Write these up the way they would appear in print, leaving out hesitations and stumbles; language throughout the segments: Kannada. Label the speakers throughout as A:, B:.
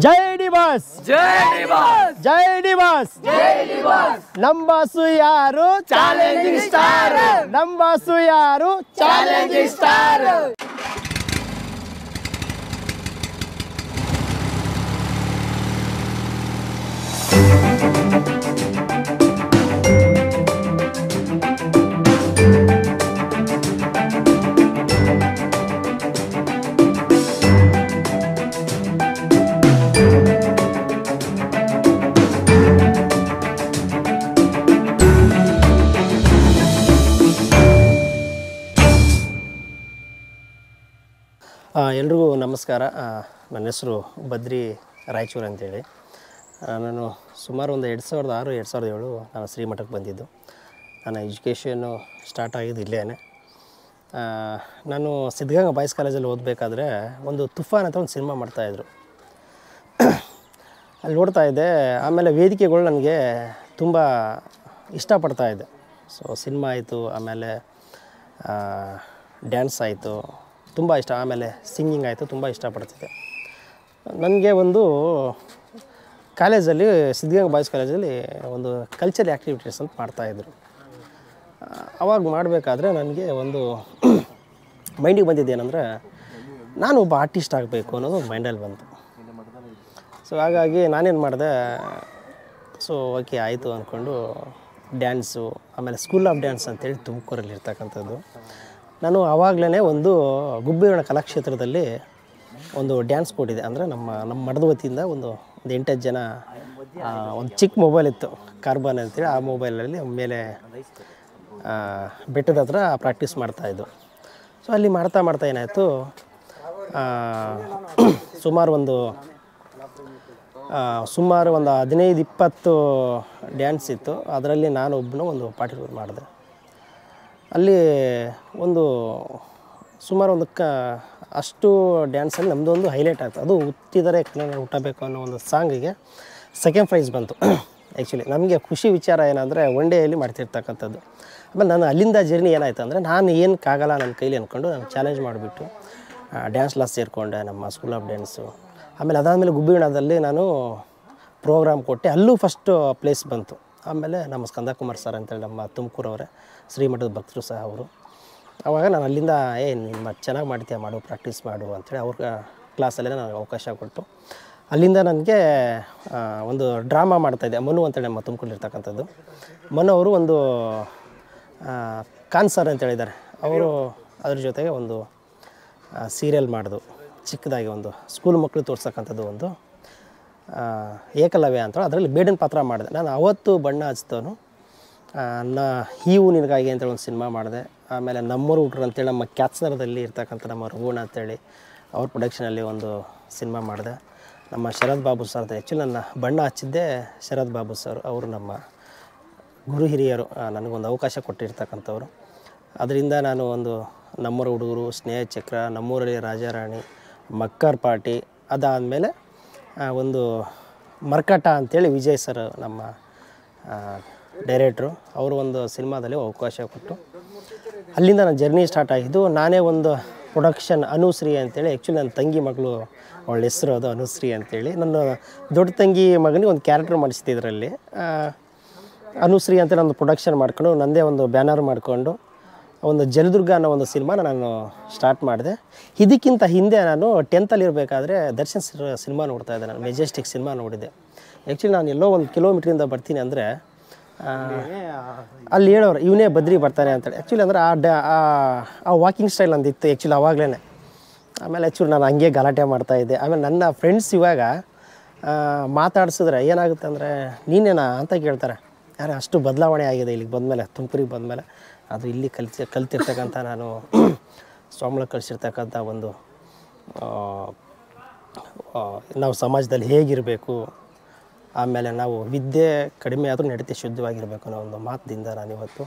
A: ಜೈ ಡಿವಾಸ್
B: ಜೈ ಡಿವಾಸ್
A: ಜೈ ಡಿವಾಸ್
B: ಜೈ ಡಿವಾಸ್
A: ನಮ್ಮ ಬಾಸು ಯಾರು
B: ಚಾಲೆಂಜಿಂಗ್ ಸ್ಟಾರ್
A: ನಮ್ಮ ಬಾಸು ಯಾರು
B: ಚಾಲೆಂಜಿಂಗ್ ಸ್ಟಾರ್
A: ಎಲ್ರಿಗೂ ನಮಸ್ಕಾರ. ನನ್ನ ಹೆಸರು ಬದ್ರಿ ರಾಯಚೂರು ಅಂತೇಳಿ. ನಾನು ಸುಮಾರು ಒಂದು 2006 2007 ನಾನು ಶ್ರೀಮಠಕ್ಕೆ ಬಂದಿದ್ದು. ನನ್ನ ಎಜುಕೇಷನ್ನು ಸ್ಟಾರ್ಟ್ ಆಗಿದ್ದು ಇಲ್ಲೇ. ನಾನು ಸಿದ್ಧಗಂಗಾ ಬಾಯ್ಸ್ ಕಾಲೇಜಲ್ಲಿ ಓದಬೇಕಾದ್ರೆ ಒಂದು ತುಫಾನ್ ಅಂತ ಒಂದು ಸಿನಿಮಾ ಮಾಡ್ತಾಯಿದ್ರು. ಅಲ್ಲಿ ನೋಡ್ತಾಯಿದ್ದೆ. ಆಮೇಲೆ ವೇದಿಕೆಗಳು ನನಗೆ ತುಂಬ ಇಷ್ಟಪಡ್ತಾಯಿದ್ದೆ. ಸೊ ಸಿನಿಮಾ ಆಯಿತು, ಆಮೇಲೆ ಡ್ಯಾನ್ಸ್ ಆಯಿತು, ತುಂಬ ಇಷ್ಟ. ಆಮೇಲೆ ಸಿಂಗಿಂಗ್ ಆಯಿತು, ತುಂಬ ಇಷ್ಟಪಡ್ತಿದ್ದೆ. ನನಗೆ ಒಂದು ಕಾಲೇಜಲ್ಲಿ ಸಿದ್ಧಗಂಗಾ ಬಾಯ್ಸ್ ಕಾಲೇಜಲ್ಲಿ ಒಂದು ಕಲ್ಚರಲ್ ಆ್ಯಕ್ಟಿವಿಟೀಸ್ ಅಂತ ಮಾಡ್ತಾಯಿದ್ರು. ಅವಾಗ ಮಾಡಬೇಕಾದ್ರೆ ನನಗೆ ಒಂದು ಮೈಂಡಿಗೆ ಬಂದಿದ್ದೇನೆಂದರೆ ನಾನು ಒಬ್ಬ ಆರ್ಟಿಸ್ಟ್ ಆಗಬೇಕು ಅನ್ನೋದು ಒಂದು ಮೈಂಡಲ್ಲಿ ಬಂತು. ಸೊ ಹಾಗಾಗಿ ನಾನೇನು ಮಾಡಿದೆ, ಸೊ ಓಕೆ ಆಯಿತು ಅಂದ್ಕೊಂಡು ಡ್ಯಾನ್ಸು, ಆಮೇಲೆ ಸ್ಕೂಲ್ ಆಫ್ ಡ್ಯಾನ್ಸ್ ಅಂತೇಳಿ ತುಮಕೂರಲ್ಲಿ ಇರ್ತಕ್ಕಂಥದ್ದು. ನಾನು ಆವಾಗಲೇ ಒಂದು ಗುಬ್ಬಿರಣ ಕಲಾಕ್ಷೇತ್ರದಲ್ಲಿ ಒಂದು ಡ್ಯಾನ್ಸ್ ಕೊಟ್ಟಿದ್ದೆ. ಅಂದರೆ ನಮ್ಮ ಮಠದ ವತಿಯಿಂದ ಒಂದು 8 ಜನ, ಒಂದು ಚಿಕ್ಕ ಮೊಬೈಲ್ ಇತ್ತು ಕಾರ್ಬನ್ ಅಂತೇಳಿ, ಆ ಮೊಬೈಲಲ್ಲಿ ಮೇಲೆ ಬೆಟ್ಟದ ಹತ್ರ ಪ್ರಾಕ್ಟೀಸ್ ಮಾಡ್ತಾಯಿದ್ದು. ಸೊ ಅಲ್ಲಿ ಮಾಡ್ತಾ ಏನಾಯಿತು, ಸುಮಾರು ಒಂದು 15-20 ಡ್ಯಾನ್ಸ್ ಇತ್ತು. ಅದರಲ್ಲಿ ನಾನೊಬ್ಬನು ಒಂದು ಪಾರ್ಟಿಸಿಪೇಟ್ ಮಾಡಿದೆ. ಅಲ್ಲಿ ಒಂದು ಸುಮಾರು ಅಷ್ಟು ಡ್ಯಾನ್ಸಲ್ಲಿ ನಮ್ಮದೊಂದು ಹೈಲೈಟ್ ಆಯಿತು. ಅದು ಹುಟ್ಟಿದರೆ ಕನ್ನಡ ಹುಟ್ಟಬೇಕು ಅನ್ನೋ ಒಂದು ಸಾಂಗಿಗೆ ಸೆಕೆಂಡ್ ಪ್ರೈಸ್ ಬಂತು. ಆ್ಯಕ್ಚುಲಿ ನಮಗೆ ಖುಷಿ ವಿಚಾರ ಏನಂದರೆ ಒನ್ ಡೇಯಲ್ಲಿ ಮಾಡ್ತಿರ್ತಕ್ಕಂಥದ್ದು. ಆಮೇಲೆ ನಾನು ಅಲ್ಲಿಂದ ಜರ್ನಿ ಏನಾಯಿತು ಅಂದರೆ, ನಾನು ಏನಕ್ಕಾಗಲ್ಲ ನನ್ನ ಕೈಲಿ ಅಂದ್ಕೊಂಡು ನಾನು ಚಾಲೆಂಜ್ ಮಾಡಿಬಿಟ್ಟು ಡ್ಯಾನ್ಸ್ ಕ್ಲಾಸ್ ಸೇರಿಕೊಂಡೆ, ನಮ್ಮ ಸ್ಕೂಲ್ ಆಫ್ ಡ್ಯಾನ್ಸು. ಆಮೇಲೆ ಅದಾದಮೇಲೆ ಗುಬ್ಬಿಗಣದಲ್ಲಿ ನಾನು ಪ್ರೋಗ್ರಾಮ್ ಕೊಟ್ಟೆ, ಅಲ್ಲೂ ಫಸ್ಟ್ ಪ್ಲೇಸ್ ಬಂತು. ಆಮೇಲೆ ನಮ್ಮ ಸ್ಕಂದಕುಮಾರ್ ಸರ್ ಅಂತೇಳಿ ನಮ್ಮ ತುಮಕೂರವರೇ, ಶ್ರೀಮಠದ ಭಕ್ತರು ಸಹ ಅವರು. ಆವಾಗ ನಾನು ಅಲ್ಲಿಂದ ನಿಮ್ಮ ಚೆನ್ನಾಗಿ ಮಾಡ್ತೀಯ, ಮಾಡು, ಪ್ರಾಕ್ಟೀಸ್ ಮಾಡು ಅಂಥೇಳಿ ಅವ್ರ ಕ್ಲಾಸಲ್ಲೇ ನನಗೆ ಅವಕಾಶ ಕೊಟ್ಟು, ಅಲ್ಲಿಂದ ನನಗೆ ಒಂದು ಡ್ರಾಮಾ ಮಾಡ್ತಾಯಿದ್ದೆ. ಮನು ಅಂತೇಳಿ ನಮ್ಮ ತುಮಕೂರಿರ್ತಕ್ಕಂಥದ್ದು. ಮನು ಅವರು ಒಂದು ಕಾನ್ಸರ್ ಅಂತೇಳಿದ್ದಾರೆ ಅವರು. ಅದ್ರ ಜೊತೆಗೆ ಒಂದು ಸೀರಿಯಲ್ ಮಾಡೋದು, ಚಿಕ್ಕದಾಗಿ ಒಂದು ಸ್ಕೂಲ್ ಮಕ್ಕಳು ತೋರ್ಸಕ್ಕಂಥದ್ದು ಒಂದು ಏಕಲವ್ಯ ಅಂತೇಳಿ, ಅದರಲ್ಲಿ ಬೇಡನ ಪಾತ್ರ ಮಾಡಿದೆ. ನಾನು ಅವತ್ತು ಬಣ್ಣ ಹಚ್ತವನು. ಹೀವು ನಿನಗಾಗಿ ಅಂತೇಳಿ ಒಂದು ಸಿನಿಮಾ ಮಾಡಿದೆ. ಆಮೇಲೆ ನಮ್ಮೂರು ಹುಟ್ರು ಅಂತೇಳಿ ನಮ್ಮ ಕ್ಯಾತ್ಸರದಲ್ಲಿ ಇರ್ತಕ್ಕಂಥ ನಮ್ಮ ರಘುವಣ ಅಂತೇಳಿ ಅವ್ರ ಪ್ರೊಡಕ್ಷನಲ್ಲಿ ಒಂದು ಸಿನಿಮಾ ಮಾಡಿದೆ. ನಮ್ಮ ಶರತ್ ಬಾಬು ಸರ್, ಆ್ಯಕ್ಚುಲಿ ನನ್ನ ಬಣ್ಣ ಹಚ್ಚಿದ್ದೆ ಶರತ್ ಬಾಬು ಸರ್. ಅವರು ನಮ್ಮ ಗುರು ಹಿರಿಯರು, ನನಗೊಂದು ಅವಕಾಶ ಕೊಟ್ಟಿರ್ತಕ್ಕಂಥವ್ರು. ಅದರಿಂದ ನಾನು ಒಂದು ನಮ್ಮೂರ ಹುಡುಗರು, ಸ್ನೇಹ ಚಕ್ರ, ನಮ್ಮೂರಲ್ಲಿ ರಾಜಾರಾಣಿ, ಮಕ್ಕರ್ ಪಾರ್ಟಿ, ಅದಾದಮೇಲೆ ಒಂದು ಮರ್ಕಟ ಅಂಥೇಳಿ ವಿಜಯ್ ಸರ್ ನಮ್ಮ ಡೈರೆಕ್ಟ್ರು, ಅವರು ಒಂದು ಸಿನಿಮಾದಲ್ಲಿ ಅವಕಾಶ ಕೊಟ್ಟು ಅಲ್ಲಿಂದ ನನ್ನ ಜರ್ನಿ ಸ್ಟಾರ್ಟ್ ಆಗಿದ್ದು. ನಾನೇ ಒಂದು ಪ್ರೊಡಕ್ಷನ್ ಅನುಶ್ರೀ ಅಂತೇಳಿ, ಆ್ಯಕ್ಚುಲಿ ನನ್ನ ತಂಗಿ ಮಗಳು, ಅವಳ ಹೆಸರು ಅದು ಅನುಶ್ರೀ ಅಂತೇಳಿ. ನನ್ನ ದೊಡ್ಡ ತಂಗಿ ಮಗನಿಗೆ ಒಂದು ಕ್ಯಾರೆಕ್ಟರ್ ಮಾಡಿಸಿದ್ದೆ ಇದರಲ್ಲಿ. ಅನುಶ್ರೀ ಅಂತ ನಾನು ಪ್ರೊಡಕ್ಷನ್ ಮಾಡ್ಕೊಂಡು ನನ್ನದೇ ಒಂದು ಬ್ಯಾನರ್ ಮಾಡಿಕೊಂಡು ಒಂದು ಜಲದುರ್ಗ ಅನ್ನೋ ಒಂದು ಸಿನಿಮಾನ ನಾನು ಸ್ಟಾರ್ಟ್ ಮಾಡಿದೆ. ಇದಕ್ಕಿಂತ ಹಿಂದೆ ನಾನು 10th ಇರಬೇಕಾದ್ರೆ ದರ್ಶನ್ ಸಿನಿಮಾ ನೋಡ್ತಾಯಿದ್ದೆ. ನಾನು ಮೆಜೆಸ್ಟಿಕ್ ಸಿನಿಮಾ ನೋಡಿದ್ದೆ. ಆ್ಯಕ್ಚುಲಿ ನಾನು ಎಲ್ಲೋ 1 ಕಿಲೋಮೀಟ್ರಿಂದ ಬರ್ತೀನಿ ಅಂದರೆ ಅಲ್ಲಿ ಹೇಳೋರು ಇವನೇ ಬದ್ರಿ ಬರ್ತಾನೆ ಅಂತೇಳಿ. ಆ್ಯಕ್ಚುಲಿ ಅಂದರೆ ಆ ವಾಕಿಂಗ್ ಸ್ಟೈಲ್ ಅಂದಿತ್ತು ಆ್ಯಕ್ಚುಲಿ ಆವಾಗಲೇ. ಆಮೇಲೆ ಆ್ಯಕ್ಚುಲಿ ನಾನು ಹಂಗೆ ಗಲಾಟೆ ಮಾಡ್ತಾಯಿದ್ದೆ. ಆಮೇಲೆ ನನ್ನ ಫ್ರೆಂಡ್ಸ್ ಇವಾಗ ಮಾತಾಡ್ಸಿದ್ರೆ ಏನಾಗುತ್ತೆ ಅಂದರೆ, ನೀನೇನಾ ಅಂತ ಕೇಳ್ತಾರೆ. ಯಾರು ಅಷ್ಟು ಬದಲಾವಣೆ ಆಗಿದೆ ಇಲ್ಲಿಗೆ ಬಂದಮೇಲೆ, ತುಮಕೂರಿಗೆ ಬಂದಮೇಲೆ. ಅದು ಇಲ್ಲಿ ಕಲ್ತಿರ್ತಕ್ಕಂಥ ನಾನು ಸ್ವಾಮಿಗಳಿಗೆ ಕಲಿಸಿರ್ತಕ್ಕಂಥ ಒಂದು ನಾವು ಸಮಾಜದಲ್ಲಿ ಹೇಗಿರಬೇಕು, ಆಮೇಲೆ ನಾವು ವಿದ್ಯೆ ಕಡಿಮೆ ಆದರೂ ನಡೀತೆ ಶುದ್ಧವಾಗಿರಬೇಕು ಅನ್ನೋ ಒಂದು ಮಾತಿನಿಂದ ನಾನಿವತ್ತು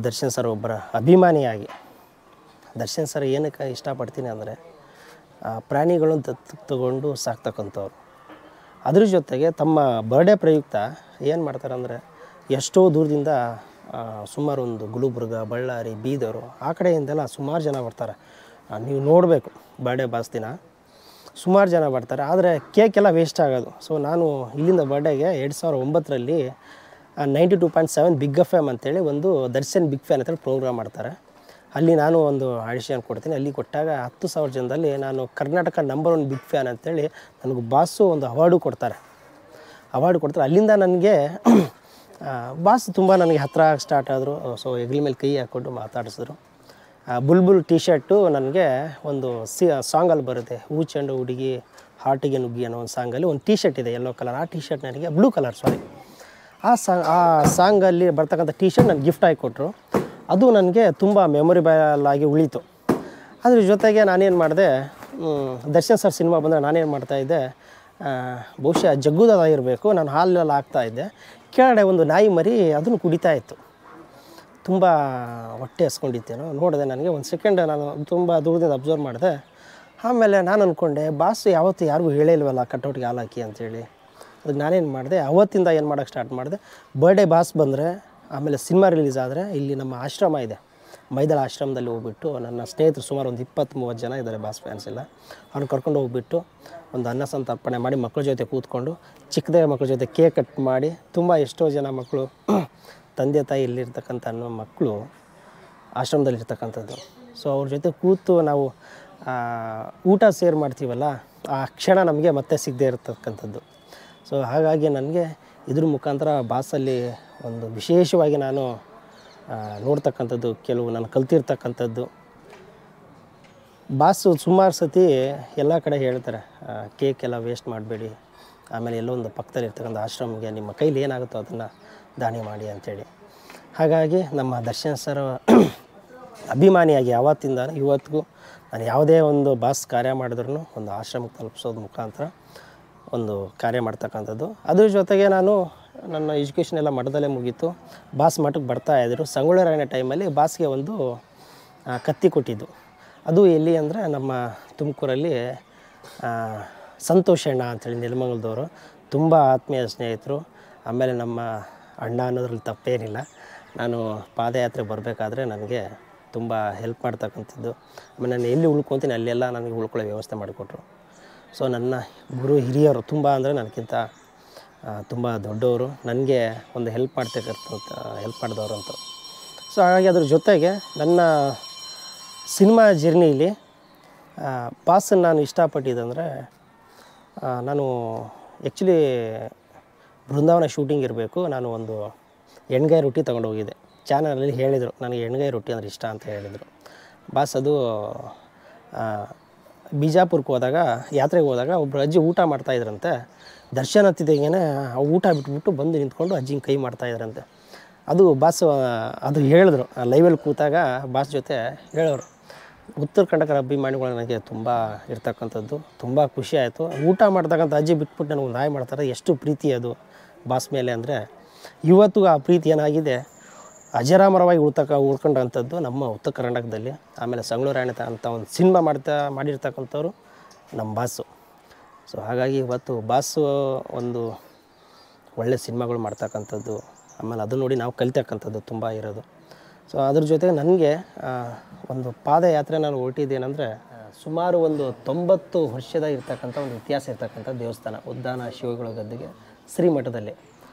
A: ದರ್ಶನ್ ಸರ್ ಒಬ್ಬರ ಅಭಿಮಾನಿಯಾಗಿ, ದರ್ಶನ್ ಸರ್ ಏನಕ್ಕೆ ಇಷ್ಟಪಡ್ತೀನಿ ಅಂದರೆ, ಪ್ರಾಣಿಗಳನ್ನು ದತ್ತು ತಗೊಂಡು ಸಾಕ್ತಕ್ಕಂಥವ್ರು. ಅದ್ರ ಜೊತೆಗೆ ತಮ್ಮ ಬರ್ಡೇ ಪ್ರಯುಕ್ತ ಏನು ಮಾಡ್ತಾರೆ ಅಂದರೆ, ಎಷ್ಟೋ ದೂರದಿಂದ ಸುಮಾರು ಒಂದು ಗುಲ್ಬರ್ಗ, ಬಳ್ಳಾರಿ, ಬೀದರು ಆ ಕಡೆಯಿಂದೆಲ್ಲ ಸುಮಾರು ಜನ ಬರ್ತಾರೆ. ನೀವು ನೋಡಬೇಕು ಬರ್ಡೇ ಬಾಸ್ ದಿನ ಸುಮಾರು ಜನ ಬರ್ತಾರೆ. ಆದರೆ ಕೇಕೆಲ್ಲ ವೇಸ್ಟ್ ಆಗೋದು. ಸೊ ನಾನು ಇಲ್ಲಿಂದ ಬರ್ಡೇಗೆ 2009ರಲ್ಲಿ 92.7 ಬಿಗ್ ಎಫ್ ಎಮ್ ಅಂತೇಳಿ ಒಂದು ದರ್ಶನ್ ಬಿಗ್ ಫ್ಯಾನ್ ಅಂತೇಳಿ ಪ್ರೋಗ್ರಾಮ್ ಮಾಡ್ತಾರೆ. ಅಲ್ಲಿ ನಾನು ಒಂದು ಆಡಿಷನ್ ಕೊಡ್ತೀನಿ. ಅಲ್ಲಿ ಕೊಟ್ಟಾಗ 10,000 ಜನದಲ್ಲಿ ನಾನು ಕರ್ನಾಟಕ ನಂಬರ್ 1 ಬಿಗ್ ಫ್ಯಾನ್ ಅಂತೇಳಿ ನನಗೆ ಬಾಸು ಒಂದು ಅವಾರ್ಡು ಕೊಡ್ತಾರೆ. ಅಲ್ಲಿಂದ ನನಗೆ ಬಾಸ್ ತುಂಬ ನನಗೆ ಹತ್ತಿರ ಸ್ಟಾರ್ಟ್ ಆದರು. ಸೊ ಹೆಗಲ ಮೇಲೆ ಕೈ ಹಾಕ್ಕೊಂಡು ಮಾತಾಡಿಸಿದ್ರು. ಬುಲ್ಬುಲ್ ಟಿ ಶರ್ಟು ನನಗೆ ಒಂದು ಸಾಂಗಲ್ಲಿ ಬರುತ್ತೆ, ಹೂ ಚೆಂಡು ಹುಡುಗಿ ಹಾರ್ಟಿಗೆ ನುಗ್ಗಿ ಅನ್ನೋ ಒಂದು ಸಾಂಗಲ್ಲಿ ಒಂದು ಟಿ ಶರ್ಟ್ ಇದೆ ಯೆಲ್ಲೋ ಕಲರ್. ಆ ಟಿ ಶರ್ಟ್ ನನಗೆ ಬ್ಲೂ ಕಲರ್ ಆ ಸಾಂಗಲ್ಲಿ ಬರ್ತಕ್ಕಂಥ ಟಿ ಶರ್ಟ್ ನನಗೆ ಗಿಫ್ಟ್ ಆಗಿ ಕೊಟ್ಟರು. ಅದು ನನಗೆ ತುಂಬ ಮೆಮೊರಿಬಲ್ ಆಗಿ ಉಳೀತು. ಅದ್ರ ಜೊತೆಗೆ ನಾನೇನು ಮಾಡಿದೆ, ದರ್ಶನ್ ಸರ್ ಸಿನಿಮಾ ಬಂದರೆ ನಾನೇನು ಮಾಡ್ತಾಯಿದ್ದೆ, ಬಹುಶಃ ಜಗ್ಗುದಾದ ಇರಬೇಕು, ನಾನು ಹಾಲಲ್ಲಿ ಹಾಕ್ತಾಯಿದ್ದೆ. ಕೆಳಗಡೆ ಒಂದು ನಾಯಿ ಮರಿ ಅದನ್ನು ಕುಡಿತಾ ಇತ್ತು. ತುಂಬ ಹೊಟ್ಟೆ ಹಸ್ಕೊಂಡಿತ್ತೇನೋ ನೋಡಿದೆ. ನನಗೆ ಒಂದು ಸೆಕೆಂಡ್ ನಾನು ತುಂಬ ದೂರದಿಂದ ಅಬ್ಸರ್ವ್ ಮಾಡಿದೆ. ಆಮೇಲೆ ನಾನು ಅಂದ್ಕೊಂಡೆ, ಬಾಸ್ ಯಾವತ್ತೂ ಯಾರಿಗೂ ಹೇಳೇ ಇಲ್ವಲ್ಲ ಕಟೌಟ್ಗೆ ಹಾಲು ಹಾಕಿ ಅಂತೇಳಿ. ಅದಕ್ಕೆ ನಾನೇನು ಮಾಡಿದೆ, ಅವತ್ತಿಂದ ಏನು ಮಾಡೋಕ್ಕೆ ಸ್ಟಾರ್ಟ್ ಮಾಡಿದೆ, ಬರ್ಡೇ ಬಾಸ್ ಬಂದರೆ, ಆಮೇಲೆ ಸಿನಿಮಾ ರಿಲೀಸ್ ಆದರೆ ಇಲ್ಲಿ ನಮ್ಮ ಆಶ್ರಮ ಇದೆ, ಮೈದಳ ಆಶ್ರಮದಲ್ಲಿ ಹೋಗ್ಬಿಟ್ಟು ನನ್ನ ಸ್ನೇಹಿತರು ಸುಮಾರು ಒಂದು 20-30 ಜನ ಇದ್ದಾರೆ ಬಾಸ್ ಫ್ಯಾನ್ಸ್ ಎಲ್ಲ, ಅವ್ರನ್ನ ಕರ್ಕೊಂಡು ಹೋಗ್ಬಿಟ್ಟು ಒಂದು ಅನ್ನ ಸಂತರ್ಪಣೆ ಮಾಡಿ ಮಕ್ಕಳ ಜೊತೆ ಕೂತ್ಕೊಂಡು ಚಿಕ್ಕದೇ ಮಕ್ಕಳ ಜೊತೆ ಕೇಕ್ ಕಟ್ ಮಾಡಿ, ತುಂಬ ಎಷ್ಟೋ ಜನ ಮಕ್ಕಳು ತಂದೆ ತಾಯಿ ಇಲ್ಲಿರ್ತಕ್ಕಂಥ ಮಕ್ಕಳು ಆಶ್ರಮದಲ್ಲಿರ್ತಕ್ಕಂಥದ್ದು. ಸೊ ಅವ್ರ ಜೊತೆ ಕೂತು ನಾವು ಊಟ ಸೇರ್ ಮಾಡ್ತೀವಲ್ಲ, ಆ ಕ್ಷಣ ನಮಗೆ ಮತ್ತೆ ಸಿಗದೇ ಇರತಕ್ಕಂಥದ್ದು. ಸೊ ಹಾಗಾಗಿ ನನಗೆ ಇದ್ರ ಮುಖಾಂತರ ಬಾಸಲ್ಲಿ ಒಂದು ವಿಶೇಷವಾಗಿ ನಾನು ನೋಡ್ತಕ್ಕಂಥದ್ದು, ಕೆಲವು ನಾನು ಕಲ್ತಿರ್ತಕ್ಕಂಥದ್ದು. ಬಾಸು ಸುಮಾರು ಸತಿ ಎಲ್ಲ ಕಡೆ ಹೇಳ್ತಾರೆ, ಕೇಕ್ ಎಲ್ಲ ವೇಸ್ಟ್ ಮಾಡಬೇಡಿ, ಆಮೇಲೆ ಎಲ್ಲೋ ಒಂದು ಪಕ್ಕದಲ್ಲಿ ಇರ್ತಕ್ಕಂಥ ಆಶ್ರಮಿಗೆ ನಿಮ್ಮ ಕೈಲಿ ಏನಾಗುತ್ತೋ ಅದನ್ನು ದಾನಿ ಮಾಡಿ ಅಂಥೇಳಿ. ಹಾಗಾಗಿ ನಮ್ಮ ದರ್ಶನ್ ಸರ್ ಅಭಿಮಾನಿಯಾಗಿ ಆವತ್ತಿಂದ ಇವತ್ತಿಗೂ ನಾನು ಯಾವುದೇ ಒಂದು ಬಾಸ್ ಕಾರ್ಯ ಮಾಡಿದ್ರೂ ಒಂದು ಆಶ್ರಮಕ್ಕೆ ತಲುಪಿಸೋದು ಮುಖಾಂತರ ಒಂದು ಕಾರ್ಯ ಮಾಡ್ತಕ್ಕಂಥದ್ದು. ಅದ್ರ ಜೊತೆಗೆ ನಾನು ನನ್ನ ಎಜುಕೇಷನ್ ಎಲ್ಲ ಮಠದಲ್ಲೇ ಮುಗೀತು. ಬಾಸ್ ಮಠಕ್ಕೆ ಬರ್ತಾಯಿದ್ರು. ಸಂಗೊಳ್ಳಿ ರಾಯಣ್ಣ ಟೈಮಲ್ಲಿ ಬಾಸ್ಗೆ ಒಂದು ಕತ್ತಿ ಕೊಟ್ಟಿದ್ದು. ಅದು ಎಲ್ಲಿ ಅಂದರೆ ನಮ್ಮ ತುಮಕೂರಲ್ಲಿ ಸಂತೋಷಣ್ಣ ಅಂಥೇಳಿ ನೆಲಮಂಗಲದವರು, ತುಂಬ ಆತ್ಮೀಯ ಸ್ನೇಹಿತರು. ಆಮೇಲೆ ನಮ್ಮ ಅಣ್ಣ ಅನ್ನೋದ್ರಲ್ಲಿ ತಪ್ಪೇನಿಲ್ಲ. ನಾನು ಪಾದಯಾತ್ರೆ ಬರಬೇಕಾದ್ರೆ ನನಗೆ ತುಂಬ ಹೆಲ್ಪ್ ಮಾಡ್ತಕ್ಕಂಥದ್ದು. ಆಮೇಲೆ ನಾನು ಎಲ್ಲಿ ಉಳ್ಕೊತೀನಿ ಅಲ್ಲೆಲ್ಲ ನನಗೆ ಉಳ್ಕೊಳ್ಳೋ ವ್ಯವಸ್ಥೆ ಮಾಡಿಕೊಟ್ರು. ಸೊ ನನ್ನ ಗುರು ಹಿರಿಯರು ತುಂಬ ಅಂದರೆ ನನಗಿಂತ ತುಂಬ ದೊಡ್ಡವರು, ನನಗೆ ಒಂದು ಹೆಲ್ಪ್ ಮಾಡಿದವರು ಅಂತ. ಸೊ ಹಾಗಾಗಿ ಅದ್ರ ಜೊತೆಗೆ ನನ್ನ ಸಿನಿಮಾ ಜರ್ನಿಲಿ ಬಾಸನ್ನು ನಾನು ಇಷ್ಟಪಟ್ಟಿದ್ದಂದರೆ, ನಾನು ಆ್ಯಕ್ಚುಲಿ ಬೃಂದಾವನ ಶೂಟಿಂಗ್ ಇರಬೇಕು, ನಾನು ಒಂದು ಎಣ್ಗಾಯಿ ರೊಟ್ಟಿ ತೊಗೊಂಡೋಗಿದ್ದೆ. ಚಾನಲಲ್ಲಿ ಹೇಳಿದರು ನನಗೆ ಎಣ್ಗಾಯಿ ರೊಟ್ಟಿ ಅಂದರೆ ಇಷ್ಟ ಅಂತ ಹೇಳಿದರು ಬಾಸ್. ಅದು ಬಿಜಾಪುರಕ್ಕೆ ಹೋದಾಗ, ಯಾತ್ರೆಗೆ ಹೋದಾಗ ಒಬ್ಬರು ಅಜ್ಜಿ ಊಟ ಮಾಡ್ತಾಯಿದ್ರಂತೆ. ದರ್ಶನ್ ಹತ್ತಿದ್ದಾಗೇನೆ ಊಟ ಬಿಟ್ಬಿಟ್ಟು ಬಂದು ನಿಂತ್ಕೊಂಡು ಅಜ್ಜಿಗೆ ಕೈ ಮಾಡ್ತಾಯಿದ್ರಂತೆ. ಅದು ಬಾಸ್ ಅದು ಹೇಳಿದ್ರು ಲೈವಲ್ಲಿ ಕೂತಾಗ ಬಾಸ್ ಜೊತೆ ಹೇಳೋರು. ಉತ್ತರ ಕರ್ನಾಟಕ ಅಭಿಮಾನಿಗಳು ನನಗೆ ತುಂಬ ಇರ್ತಕ್ಕಂಥದ್ದು, ತುಂಬ ಖುಷಿ ಆಯಿತು. ಊಟ ಮಾಡ್ತಕ್ಕಂಥ ಅಜ್ಜಿ ಬಿಟ್ಬಿಟ್ಟು ನನಗೆ ಒಂದು ನಾಯಿ ಮಾಡ್ತಾರೆ, ಎಷ್ಟು ಪ್ರೀತಿ ಅದು ಬಾಸ್ ಮೇಲೆ ಅಂದರೆ. ಇವತ್ತು ಆ ಪ್ರೀತಿ ಏನಾಗಿದೆ ಅಜರಾಮರವಾಗಿ ಉಳ್ಕೊಂಡಂಥದ್ದು ನಮ್ಮ ಉತ್ತರ ಕರ್ನಾಟಕದಲ್ಲಿ. ಆಮೇಲೆ ಸಂಗೊಳ್ಳಿ ರಾಯಣ್ಣ ಅಂತ ಒಂದು ಸಿನಿಮಾ ಮಾಡಿರ್ತಕ್ಕಂಥವ್ರು ನಮ್ಮ ಬಾಸು. ಸೊ ಹಾಗಾಗಿ ಇವತ್ತು ಬಾಸು ಒಂದು ಒಳ್ಳೆ ಸಿನಿಮಾಗಳು ಮಾಡ್ತಕ್ಕಂಥದ್ದು, ಆಮೇಲೆ ಅದು ನೋಡಿ ನಾವು ಕಲಿತಕ್ಕಂಥದ್ದು ತುಂಬ ಇರೋದು. ಸೊ ಅದ್ರ ಜೊತೆಗೆ ನನಗೆ ಒಂದು ಪಾದಯಾತ್ರೆ ನಾನು ಹೊರಟಿದ್ದೇನೆಂದರೆ, ಸುಮಾರು ಒಂದು 90 ವರ್ಷದ ಇರ್ತಕ್ಕಂಥ ಒಂದು ಇತಿಹಾಸ ಇರ್ತಕ್ಕಂಥ ದೇವಸ್ಥಾನ ಉದ್ದಾನ ಶಿವಗಳ ಗದ್ದೆಗೆ ಶ್ರೀಮಠದಲ್ಲಿ.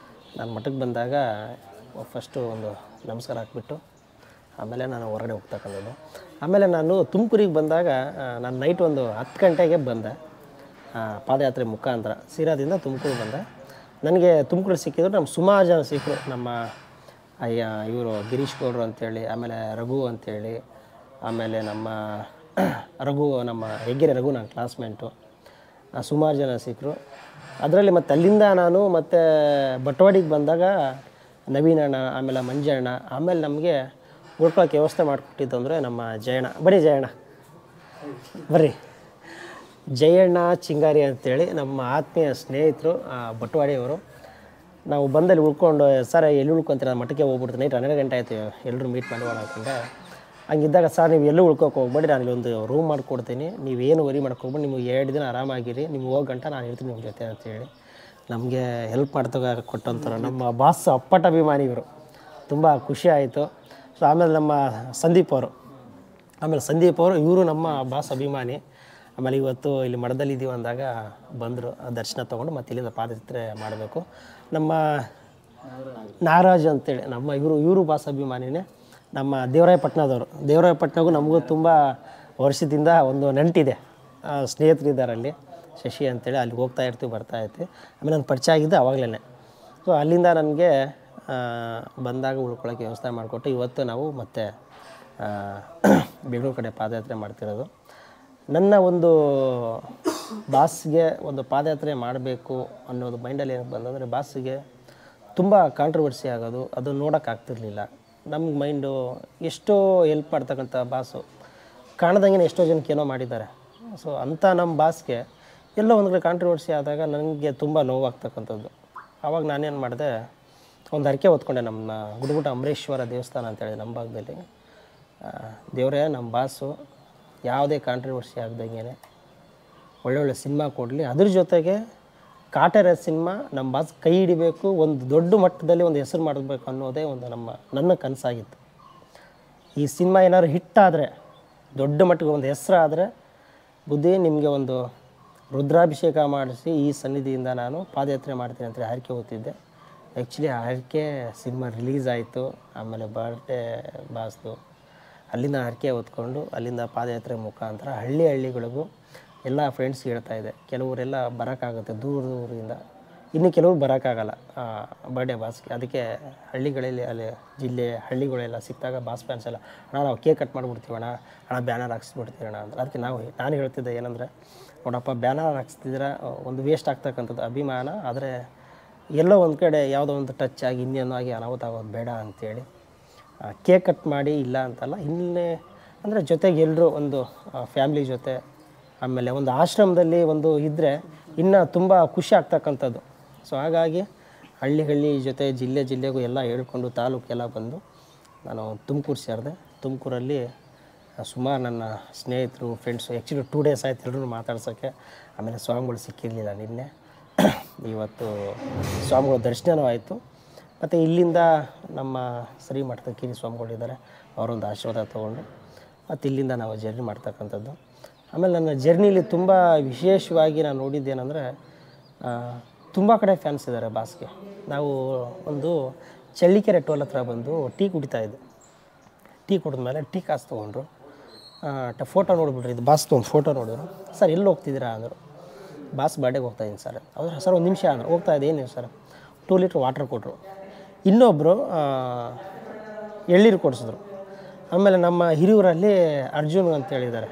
A: ನಾನು ಮಠಕ್ಕೆ ಬಂದಾಗ ಫಸ್ಟು ಒಂದು ನಮಸ್ಕಾರ ಹಾಕ್ಬಿಟ್ಟು ಆಮೇಲೆ ನಾನು ಹೊರಗಡೆ ಹೋಗ್ತಕ್ಕಂಥದ್ದು. ಆಮೇಲೆ ನಾನು ತುಮಕೂರಿಗೆ ಬಂದಾಗ ನಾನು ನೈಟ್ ಒಂದು 10 ಗಂಟೆಗೆ ಬಂದೆ ಪಾದಯಾತ್ರೆ ಮುಖಾಂತರ. ಸಿರಾದಿಂದ ತುಮಕೂರು ಬಂದೆ. ನನಗೆ ತುಮಕೂರು ಸಿಕ್ಕಿದ್ರು ನಮ್ಮ ಸುಮಾರು ಜನ ಸಿಕ್ಕರು. ನಮ್ಮ ಇವರು ಗಿರೀಶ್ ಗೌಡ್ರು ಅಂತೇಳಿ, ಆಮೇಲೆ ರಘು ಅಂತೇಳಿ, ಆಮೇಲೆ ನಮ್ಮ ನಮ್ಮ ಹೆಗ್ಗೆರೆ ರಘು ನನ್ನ ಕ್ಲಾಸ್ಮೇಟು, ಸುಮಾರು ಜನ ಸಿಕ್ಕರು. ಅದರಲ್ಲಿ ಮತ್ತು ಅಲ್ಲಿಂದ ನಾನು ಮತ್ತು ಬಟವಾಡಿಗೆ ಬಂದಾಗ ನವೀನ್ ಅಣ್ಣ, ಆಮೇಲೆ ಮಂಜಣ್ಣ, ಆಮೇಲೆ ನಮಗೆ ಉಳ್ಕೊಳ್ಳೋಕ್ಕೆ ವ್ಯವಸ್ಥೆ ಮಾಡಿಕೊಟ್ಟಿದ್ದು ಅಂದರೆ ನಮ್ಮ ಜಯಣ್ಣ. ಬರೀ ಜಯಣ್ಣ ಬರ್ರಿ, ಜಯಣ್ಣ ಚಿಂಗಾರಿ ಅಂತೇಳಿ ನಮ್ಮ ಆತ್ಮೀಯ ಸ್ನೇಹಿತರು ಬಟವಾಡಿಯವರು. ನಾವು ಬಂದಲ್ಲಿ ಉಳ್ಕೊಂಡು, ಸರ್ ಎಲ್ಲಿ ಉಳ್ಕೊತೀರ, ಮಠಕ್ಕೆ ಹೋಗ್ಬಿಡ್ತೀನಿ, ನೈಟ್ 12 ಗಂಟೆ ಆಯಿತು, ಎಲ್ಲರೂ ಮೀಟ್ ಮಾಡಿ ಹಾಕೊಂಡೆ. ಹಂಗಿದ್ದಾಗ ಸರ್ ನೀವು ಎಲ್ಲೂ ಉಳ್ಕೋಕೆ ಹೋಗ್ಬೇಡಿ, ನಾನು ಒಂದು ರೂಮ್ ಮಾಡಿಕೊಡ್ತೀನಿ, ನೀವೇನು ವರಿ ಮಾಡ್ಕೊಬೇಡಿ, ನಿಮಗೆ 2 ದಿನ ಆರಾಮಾಗಿರಿ, ನಿಮ್ಗೆ ಹೋಗೋ ಗಂಟ ನಾನು ಇರ್ತೀನಿ ನಿಮ್ಮ ಜೊತೆ ಅಂತೇಳಿ ನಮಗೆ ಹೆಲ್ಪ್ ಕೊಟ್ಟಂತಾರೆ ನಮ್ಮ ಬಾಸ್. ಅಪ್ಪಟ ಅಭಿಮಾನಿ ಇವರು, ತುಂಬ ಖುಷಿ ಆಯಿತು. ಸೊ ಆಮೇಲೆ ನಮ್ಮ ಸಂದೀಪ್ ಅವರು ಇವರು ನಮ್ಮ ಬಾಸ್ ಅಭಿಮಾನಿ. ಆಮೇಲೆ ಇವತ್ತು ಇಲ್ಲಿ ಮಠದಲ್ಲಿ ಇದ್ದೀವಿ ಅಂದಾಗ ಬಂದರು, ದರ್ಶನ ತೊಗೊಂಡು ಮತ್ತೆ ಇಲ್ಲಿಂದ ಪಾದಯಾತ್ರೆ ಮಾಡಬೇಕು. ನಮ್ಮ ನಾಗರಾಜ್ ಅಂತೇಳಿ ನಮ್ಮ ಇವರು ಬಾಸ್ ಅಭಿಮಾನಿನೇ, ನಮ್ಮ ದೇವರಾಯಪಟ್ಟಣದವರು. ದೇವರಾಯಪಟ್ಟಣಗೂ ನಮಗೂ ತುಂಬ ವರ್ಷದಿಂದ ಒಂದು ನಂಟಿದೆ, ಸ್ನೇಹಿತರಿದ್ದಾರೆ ಅಲ್ಲಿ, ಶಶಿ ಅಂತೇಳಿ. ಅಲ್ಲಿಗೆ ಹೋಗ್ತಾ ಇರ್ತೀವಿ, ಬರ್ತಾ ಇರ್ತೀವಿ. ಆಮೇಲೆ ನಾನು ಪರಿಚಯ ಆಗಿದ್ದೆ ಆವಾಗಲೇ. ಸೊ ಅಲ್ಲಿಂದ ನನಗೆ ಬಂದಾಗ ಉಳ್ಕೊಳ್ಳೋಕ್ಕೆ ವ್ಯವಸ್ಥೆ ಮಾಡಿಕೊಟ್ಟು ಇವತ್ತು ನಾವು ಮತ್ತೆ ಬೆಂಗಳೂರು ಕಡೆ ಪಾದಯಾತ್ರೆ ಮಾಡ್ತಿರೋದು. ನನ್ನ ಒಂದು ಬಾಸ್ಗೆ ಒಂದು ಪಾದಯಾತ್ರೆ ಮಾಡಬೇಕು ಅನ್ನೋದು ಮೈಂಡಲ್ಲಿ ಏನಕ್ಕೆ ಬಂದಂದರೆ, ಬಾಸಿಗೆ ತುಂಬ ಕಾಂಟ್ರವರ್ಸಿ ಆಗೋದು ಅದು ನೋಡೋಕ್ಕಾಗ್ತಿರ್ಲಿಲ್ಲ. ನಮ್ಗೆ ಮೈಂಡು ಎಷ್ಟೋ ಹೆಲ್ಪ್ ಮಾಡ್ತಕ್ಕಂಥ ಬಾಸು, ಕಾಣ್ದಂಗೆ ಎಷ್ಟೋ ಜನಕ್ಕೆ ಏನೋ ಮಾಡಿದ್ದಾರೆ. ಸೊ ಅಂಥ ನಮ್ಮ ಬಾಸ್ಗೆ ಎಲ್ಲೋ ಒಂದು ಕಡೆ ಕಾಂಟ್ರವರ್ಸಿ ಆದಾಗ ನನಗೆ ತುಂಬ ನೋವಾಗ್ತಕ್ಕಂಥದ್ದು. ಆವಾಗ ನಾನೇನು ಮಾಡಿದೆ, ಒಂದು ಹರಕೆ ಹೊತ್ಕೊಂಡೆ. ನಮ್ಮ ಗುಡುಗುಟ ಅಮರೇಶ್ವರ ದೇವಸ್ಥಾನ ಅಂತೇಳಿ ನಮ್ಮ ಭಾಗದಲ್ಲಿ, ದೇವರೇ ನಮ್ಮ ಬಾಸು ಯಾವುದೇ ಕಾಂಟ್ರವರ್ಸಿ ಆಗ್ದಂಗೆ ಒಳ್ಳೊಳ್ಳೆ ಸಿನಿಮಾ ಕೊಡಲಿ, ಅದ್ರ ಜೊತೆಗೆ ಕಾಟೇರ ಸಿನಿಮಾ ನಮ್ಮ ಬಾಸ್ ಕೈ ಹಿಡಿಬೇಕು, ಒಂದು ದೊಡ್ಡ ಮಟ್ಟದಲ್ಲಿ ಒಂದು ಹೆಸರು ಮಾಡಬೇಕು ಅನ್ನೋದೇ ಒಂದು ನನ್ನ ಕನಸಾಗಿತ್ತು. ಈ ಸಿನಿಮಾ ಏನಾದ್ರು ಹಿಟ್ಟಾದರೆ, ದೊಡ್ಡ ಮಟ್ಟಿಗೆ ಒಂದು ಹೆಸರಾದರೆ, ಬುದ್ಧಿ ನಿಮಗೆ ಒಂದು ರುದ್ರಾಭಿಷೇಕ ಮಾಡಿಸಿ ಈ ಸನ್ನಿಧಿಯಿಂದ ನಾನು ಪಾದಯಾತ್ರೆ ಮಾಡ್ತೀನಿ ಅಂತೇಳಿ ಹರಕೆ ಹೊತ್ತಿದ್ದೆ. ಆ್ಯಕ್ಚುಲಿ ಆ ಹರಕೆ ಸಿನಿಮಾ ರಿಲೀಸ್ ಆಯಿತು. ಆಮೇಲೆ ಬರ್ಡೇ ಬಾಸ್ದು ಅಲ್ಲಿಂದ ಹರಕೆ ಹೊತ್ಕೊಂಡು ಅಲ್ಲಿಂದ ಪಾದಯಾತ್ರೆ ಮುಖಾಂತರ ಹಳ್ಳಿಗಳಿಗೂ ಎಲ್ಲ ಫ್ರೆಂಡ್ಸ್ ಹೇಳ್ತಾಯಿದ್ದೆ. ಕೆಲವರೆಲ್ಲ ಬರೋಕ್ಕಾಗುತ್ತೆ ದೂರದಿಂದ, ಇನ್ನು ಕೆಲವರು ಬರೋಕ್ಕಾಗಲ್ಲ ಬರ್ಡೇ ಬಾಸ್ಗೆ. ಅದಕ್ಕೆ ಹಳ್ಳಿಗಳಲ್ಲಿ ಅಲ್ಲಿ ಜಿಲ್ಲೆ ಹಳ್ಳಿಗಳೆಲ್ಲ ಸಿಕ್ಕಿದಾಗ ಬಾಸ್ ಫ್ಯಾನ್ಸ್ ಎಲ್ಲ, ಅಣ್ಣ ನಾವು ಕೇಕ್ ಕಟ್ ಮಾಡಿಬಿಡ್ತೀವಣ್ಣ, ಬ್ಯಾನರ್ ಹಾಕ್ಸ್ಬಿಡ್ತೀವಣ್ಣ ಅಂತ. ಅದಕ್ಕೆ ನಾನು ಹೇಳ್ತಿದ್ದೆ ಏನಂದರೆ, ನೋಡಪ್ಪ ಬ್ಯಾನರ್ ಹಾಕ್ಸ್ತಿದ್ರೆ ಒಂದು ವೇಸ್ಟ್ ಆಗ್ತಕ್ಕಂಥದ್ದು ಅಭಿಮಾನ, ಆದರೆ ಎಲ್ಲೋ ಒಂದು ಕಡೆ ಯಾವುದೋ ಒಂದು ಟಚ್ ಆಗಿ ಇನ್ನೇನೋ ಆಗಿ ಅನಾಹುತ ಆಗೋದು ಬೇಡ ಅಂಥೇಳಿ ಕೇಕ್ ಕಟ್ ಮಾಡಿ ಇಲ್ಲ ಅಂತಲ್ಲ, ಇನ್ನೇ ಅಂದರೆ ಜೊತೆಗೆ ಎಲ್ಲರೂ ಒಂದು ಫ್ಯಾಮ್ಲಿ ಜೊತೆ, ಆಮೇಲೆ ಒಂದು ಆಶ್ರಮದಲ್ಲಿ ಒಂದು ಇದ್ದರೆ ಇನ್ನೂ ತುಂಬ ಖುಷಿ ಆಗ್ತಕ್ಕಂಥದ್ದು. ಸೊ ಹಾಗಾಗಿ ಹಳ್ಳಿ ಜೊತೆ ಜಿಲ್ಲೆಗೂ ಎಲ್ಲ ಹೇಳ್ಕೊಂಡು ತಾಲೂಕೆಲ್ಲ ಬಂದು ನಾನು ತುಮಕೂರು ಸೇರಿದೆ. ತುಮಕೂರಲ್ಲಿ ಸುಮಾರು ನನ್ನ ಸ್ನೇಹಿತರು ಫ್ರೆಂಡ್ಸು, ಆ್ಯಕ್ಚುಲಿ 2 ಡೇಸ್ ಆಯ್ತು ಎಲ್ಲರೂ ಮಾತಾಡ್ಸೋಕ್ಕೆ. ಆಮೇಲೆ ಸ್ವಾಮಿಗಳು ಸಿಕ್ಕಿರಲಿಲ್ಲ ನಿನ್ನೆ, ಇವತ್ತು ಸ್ವಾಮಿಗಳ ದರ್ಶನವೂ ಆಯಿತು. ಮತ್ತು ಇಲ್ಲಿಂದ ನಮ್ಮ ಶ್ರೀಮಠದ ಕಿರಿ ಸ್ವಾಮಿಗಳಿದ್ದಾರೆ, ಅವರೊಂದು ಆಶೀರ್ವಾದ ತೊಗೊಂಡು ಮತ್ತು ಇಲ್ಲಿಂದ ನಾವು ಜರ್ನಿ ಮಾಡ್ತಕ್ಕಂಥದ್ದು. ಆಮೇಲೆ ನನ್ನ ಜರ್ನಿಲಿ ತುಂಬ ವಿಶೇಷವಾಗಿ ನಾನು ನೋಡಿದ್ದೇನೆಂದರೆ, ತುಂಬ ಕಡೆ ಫ್ಯಾನ್ಸ್ ಇದ್ದಾರೆ ಬಾಸ್ಗೆ. ನಾವು ಒಂದು ಚಳ್ಳಿಕೆರೆ ಟೋಲ್ ಹತ್ರ ಬಂದು ಟೀ ಕುಡಿತಾಯಿದ್ದೆ. ಟೀ ಕುಡಿದ್ಮೇಲೆ ಟೀ ಕಾಸು ತೊಗೊಂಡ್ರು, ಫೋಟೋ ನೋಡಿಬಿಟ್ರಿ, ಇದು ಬಾಸ್ದು ಒಂದು ಫೋಟೋ ನೋಡಿದ್ರು. ಸರ್ ಎಲ್ಲಿ ಹೋಗ್ತಿದ್ದೀರಾ ಅಂದರು. ಬಾಸ್ ಬರ್ಡೇಗೆ ಹೋಗ್ತಾಯಿದ್ದೀನಿ ಸರ್. ಅವ್ರು ಸರ್ ಒಂದು ನಿಮಿಷ ಅಂದರು. ಹೋಗ್ತಾಯಿದ್ದೆ, ಏನು ಸರ್? 2 ಲೀಟ್ರ್ ವಾಟರ್ ಕೊಟ್ಟರು. ಇನ್ನೊಬ್ಬರು ಎಳ್ಳೀರು ಕೊಡಿಸಿದ್ರು. ಆಮೇಲೆ ನಮ್ಮ ಹಿರಿಯೂರಲ್ಲಿ ಅರ್ಜುನ್ ಅಂತ ಹೇಳಿದ್ದಾರೆ,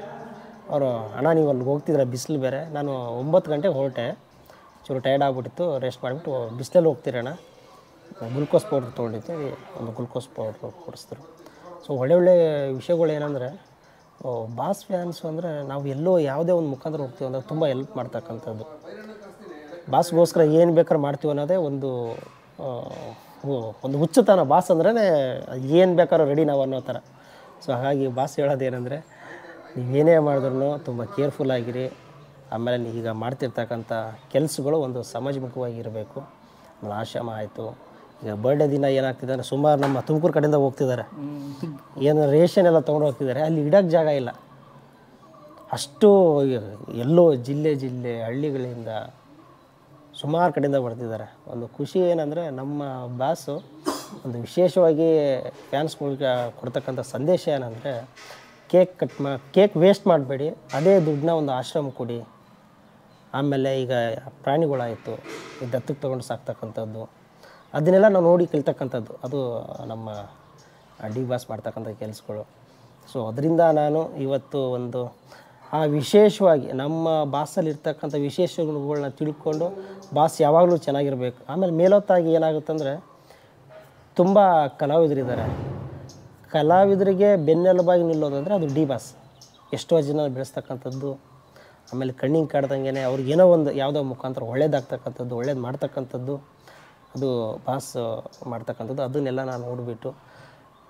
A: ಅವರು ಅಣ್ಣ ನೀವು ಅಲ್ಲಿಗೆ ಹೋಗ್ತಿದ್ರೆ ಬಿಸಿಲು ಬೇರೆ, ನಾನು 9 ಗಂಟೆಗೆ ಹೊರಟೆ, ಚೂರು ಟೈರ್ಡ್ ಆಗಿಬಿಟ್ಟಿತ್ತು, ರೆಸ್ಟ್ ಮಾಡಿಬಿಟ್ಟು ಬಿಸಿಲಲ್ಲಿ ಹೋಗ್ತೀರಣ್ಣ, ಗ್ಲುಕೋಸ್ ಪೌಡ್ರ್ ತೊಗೊಂಡಿದ್ದೆ, ಒಂದು ಗ್ಲುಕೋಸ್ ಪೌಡ್ರು ಕೊಡಿಸಿದ್ರು. ಸೊ ಒಳ್ಳೆ ವಿಷಯಗಳು ಏನಂದರೆ, ಬಾಸ್ ಫ್ಯಾನ್ಸು ಅಂದರೆ ನಾವು ಎಲ್ಲೋ ಯಾವುದೇ ಒಂದು ಮುಖಾಂತರ ಹೋಗ್ತೀವಿ ಅಂದರೆ ತುಂಬ ಹೆಲ್ಪ್ ಮಾಡ್ತಕ್ಕಂಥದ್ದು. ಬಾಸ್ಗೋಸ್ಕರ ಏನು ಬೇಕಾದ್ರೂ ಮಾಡ್ತೀವಿ ಅನ್ನೋದೇ ಒಂದು ಹುಚ್ಚುತನ. ಬಾಸ್ ಅಂದ್ರೇ ಏನು ಬೇಕಾದ್ರೂ ರೆಡಿ ನಾವು ಅನ್ನೋ ಥರ. ಸೊ ಹಾಗಾಗಿ ಬಾಸ್ ಹೇಳೋದೇನೆಂದರೆ, ನೀವೇನೇ ಮಾಡಿದ್ರೂ ತುಂಬ ಕೇರ್ಫುಲ್ಲಾಗಿರಿ. ಆಮೇಲೆ ಈಗ ಮಾಡ್ತಿರ್ತಕ್ಕಂಥ ಕೆಲಸಗಳು ಒಂದು ಸಮಾಜಮುಖವಾಗಿರಬೇಕು. ಆಮೇಲೆ ಆಶ್ರಮ ಆಯಿತು, ಈಗ ಬರ್ಡೇ ದಿನ ಏನಾಗ್ತಿದೆ ಅಂದರೆ, ಸುಮಾರು ನಮ್ಮ ತುಮಕೂರು ಕಡೆಯಿಂದ ಹೋಗ್ತಿದ್ದಾರೆ, ಏನು ರೇಷನ್ ಎಲ್ಲ ತೊಗೊಂಡು ಹೋಗ್ತಿದ್ದಾರೆ, ಅಲ್ಲಿ ಇಡೋಕ್ಕೆ ಜಾಗ ಇಲ್ಲ. ಅಷ್ಟು ಎಲ್ಲೋ ಜಿಲ್ಲೆ ಹಳ್ಳಿಗಳಿಂದ ಸುಮಾರು ಕಡೆಯಿಂದ ಬರ್ತಿದ್ದಾರೆ. ಒಂದು ಖುಷಿ ಏನಂದರೆ, ನಮ್ಮ ಬಾಸು ಒಂದು ವಿಶೇಷವಾಗಿ ಫ್ಯಾನ್ಸ್ಗಳಿಗೆ ಕೊಡ್ತಕ್ಕಂಥ ಸಂದೇಶ ಏನಂದರೆ, ಕೇಕ್ ವೇಸ್ಟ್ ಮಾಡಬೇಡಿ, ಅದೇ ದುಡ್ಡನ್ನ ಒಂದು ಆಶ್ರಮ ಕೊಡಿ. ಆಮೇಲೆ ಈಗ ಪ್ರಾಣಿಗಳಾಯಿತು, ಈ ದತ್ತಕ್ಕೆ ತೊಗೊಂಡು ಸಾಕ್ತಕ್ಕಂಥದ್ದು, ಅದನ್ನೆಲ್ಲ ನಾವು ನೋಡಿ ಕಲಿತಕ್ಕಂಥದ್ದು. ಅದು ನಮ್ಮ ಡಿ ಬಾಸ್ ಮಾಡ್ತಕ್ಕಂಥ ಕೆಲಸಗಳು. ಸೊ ಅದರಿಂದ ನಾನು ಇವತ್ತು ಒಂದು ವಿಶೇಷವಾಗಿ ನಮ್ಮ ಬಾಸಲ್ಲಿರ್ತಕ್ಕಂಥ ವಿಶೇಷಗಳನ್ನ ತಿಳ್ಕೊಂಡು ಬಾಸ್ ಯಾವಾಗಲೂ ಚೆನ್ನಾಗಿರಬೇಕು. ಆಮೇಲೆ ಮೇಲೊತ್ತಾಗಿ ಏನಾಗುತ್ತಂದರೆ, ತುಂಬ ಕಲಾವಿದರಿದ್ದಾರೆ, ಕಲಾವಿದರಿಗೆ ಬೆನ್ನೆಲುಬಾಗಿ ನಿಲ್ಲೋದಂದರೆ ಅದು ಡಿ ಬಾಸ್. ಎಷ್ಟೋ ಜನ ಬೆಳೆಸ್ತಕ್ಕಂಥದ್ದು, ಆಮೇಲೆ ಕಣ್ಣಿಗೆ ಕಾಡ್ದಂಗೆ ಅವ್ರಿಗೆ ಏನೋ ಒಂದು ಯಾವುದೋ ಮುಖಾಂತರ ಒಳ್ಳೇದಾಗ್ತಕ್ಕಂಥದ್ದು, ಒಳ್ಳೇದು ಮಾಡ್ತಕ್ಕಂಥದ್ದು, ಅದು ಬಾಸ್ ಮಾಡ್ತಕ್ಕಂಥದ್ದು. ಅದನ್ನೆಲ್ಲ ನಾನು ನೋಡಿಬಿಟ್ಟು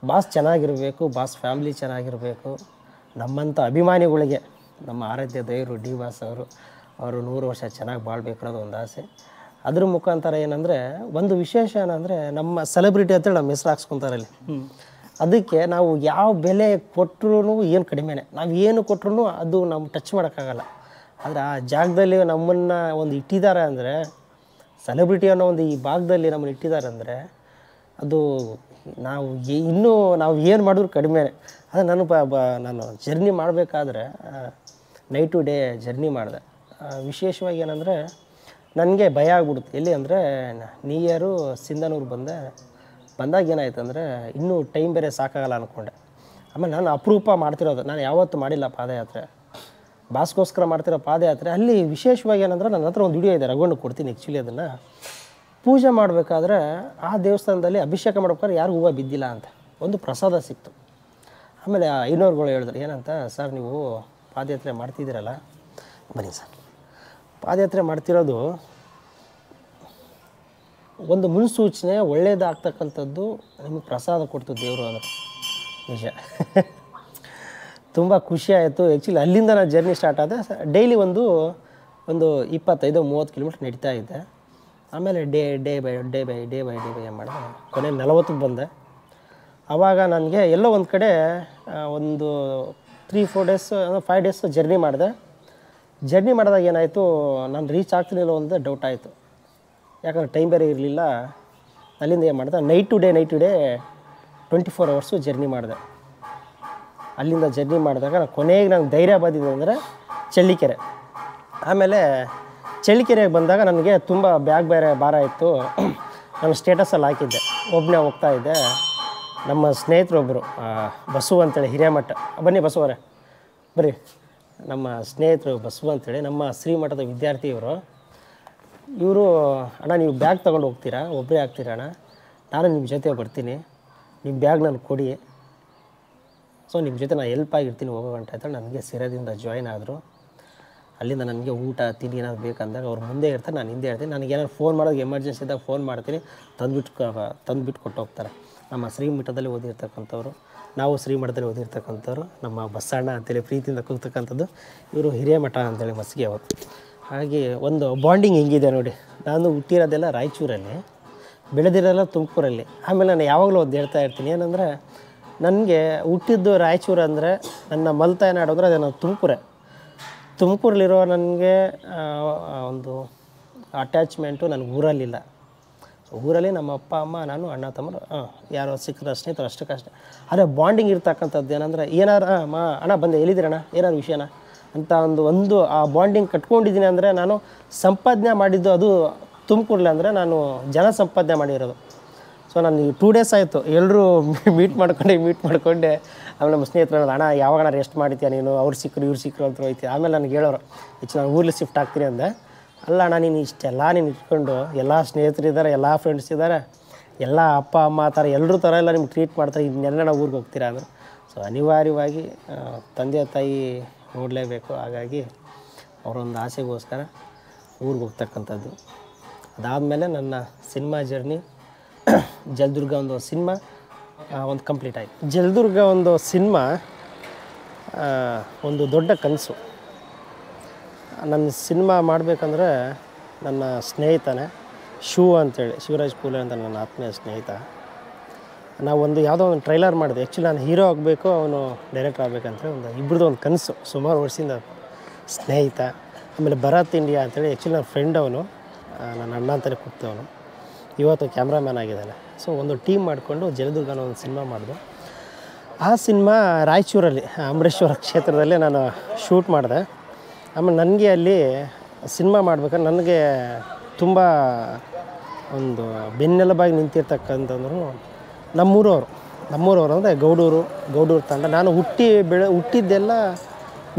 A: ಬಾಸ್ ಚೆನ್ನಾಗಿರಬೇಕು, ಬಾಸ್ ಫ್ಯಾಮ್ಲಿ ಚೆನ್ನಾಗಿರಬೇಕು, ನಮ್ಮಂಥ ಅಭಿಮಾನಿಗಳಿಗೆ ನಮ್ಮ ಆರಾಧ್ಯ ದೈವರು ಡಿ ಬಾಸ್ ಅವರು 100 ವರ್ಷ ಚೆನ್ನಾಗಿ ಬಾಳ್ಬೇಕು ಅನ್ನೋದು ಒಂದು ಆಸೆ. ಅದ್ರ ಮುಖಾಂತರ ಏನಂದರೆ, ಒಂದು ವಿಶೇಷ ಏನಂದರೆ, ನಮ್ಮ ಸೆಲೆಬ್ರಿಟಿ ಅಂತೇಳಿ ನಮ್ಮ ಹೆಸ್ರು ಹಾಕ್ಸ್ಕೊತಾರೆ ಅಲ್ಲಿ. ಅದಕ್ಕೆ ನಾವು ಯಾವ ಬೆಲೆ ಕೊಟ್ಟರು ಏನು ಕಡಿಮೆನೇ, ನಾವು ಏನು ಕೊಟ್ಟರು ಅದು ನಾವು ಟಚ್ ಮಾಡೋಕ್ಕಾಗಲ್ಲ. ಆದರೆ ಆ ಜಾಗದಲ್ಲಿ ನಮ್ಮನ್ನು ಒಂದು ಇಟ್ಟಿದ್ದಾರೆ ಅಂದರೆ, ಸೆಲೆಬ್ರಿಟಿ ಅನ್ನೋ ಒಂದು ಈ ಭಾಗದಲ್ಲಿ ನಮ್ಮನ್ನು ಇಟ್ಟಿದ್ದಾರೆ ಅಂದರೆ ಅದು ನಾವು ಇನ್ನೂ ನಾವು ಏನು ಮಾಡಿದ್ರು ಕಡಿಮೆನೇ. ಅದು ನಾನು ಜರ್ನಿ ಮಾಡಬೇಕಾದ್ರೆ ನೈಟ್ ಟು ಡೇ ಜರ್ನಿ ಮಾಡಿದೆ. ವಿಶೇಷವಾಗಿ ಏನಂದರೆ ನನಗೆ ಭಯ ಆಗ್ಬಿಡುತ್ತೆ. ಎಲ್ಲಿ ಅಂದರೆ ನ್ಯೂ ಇಯರು ಸಿಂಧನೂರು ಬಂದಾಗ ಏನಾಯ್ತು ಅಂದರೆ ಇನ್ನೂ ಟೈಮ್ ಬೇರೆ ಸಾಕಾಗಲ್ಲ ಅಂದ್ಕೊಂಡೆ. ಆಮೇಲೆ ನಾನು ಅಪರೂಪ ಮಾಡ್ತಿರೋದು, ನಾನು ಯಾವತ್ತೂ ಮಾಡಿಲ್ಲ ಪಾದಯಾತ್ರೆ, ಬಾಸ್ಗೋಸ್ಕರ ಮಾಡ್ತಿರೋ ಪಾದಯಾತ್ರೆ. ಅಲ್ಲಿ ವಿಶೇಷವಾಗಿ ಏನಂದ್ರೆ ನನ್ನ ಹತ್ರ ಒಂದು ವಿಡಿಯೋ ಇದೆ, ರಘುವಣ್ಣ ಕೊಡ್ತೀನಿ. ಆ್ಯಕ್ಚುಲಿ ಅದನ್ನು ಪೂಜೆ ಮಾಡಬೇಕಾದ್ರೆ ಆ ದೇವಸ್ಥಾನದಲ್ಲಿ ಅಭಿಷೇಕ ಮಾಡ್ಬೇಕಾದ್ರೆ ಯಾರಿಗೂ ಹೂವು ಬಿದ್ದಿಲ್ಲ ಅಂತ ಒಂದು ಪ್ರಸಾದ ಸಿಕ್ತು. ಆಮೇಲೆ ಐನೋರುಗಳು ಹೇಳಿದ್ರು, ಏನಂತ, ಸರ್ ನೀವು ಪಾದಯಾತ್ರೆ ಮಾಡ್ತಿದ್ದೀರಲ್ಲ, ಬನ್ನಿ ಸರ್, ಪಾದಯಾತ್ರೆ ಮಾಡ್ತಿರೋದು ಒಂದು ಮುನ್ಸೂಚನೆ, ಒಳ್ಳೆಯದಾಗ್ತಕ್ಕಂಥದ್ದು ನಿಮಗೆ ಪ್ರಸಾದ ಕೊಡ್ತು ದೇವರು ಅಂದರೆ ನಿಜ. ತುಂಬ ಖುಷಿ ಆಯಿತು. ಆ್ಯಕ್ಚುಲಿ ಅಲ್ಲಿಂದ ನಾನು ಜರ್ನಿ ಸ್ಟಾರ್ಟ್ ಆದೆ. ಡೈಲಿ ಒಂದು 25-30 ಕಿಲೋಮೀಟ್ರ್ ನಡೀತಾ ಇದ್ದೆ. ಆಮೇಲೆ ಡೇ ಬೈ ಏನು ಮಾಡಿದೆ, ಕೊನೆಯಲ್ಲಿ 40ಕ್ಕೆ ಬಂದೆ. ಆವಾಗ ನನಗೆ ಎಲ್ಲೋ ಒಂದು ಕಡೆ ಒಂದು 3-4 ಡೇಸ್ 5 ಡೇಸ್ ಜರ್ನಿ ಮಾಡಿದೆ. ಜರ್ನಿ ಮಾಡಿದಾಗ ಏನಾಯಿತು, ನಾನು ರೀಚ್ ಆಗ್ತಿರಲಿಲ್ಲ ಒಂದು ಡೌಟ್ ಆಯಿತು. ಯಾಕಂದರೆ ಟೈಮ್ ಬೇರೆ ಇರಲಿಲ್ಲ. ಅಲ್ಲಿಂದ ಏನು ಮಾಡಿದೆ, night to day 24 hours journey ಮಾಡಿದೆ. ಅಲ್ಲಿಂದ ಜರ್ನಿ ಮಾಡಿದಾಗ ಕೊನೆಗೆ ನಂಗೆ ಧೈರ್ಯ ಬಂದಿದೆ ಅಂದರೆ ಚಳ್ಳಿಕೆರೆ. ಆಮೇಲೆ ಚಳ್ಳಿಕೆರೆಗೆ ಬಂದಾಗ ನನಗೆ ತುಂಬ ಬ್ಯಾಗ್ ಬೇರೆ ಭಾರ ಇತ್ತು. ನಾನು ಸ್ಟೇಟಸಲ್ಲಿ ಹಾಕಿದ್ದೆ, ಒಬ್ಬನೇ ಹೋಗ್ತಾ ಇದ್ದೆ. ನಮ್ಮ ಸ್ನೇಹಿತರೊಬ್ಬರು ಬಸವ ಅಂತೇಳಿ, ಹಿರೇಮಠ, ಬನ್ನಿ ಬಸವರೇ ಬರ್ರಿ, ನಮ್ಮ ಸ್ನೇಹಿತರು ಬಸವ ಅಂತೇಳಿ, ನಮ್ಮ ಶ್ರೀಮಠದ ವಿದ್ಯಾರ್ಥಿ ಇವರು, ಅಣ್ಣ ನೀವು ಬ್ಯಾಗ್ ತೊಗೊಂಡು ಹೋಗ್ತೀರಾ, ಒಬ್ಬರೇ ಆಗ್ತೀರಾ ಅಣ್ಣ, ನಾನು ನಿಮ್ಮ ಜೊತೆ ಬರ್ತೀನಿ, ನಿಮ್ಮ ಬ್ಯಾಗ್ ನನಗೆ ಕೊಡಿ, ಸೊ ನಿಮ್ಮ ಜೊತೆ ನಾನು ಹೆಲ್ಪ್ ಆಗಿರ್ತೀನಿ ಹೋಗೋ ಗಂಟೆ ಅಂತ ನನಗೆ ಸಿರದಿಂದ ಜಾಯ್ನ್ ಆದರು. ಅಲ್ಲಿಂದ ನನಗೆ ಊಟ ತಿಂಡಿ ಏನಾದ್ರು ಬೇಕಂದಾಗ ಅವ್ರು ಮುಂದೆ ಇರ್ತಾರೆ, ನಾನು ಹಿಂದೆ ಇರ್ತೀನಿ. ನನಗೆ ಏನಾದ್ರು ಫೋನ್ ಮಾಡೋದು ಎಮರ್ಜೆನ್ಸಿ ಇದ್ದಾಗ ಫೋನ್ ಮಾಡ್ತೀನಿ, ತಂದುಬಿಟ್ಟು ಕೊಟ್ಟು ಹೋಗ್ತಾರೆ. ನಮ್ಮ ಶ್ರೀಮಠದಲ್ಲಿ ಓದಿರ್ತಕ್ಕಂಥವ್ರು, ನಾವು ಶ್ರೀಮಠದಲ್ಲಿ ಓದಿರ್ತಕ್ಕಂಥವ್ರು, ನಮ್ಮ ಬಸಣ್ಣ ಅಂತೇಳಿ ಪ್ರೀತಿಯಿಂದ ಕೂಗ್ತಕ್ಕಂಥದ್ದು, ಇವರು ಹಿರೇಮಠ ಅಂತೇಳಿ ಮಸ್ಗೆ ಅವರು. ಹಾಗೆ ಒಂದು ಬಾಂಡಿಂಗ್ ಹೆಂಗಿದೆ ನೋಡಿ. ನಾನು ಹುಟ್ಟಿರೋದೆಲ್ಲ ರಾಯಚೂರಲ್ಲಿ, ಬೆಳೆದಿರೋಲ್ಲ ತುಮಕೂರಲ್ಲಿ. ಆಮೇಲೆ ನಾನು ಯಾವಾಗಲೂ ಒಂದು ಹೇಳ್ತಾ ಇರ್ತೀನಿ, ಏನಂದರೆ ನನಗೆ ಹುಟ್ಟಿದ್ದು ರಾಯಚೂರು ಅಂದರೆ ನನ್ನ ಮಲ್ತಾಯ ನಾಡೋದ್ರೆ ಅದೇ ನಾನು ತುಮಕೂರಲ್ಲಿರೋ ನನಗೆ ಒಂದು ಅಟ್ಯಾಚ್ಮೆಂಟು ನನಗೆ ಊರಲ್ಲಿಲ್ಲ. ಊರಲ್ಲಿ ನಮ್ಮ ಅಪ್ಪ ಅಮ್ಮ ನಾನು ಅಣ್ಣ ತಮ್ಮರು ಯಾರೋ ಸಿಕ್ಕರು ಸ್ನೇಹಿತರು ಅಷ್ಟಕ್ಕಷ್ಟೇ. ಆದರೆ ಬಾಂಡಿಂಗ್ ಇರ್ತಕ್ಕಂಥದ್ದು ಏನಂದರೆ ಏನಾರು ಅಣ್ಣ ಬಂದೆ ಎಲ್ಲಿದ್ದೀರಣ್ಣ, ಏನಾದ್ರು ವಿಷಯನ ಅಂತ ಒಂದು ಆ ಬಾಂಡಿಂಗ್ ಕಟ್ಕೊಂಡಿದ್ದೀನಿ. ಅಂದರೆ ನಾನು ಸಂಪಾದನೆ ಮಾಡಿದ್ದು ಅದು ತುಮಕೂರಲ್ಲಿ, ಅಂದರೆ ನಾನು ಜನ ಸಂಪಾದನೆ ಮಾಡಿರೋದು. ಸೊ ನಾನು 2 ಡೇಸ್ ಆಯಿತು ಎಲ್ಲರೂ ಮೀಟ್ ಮಾಡ್ಕೊಂಡೆ. ಆಮೇಲೆ ನಮ್ಮ ಸ್ನೇಹಿತರು ಅಣ್ಣ ಯಾವಾಗ ರೆಸ್ಟ್ ಮಾಡ್ತೀಯ ನೀನು, ಅವ್ರು ಸಿಕ್ಕರು ಇವ್ರು ಸಿಕ್ಕರು ಅಂತ ಹೋಯ್ತು. ಆಮೇಲೆ ನನಗೆ ಹೇಳೋರು, ನಾನು ಊರಲ್ಲಿ ಶಿಫ್ಟ್ ಆಗ್ತೀನಿ ಅಂದೆ. ಅಲ್ಲ ಅಣ್ಣ, ನೀನು ಇಷ್ಟೆಲ್ಲ ನೀನು ಇಟ್ಕೊಂಡು ಎಲ್ಲ ಸ್ನೇಹಿತರಿದ್ದಾರೆ, ಎಲ್ಲ ಫ್ರೆಂಡ್ಸ್ ಇದ್ದಾರೆ, ಎಲ್ಲ ಅಪ್ಪ ಅಮ್ಮ ಥರ ಎಲ್ಲರೂ ಥರ ಎಲ್ಲ ನಿಮ್ಗೆ ಟ್ರೀಟ್ ಮಾಡ್ತಾರೆ, ಇನ್ನೆಲ್ಲ ಊರಿಗೆ ಹೋಗ್ತೀರಾ ಅಂದರು. ಸೊ ಅನಿವಾರ್ಯವಾಗಿ ತಂದೆ ತಾಯಿ ನೋಡಲೇಬೇಕು. ಹಾಗಾಗಿ ಅವರೊಂದು ಆಸೆಗೋಸ್ಕರ ಊರಿಗೆ ಹೋಗ್ತಕ್ಕಂಥದ್ದು. ಅದಾದಮೇಲೆ ನನ್ನ ಸಿನಿಮಾ ಜರ್ನಿ, ಜಲದುರ್ಗ ಒಂದು ಸಿನಿಮಾ ಒಂದು ಕಂಪ್ಲೀಟ್ ಆಯಿತು. ಜಲದುರ್ಗ ಒಂದು ಸಿನಿಮಾ ಒಂದು ದೊಡ್ಡ ಕನಸು. ನನ್ನ ಸಿನಿಮಾ ಮಾಡಬೇಕಂದ್ರೆ ನನ್ನ ಸ್ನೇಹಿತನೇ ಅಂತೇಳಿ, ಶಿವರಾಜ್ ಪೂಲೆ ಅಂತ ನನ್ನ ಆತ್ಮೀಯ ಸ್ನೇಹಿತ. ನಾವು ಯಾವುದೋ ಒಂದು ಟ್ರೈಲರ್ ಮಾಡಿದೆ. ಆ್ಯಕ್ಚುಲಿ ನಾನು ಹೀರೋ ಆಗಬೇಕು, ಅವನು ಡೈರೆಕ್ಟರ್ ಆಗಬೇಕಂತೇಳಿ ಇಬ್ಬರದ್ದು ಒಂದು ಕನಸು, ಸುಮಾರು ವರ್ಷದಿಂದ ಸ್ನೇಹಿತ. ಆಮೇಲೆ ಭರತ್ ಇಂಡಿಯಾ ಅಂತೇಳಿ, ಆ್ಯಕ್ಚುಲಿ ನನ್ನ ಫ್ರೆಂಡ್ ಅವನು, ನನ್ನ ಅಣ್ಣ ಅಂತಲೇ ಕೂಗ್ತವನು, ಇವತ್ತು ಕ್ಯಾಮ್ರಾಮ್ಯಾನ್ ಆಗಿದ್ದಾನೆ. ಸೊ ಒಂದು ಟೀಮ್ ಮಾಡಿಕೊಂಡು ಜಲದುರ್ಗನ ಒಂದು ಸಿನಿಮಾ ಮಾಡಿದೆ. ಆ ಸಿನಿಮಾ ರಾಯಚೂರಲ್ಲಿ ಅಂಬರೀಶ್ವರ ಕ್ಷೇತ್ರದಲ್ಲಿ ನಾನು ಶೂಟ್ ಮಾಡಿದೆ. ಆಮೇಲೆ ನನಗೆ ಅಲ್ಲಿ ಸಿನಿಮಾ ಮಾಡ್ಬೇಕಾದ್ರೆ ನನಗೆ ತುಂಬ ಒಂದು ಬೆನ್ನೆಲುಬಾಗಿ ನಿಂತಿರ್ತಕ್ಕಂಥಂದ್ರು ನಮ್ಮೂರವರು ಅಂದರೆ ಗೌಡೂರು ತಂಡ. ನಾನು ಹುಟ್ಟಿದ್ದೆಲ್ಲ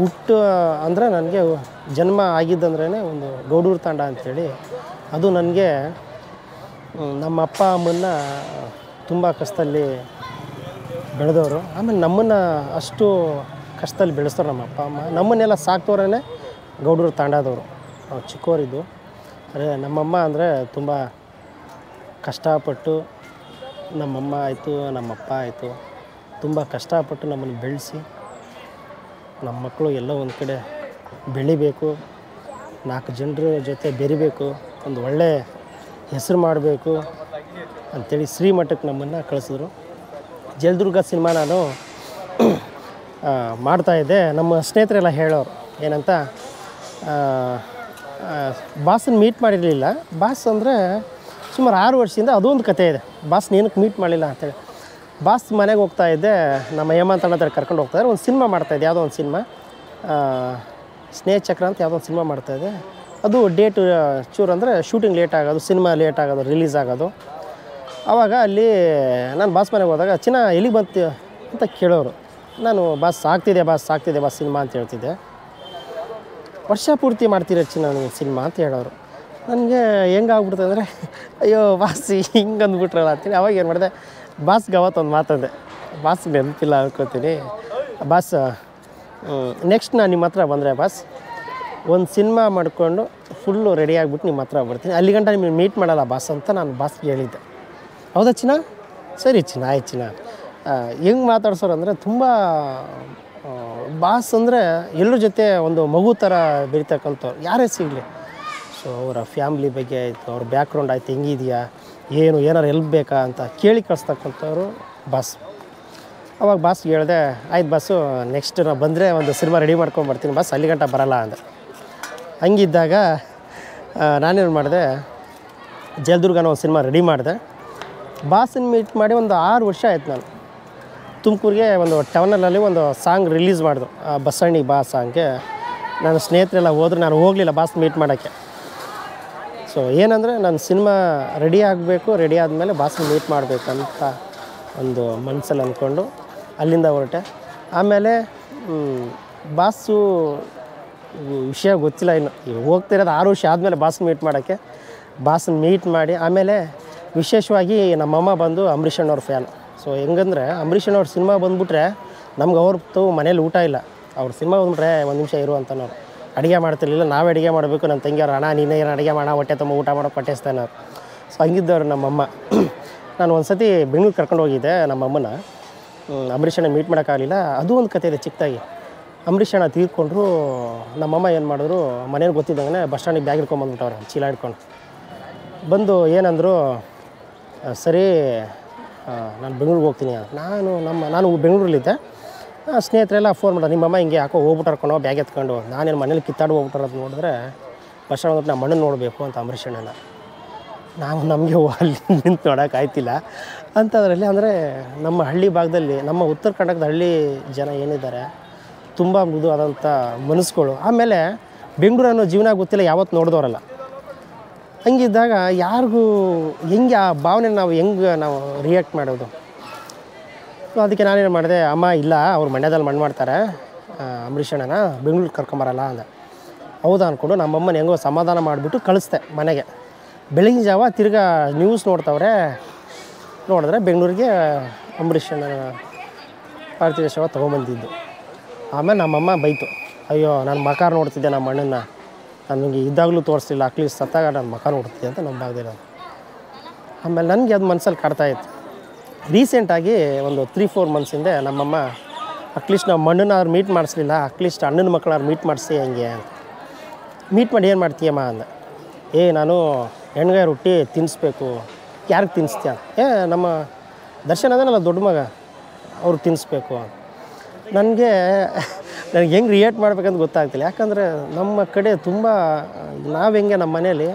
A: ಅಂದರೆ ನನಗೆ ಜನ್ಮ ಆಗಿದ್ದಂದ್ರೇ ಒಂದು ಗೌಡೂರು ತಂಡ ಅಂಥೇಳಿ. ಅದು ನನಗೆ ನಮ್ಮ ಅಪ್ಪ ಅಮ್ಮನ್ನ ತುಂಬ ಕಷ್ಟದಲ್ಲಿ ಬೆಳೆದವರು. ಆಮೇಲೆ ನಮ್ಮನ್ನು ಅಷ್ಟು ಕಷ್ಟದಲ್ಲಿ ಬೆಳೆಸ್ತವ್ರು ನಮ್ಮ ಅಪ್ಪ ಅಮ್ಮ. ನಮ್ಮನ್ನೆಲ್ಲ ಸಾಕ್ತವ್ರೇ ಗೌಡೂರು ತಾಂಡದವರು. ನಾವು ಚಿಕ್ಕವರಿದ್ದು. ಅದೇ ನಮ್ಮಮ್ಮ ಅಂದರೆ ತುಂಬ ಕಷ್ಟಪಟ್ಟು, ನಮ್ಮಮ್ಮ ಆಯಿತು ನಮ್ಮಪ್ಪ ಆಯಿತು ತುಂಬ ಕಷ್ಟಪಟ್ಟು ನಮ್ಮನ್ನು ಬೆಳೆಸಿ, ನಮ್ಮ ಮಕ್ಕಳು ಎಲ್ಲೋ ಒಂದು ಕಡೆ ಬೆಳಿಬೇಕು, 4 ಜನರ ಜೊತೆ ಬೆರಿಬೇಕು, ಒಂದು ಒಳ್ಳೆ ಹೆಸರು ಮಾಡಬೇಕು ಅಂಥೇಳಿ ಶ್ರೀಮಠಕ್ಕೆ ನಮ್ಮನ್ನು ಕಳಿಸಿದ್ರು. ಜಲದುರ್ಗ ಸಿನಿಮಾ ನಾನು ಮಾಡ್ತಾಯಿದ್ದೆ. ನಮ್ಮ ಸ್ನೇಹಿತರೆಲ್ಲ ಹೇಳೋರು ಏನಂತ, ಬಾಸನ್ನು ಮೀಟ್ ಮಾಡಿರಲಿಲ್ಲ. ಬಾಸ್ ಅಂದರೆ ಸುಮಾರು 6 ವರ್ಷದಿಂದ ಅದೊಂದು ಕತೆ ಇದೆ. ಬಾಸ್ ಏನಕ್ಕೆ ಮೀಟ್ ಮಾಡಲಿಲ್ಲ ಅಂತೇಳಿ. ಬಾಸ್ ಮನೆಗೆ ಹೋಗ್ತಾ ಇದ್ದೆ, ನಮ್ಮ ಹೇಮಂತಣ್ಣ ಹತ್ರ ಕರ್ಕೊಂಡು ಹೋಗ್ತಾಯಿದ್ದೆ. ಒಂದು ಸಿನಿಮಾ ಮಾಡ್ತಾಯಿದ್ದೆ, ಯಾವುದೋ ಒಂದು ಸಿನಿಮಾ ಸ್ನೇಹ ಚಕ್ರ ಅಂತ ಯಾವುದೋ ಒಂದು ಸಿನಿಮಾ ಮಾಡ್ತಾಯಿದ್ದೆ. ಅದು ಡೇಟು ಚೂರು ಅಂದರೆ ಶೂಟಿಂಗ್ ಲೇಟ್ ಆಗೋದು, ಸಿನಿಮಾ ಲೇಟ್ ಆಗೋದು, ರಿಲೀಸ್ ಆಗೋದು. ಆವಾಗ ಅಲ್ಲಿ ನಾನು ಬಾಸ್ ಮನೆಗೆ ಹೋದಾಗ ಚಿನ್ನ ಎಲ್ಲಿಗೆ ಬಂತು ಅಂತ ಕೇಳೋರು. ನಾನು ಬಾಸ್ ಆಗ್ತಿದೆ ಬಾಸ್ ಸಿನಿಮಾ ಅಂತ ಹೇಳ್ತಿದ್ದೆ. ವರ್ಷ ಪೂರ್ತಿ ಮಾಡ್ತೀರ ಚಿನ್ನ ನೀವು ಸಿನಿಮಾ ಅಂತ ಹೇಳೋರು. ನನಗೆ ಹೆಂಗಾಗ್ಬಿಡ್ತು ಅಂದರೆ ಅಯ್ಯೋ ಬಾಸ್ ಹಿಂಗೆ ಅಂದ್ಬಿಟ್ರಲ್ಲ ಅಂತೀನಿ. ಅವಾಗ ಏನು ಮಾಡಿದೆ, ಬಾಸ್ಗೆ ಅವತ್ತೊಂದು ಮಾತಂದೆ. ಬಾಸ್ ನೆನಪಿಲ್ಲ ಅನ್ಕೋತೀನಿ. ಬಾಸ್ ನೆಕ್ಸ್ಟ್ ನಾನು ನಿಮ್ಮ ಹತ್ರ ಬಂದರೆ ಬಾಸ್ ಒಂದು ಸಿನಿಮಾ ಮಾಡಿಕೊಂಡು ಫುಲ್ಲು ರೆಡಿ ಆಗಿಬಿಟ್ಟು ನಿಮ್ಮ ಹತ್ರ ಬರ್ತೀನಿ, ಅಲ್ಲಿಗಂಟ ನಿಮಗೆ ಮೀಟ್ ಮಾಡಲ್ಲ ಬಾಸ್ ಅಂತ ನಾನು ಬಾಸ್ಗೆ ಹೇಳಿದ್ದೆ. ಹೌದಾ ಚಿನ್ನ? ಸರಿ ಚಿನ್ನ, ಆಯ್ತು ಚಿನ್ನ. ಹೆಂಗೆ ಮಾತಾಡ್ಸೋರು ಅಂದರೆ ತುಂಬ ಬಾಸ್ ಅಂದರೆ ಎಲ್ಲರ ಜೊತೆ ಒಂದು ಮಗು ಥರ ಬೆರಿತಕ್ಕಂಥವ್ರು ಯಾರೇ ಸಿಗಲಿ. ಸೊ ಅವರ ಫ್ಯಾಮ್ಲಿ ಬಗ್ಗೆ ಆಯಿತು, ಅವ್ರ ಬ್ಯಾಕ್ಗ್ರೌಂಡ್ ಆಯಿತು, ಹೆಂಗಿದೆಯಾ, ಏನಾರು ಎಲ್ಪ್ ಬೇಕಾ ಅಂತ ಕೇಳಿ ಕಳಿಸ್ತಕ್ಕಂಥವ್ರು ಬಾಸ್. ಅವಾಗ ಬಾಸ್ಗೆ ಹೇಳಿದೆ, ಆಯ್ತು ಬಾಸು ನೆಕ್ಸ್ಟ್ ನಾನು ಬಂದರೆ ಒಂದು ಸಿನಿಮಾ ರೆಡಿ ಮಾಡ್ಕೊಂಬರ್ತೀನಿ ಬಾಸ್, ಅಲ್ಲಿಗಂಟ ಬರೋಲ್ಲ ಅಂದೆ. ಹಂಗಿದ್ದಾಗ ನಾನೇನು ಮಾಡಿದೆ, ಜಯದುರ್ಗನ ಒಂದು ಸಿನಿಮಾ ರೆಡಿ ಮಾಡಿದೆ. ಬಾಸನ್ನು ಮೀಟ್ ಮಾಡಿ ಒಂದು 6 ವರ್ಷ ಆಯ್ತು. ನಾನು ತುಮಕೂರಿಗೆ ಒಂದು ಟೌನಲ್ಲಿ ಒಂದು ಸಾಂಗ್ ರಿಲೀಸ್ ಮಾಡಿದೆ, ಬಸವಣ್ಣ ಬಾ ಸಾಂಗ್ಗೆ. ನನ್ನ ಸ್ನೇಹಿತರೆಲ್ಲ ಹೋದ್ರೆ ನಾನು ಹೋಗಲಿಲ್ಲ ಬಾಸ್ ಮೀಟ್ ಮಾಡೋಕ್ಕೆ. ಸೊ ಏನಂದರೆ ನಾನು ಸಿನಿಮಾ ರೆಡಿ ಆಗಬೇಕು, ರೆಡಿ ಆದಮೇಲೆ ಬಾಸನ್ನು ಮೀಟ್ ಮಾಡಬೇಕಂತ ಒಂದು ಮನಸ್ಸಲ್ಲಿ ಅಂದ್ಕೊಂಡು ಅಲ್ಲಿಂದ ಹೊರಟೆ. ಆಮೇಲೆ ಬಾಸು ವಿಷಯ ಗೊತ್ತಿಲ್ಲ, ಇನ್ನು ಹೋಗ್ತಿರೋದು 6 ವರ್ಷ ಆದಮೇಲೆ ಬಾಸನ್ನು ಮೀಟ್ ಮಾಡೋಕ್ಕೆ. ಬಾಸನ್ನು ಮೀಟ್ ಮಾಡಿ ಆಮೇಲೆ ವಿಶೇಷವಾಗಿ ನಮ್ಮಮ್ಮ ಬಂದು ಅಂಬರೀಷ್ ಅಣ್ಣವ್ರ ಫ್ಯಾನ್. ಸೊ ಹೆಂಗಂದರೆ ಅಂಬರೀಷ್ ಅಣ್ಣವ್ರ ಸಿನಿಮಾ ಬಂದುಬಿಟ್ರೆ ನಮ್ಗೆ ಅವ್ರದ್ದು ಮನೇಲಿ ಊಟ ಇಲ್ಲ. ಅವ್ರ ಸಿನಿಮಾ ಬಂದುಬಿಟ್ರೆ ಒಂದು ನಿಮಿಷ ಇರು ಅಂತನವ್ರು. ಅಡುಗೆ ಮಾಡ್ತಿರ್ಲಿಲ್ಲ, ನಾವೇ ಅಡುಗೆ ಮಾಡಬೇಕು. ನನ್ನ ತಂಗಿಯವ್ರು ಅಣ್ಣ ನೀನೇ ಏನು ಅಡುಗೆ ಮಾಡ, ಹೊಟ್ಟೆ ತುಂಬ ಊಟ ಮಾಡೋಕೆ ಕೊಟ್ಟಿಸ್ತಾನೆ ಅವ್ರು. ಸೊ ಹಂಗಿದ್ದವ್ರು ನಮ್ಮಮ್ಮ. ನಾನು ಒಂದು ಸತಿ ಬೆಂಗಳೂರು ಕರ್ಕೊಂಡು ಹೋಗಿದ್ದೆ ನಮ್ಮಮ್ಮನ. ಅಂಬರೀಷ್ ಅಣ್ಣ ಮೀಟ್ ಮಾಡೋಕ್ಕಾಗಲಿಲ್ಲ. ಅದು ಒಂದು ಕತೆ ಇದೆ ಚಿಕ್ಕದಾಗಿ. ಅಂಬರೀಷ್ ಅಣ್ಣ ತೀರ್ಕೊಂಡ್ರು. ನಮ್ಮಮ್ಮ ಏನು ಮಾಡಿದ್ರು, ಮನೇಲಿ ಗೊತ್ತಿದ್ದಂಗೆ ಬಸ್ ಸ್ಟ್ಯಾಂಡಿಗೆ ಬ್ಯಾಗ್ ಹಿಡ್ಕೊಂಬಂದ್ಬಿಟ್ಟವ್ರೆ, ಚೀಲ ಹಿಡ್ಕೊಂಡು ಬಂದು ಏನಂದರು, ಸರಿ ನಾನು ಬೆಂಗಳೂರಿಗೆ ಹೋಗ್ತೀನಿ. ನಾನು ಬೆಂಗಳೂರಲ್ಲಿದ್ದೆ. ಸ್ನೇಹಿತರೆಲ್ಲ ಫೋನ್ ಮಾಡೋದು, ನಿಮ್ಮಮ್ಮ ಹಿಂಗೆ ಯಾಕೋ ಹೋಗ್ಬಿಟ್ಟಾರ್ಕೊಂಡು ಬ್ಯಾಗ್ ಎತ್ಕೊಂಡು. ನಾನೇನು ಮನೇಲಿ ಕಿತ್ತಾಡಿ ಹೋಗ್ಬಿಟ್ಟಾರ ಅಂತ ನೋಡಿದ್ರೆ ಬಸ್ ಸ್ಟ್ಯಾಂಡ್ ಬಂದ್ಬಿಟ್ಟು ನಮ್ಮ ಮಣ್ಣನ್ನು ನೋಡಬೇಕು ಅಂತ ಅಂಬರೀಷ್ ಅಣ್ಣನ. ನಮಗೆ ಅಲ್ಲಿ ನಿಂತು ನೋಡೋಕ್ಕಾಯ್ತಿಲ್ಲ ಅಂಥದ್ರಲ್ಲಿ. ಅಂದರೆ ನಮ್ಮ ಹಳ್ಳಿ ಭಾಗದಲ್ಲಿ, ನಮ್ಮ ಉತ್ತರ ಕರ್ನಾಟಕದ ಹಳ್ಳಿ ಜನ ಏನಿದ್ದಾರೆ ತುಂಬ ಮೃದುವಾದಂಥ ಮನಸ್ಸುಗಳು. ಆಮೇಲೆ ಬೆಂಗಳೂರು ಅನ್ನೋ ಜೀವನ ಗೊತ್ತಿಲ್ಲ, ಯಾವತ್ತು ನೋಡಿದವರಲ್ಲ. ಹಂಗಿದ್ದಾಗ ಯಾರಿಗೂ ಹೆಂಗೆ ಆ ಭಾವನೆ ನಾವು ರಿಯಾಕ್ಟ್ ಮಾಡೋದು. ಸೊ ಅದಕ್ಕೆ ನಾನೇನು ಮಾಡಿದೆ, ಅಮ್ಮ ಇಲ್ಲ ಅವ್ರು ಮಂಡ್ಯದಲ್ಲಿ ಮಣ್ಣು ಮಾಡ್ತಾರೆ, ಅಂಬರೀಷ್ ಅಣ್ಣನ ಬೆಂಗಳೂರಿಗೆ ಕರ್ಕೊಂಬರಲ್ಲ ಅಂದೆ. ಹೌದಾ ಅಂದ್ಕೊಂಡು ನಮ್ಮಮ್ಮನ ಹೆಂಗೋ ಸಮಾಧಾನ ಮಾಡಿಬಿಟ್ಟು ಕಳಿಸ್ದೆ ಮನೆಗೆ. ಬೆಳಗಿನ ಜಾವ ತಿರ್ಗಾ ನ್ಯೂಸ್ ನೋಡಿದ್ರೆ ಬೆಂಗಳೂರಿಗೆ ಅಂಬರೀಷ್ ಅಣ್ಣನ ಪಾರ್ಥಿವ ಶವ ತೊಗೊಂಬಂದಿದ್ದು. ಆಮೇಲೆ ನಮ್ಮಮ್ಮ ಬೈತು, ಅಯ್ಯೋ ನಾನು ಮಕ ನೋಡ್ತಿದ್ದೆ ನಮ್ಮ ಅಣ್ಣನ, ನನಗೆ ಇದ್ದಾಗಲೂ ತೋರಿಸ್ಲಿಲ್ಲ, ಅಟ್ಲೀಸ್ಟ್ ಸತ್ತಾಗ ನನ್ನ ಮಕ ನೋಡ್ತಿದ್ದೆ ಅಂತ ನಮ್ಮ ಭಾಗದಿಲ್ಲ. ಆಮೇಲೆ ನನಗೆ ಅದು ಮನಸ್ಸಲ್ಲಿ ಕಾಡ್ತಾಯಿತ್ತು. ರೀಸೆಂಟಾಗಿ ಒಂದು 3-4 ಮಂತ್ಸ್ ಹಿಂದೆ ನಮ್ಮಮ್ಮ ಅಟ್ಲೀಸ್ಟ್ ನಾವು ಮಣ್ಣನ್ನ ಅವ್ರು ಮೀಟ್ ಮಾಡಿಸ್ಲಿಲ್ಲ, ಅಟ್ಲೀಸ್ಟ್ ಅಣ್ಣನ ಮಕ್ಕಳವ್ರು ಮೀಟ್ ಮಾಡಿಸಿ ಹೆಂಗೆ ಅಂತ. ಮೀಟ್ ಮಾಡಿ ಏನು ಮಾಡ್ತೀಯಮ್ಮ ಅಂದೆ. ನಾನು ಹೆಣ್ಗಾಯಿ ರೊಟ್ಟಿ ತಿನ್ನಿಸ್ಬೇಕು. ಯಾರಿಗೆ ತಿನ್ನಿಸ್ತೀಯ? ನಮ್ಮ ದರ್ಶನ ಅದನ್ನಲ್ಲ ದೊಡ್ಡ ಮಗ, ಅವ್ರಿಗೆ ತಿನ್ನಿಸ್ಬೇಕು. ನನಗೆ ಹೆಂಗೆ ರಿಯಾಕ್ಟ್ ಮಾಡ್ಬೇಕಂತ ಗೊತ್ತಾಗ್ತಿಲ್ಲ. ಯಾಕಂದರೆ ನಮ್ಮ ಕಡೆ ತುಂಬ ನಾವು ಹೆಂಗೆ ನಮ್ಮ ಮನೇಲಿ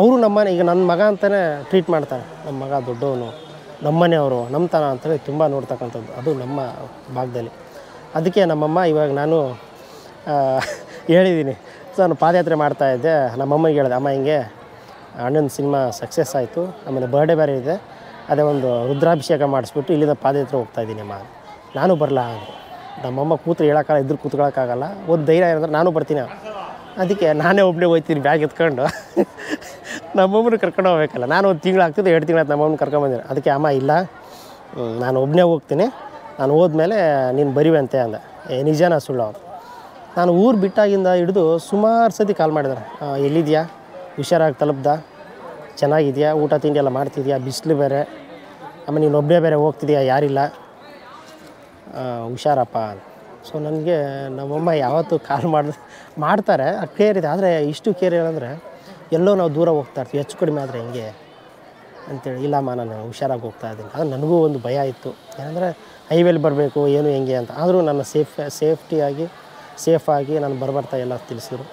A: ಅವರು ನಮ್ಮನೆ, ಈಗ ನನ್ನ ಮಗ ಅಂತಲೇ ಟ್ರೀಟ್ ಮಾಡ್ತಾರೆ. ನಮ್ಮ ಮಗ ದೊಡ್ಡವನು, ನಮ್ಮನೆಯವರು, ನಮ್ಮ ತನ ಅಂತೇಳಿ ತುಂಬ ನೋಡ್ತಕ್ಕಂಥದ್ದು ಅದು ನಮ್ಮ ಭಾಗದಲ್ಲಿ. ಅದಕ್ಕೆ ನಮ್ಮಮ್ಮ ಇವಾಗ ನಾನು ಹೇಳಿದ್ದೀನಿ. ಸೊ ನಾನು ಪಾದಯಾತ್ರೆ ಮಾಡ್ತಾಯಿದ್ದೆ. ನಮ್ಮಮ್ಮಗೆ ಹೇಳಿದೆ, ಅಮ್ಮ ಹಿಂಗೆ ಅಣ್ಣನ ಸಿನಿಮಾ ಸಕ್ಸಸ್ ಆಯಿತು, ಆಮೇಲೆ ಬರ್ಡೇ ಬೇರೆ ಇದೆ, ಅದೇ ಒಂದು ರುದ್ರಾಭಿಷೇಕ ಮಾಡಿಸ್ಬಿಟ್ಟು ಇಲ್ಲಿಂದ ಪಾದಯಾತ್ರೆ ಹೋಗ್ತಾಯಿದ್ದೀನಿ ಅಮ್ಮ. ನಾನು ಬರಲ್ಲ ಅಂದರು. ನಮ್ಮಮ್ಮ ಕೂತ್ರೆ ಹೇಳೋಕ್ಕಾಗಲ್ಲ, ಇದ್ರೂ ಕೂತ್ಕೊಳ್ಳೋಕ್ಕಾಗಲ್ಲ. ಒಂದು ಧೈರ್ಯ ಏನಂದ್ರೆ ನಾನು ಬರ್ತೀನಿ. ಅದಕ್ಕೆ ನಾನೇ ಒಬ್ಬನೇ ಹೋಗ್ತೀನಿ ಬ್ಯಾಗ್ ಎತ್ಕೊಂಡು. ನಮ್ಮಮ್ಮನ ಕರ್ಕೊಂಡು ಹೋಗ್ಬೇಕಲ್ಲ. ನಾನು ಒಂದು ತಿಂಗಳು ಆಗ್ತಿದ್ದೆ, 2 ತಿಂಗಳು ಆಯ್ತು ನಮ್ಮಮ್ಮನ ಕರ್ಕೊಂಬಂದಿನಿ. ಅದಕ್ಕೆ ಅಮ್ಮ ಇಲ್ಲ, ನಾನು ಒಬ್ಬನೇ ಹೋಗ್ತೀನಿ, ನಾನು ಹೋದ್ಮೇಲೆ ನೀನು ಬರಿವಂತೆ ಅಂದೆ. ನಿಜಾನ ಸುಳ್ಳು ಅವ್ರು? ನಾನು ಊರು ಬಿಟ್ಟಾಗಿಂದ ಹಿಡಿದು ಸುಮಾರು ಸತಿ ಕಾಲ್ ಮಾಡಿದ್ದಾರೆ. ಎಲ್ಲಿದೆಯಾ, ಹುಷಾರಾಗಿ ತಲುಪ್ದ, ಚೆನ್ನಾಗಿದೆಯಾ, ಊಟ ತಿಂಡಿ ಎಲ್ಲ ಮಾಡ್ತಿದ್ಯಾ, ಬಿಸಿಲು ಬೇರೆ, ಆಮೇಲೆ ನೀನು ಒಬ್ಬನೇ ಬೇರೆ ಹೋಗ್ತಿದ್ಯಾ, ಯಾರಿಲ್ಲ, ಹುಷಾರಪ್ಪ. ಸೊ ನನಗೆ ನಮ್ಮಮ್ಮ ಯಾವತ್ತೂ ಕಾಲ್ ಮಾಡ್ತಾರೆ, ಕೇರ್ ಇದೆ. ಆದರೆ ಇಷ್ಟು ಕೇರ್ ಏನಂದರೆ ಎಲ್ಲೋ ನಾವು ದೂರ ಹೋಗ್ತಾ ಇರ್ತೀವಿ, ಹೆಚ್ಚು ಕಡಿಮೆ ಆದರೆ ಹೆಂಗೆ ಅಂತೇಳಿ. ಇಲ್ಲಮ್ಮ ನಾನು ಹುಷಾರಾಗಿ ಹೋಗ್ತಾ ಇದ್ದೀನಿ. ಅದು ನನಗೂ ಒಂದು ಭಯ ಇತ್ತು, ಏನಂದರೆ ಹೈವೇಲಿ ಬರಬೇಕು ಏನು ಹೆಂಗೆ ಅಂತ. ಆದರೂ ನನ್ನ ಸೇಫಾಗಿ ನಾನು ಬರ್ತಾ ಎಲ್ಲ ತಿಳಿಸಿದ್ರು.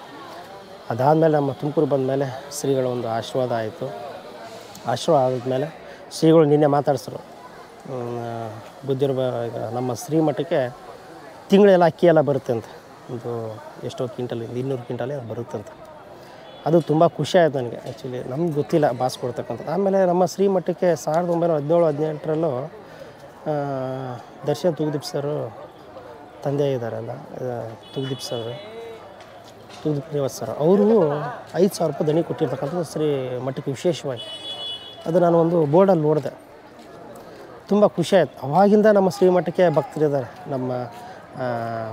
A: ಅದಾದಮೇಲೆ ನಮ್ಮ ತುಮಕೂರು ಬಂದಮೇಲೆ ಶ್ರೀಗಳ ಒಂದು ಆಶೀರ್ವಾದ ಆಯಿತು. ಆಶೀರ್ವಾದ ಆದಮೇಲೆ ಶ್ರೀಗಳು ನಿನ್ನೆ ಮಾತಾಡಿಸಿದ್ರು, ಈಗ ನಮ್ಮ ಶ್ರೀಮಠಕ್ಕೆ ತಿಂಗಳೆಲ್ಲ ಅಕ್ಕಿ ಎಲ್ಲ ಬರುತ್ತೆ ಅಂತ, ಒಂದು ಎಷ್ಟೋ ಕ್ವಿಂಟಲ್ 200 ಕ್ವಿಂಟಲ್ ಬರುತ್ತಂತ. ಅದು ತುಂಬ ಖುಷಿ ಆಯಿತು ನನಗೆ. ಆ್ಯಕ್ಚುಲಿ ನಮ್ಗೆ ಗೊತ್ತಿಲ್ಲ ಬಾಸ್ ಕೊಡ್ತಕ್ಕಂಥದ್ದು. ಆಮೇಲೆ ನಮ್ಮ ಶ್ರೀಮಠಕ್ಕೆ 1917-18ರಲ್ಲೂ ದರ್ಶನ್ ತೂಗುದೀಪ್ ಸರು ತಂದೆ ಇದ್ದಾರಲ್ಲ, ತೂಗುದೀಪ್ ಶ್ರೀನಿವಾಸ್ ಸರ್, ಅವರು 5,000 ರೂಪಾಯಿ ದಣಿ ಕೊಟ್ಟಿರ್ತಕ್ಕಂಥದ್ದು ಶ್ರೀ ಮಠಕ್ಕೆ ವಿಶೇಷವಾಗಿ. ಅದು ನಾನು ಒಂದು ಬೋರ್ಡಲ್ಲಿ ನೋಡಿದೆ, ತುಂಬ ಖುಷಿ ಆಯಿತು. ಅವಾಗಿಂದ ನಮ್ಮ ಶ್ರೀಮಠಕ್ಕೆ ಭಕ್ತರಿದ್ದಾರೆ, ನಮ್ಮ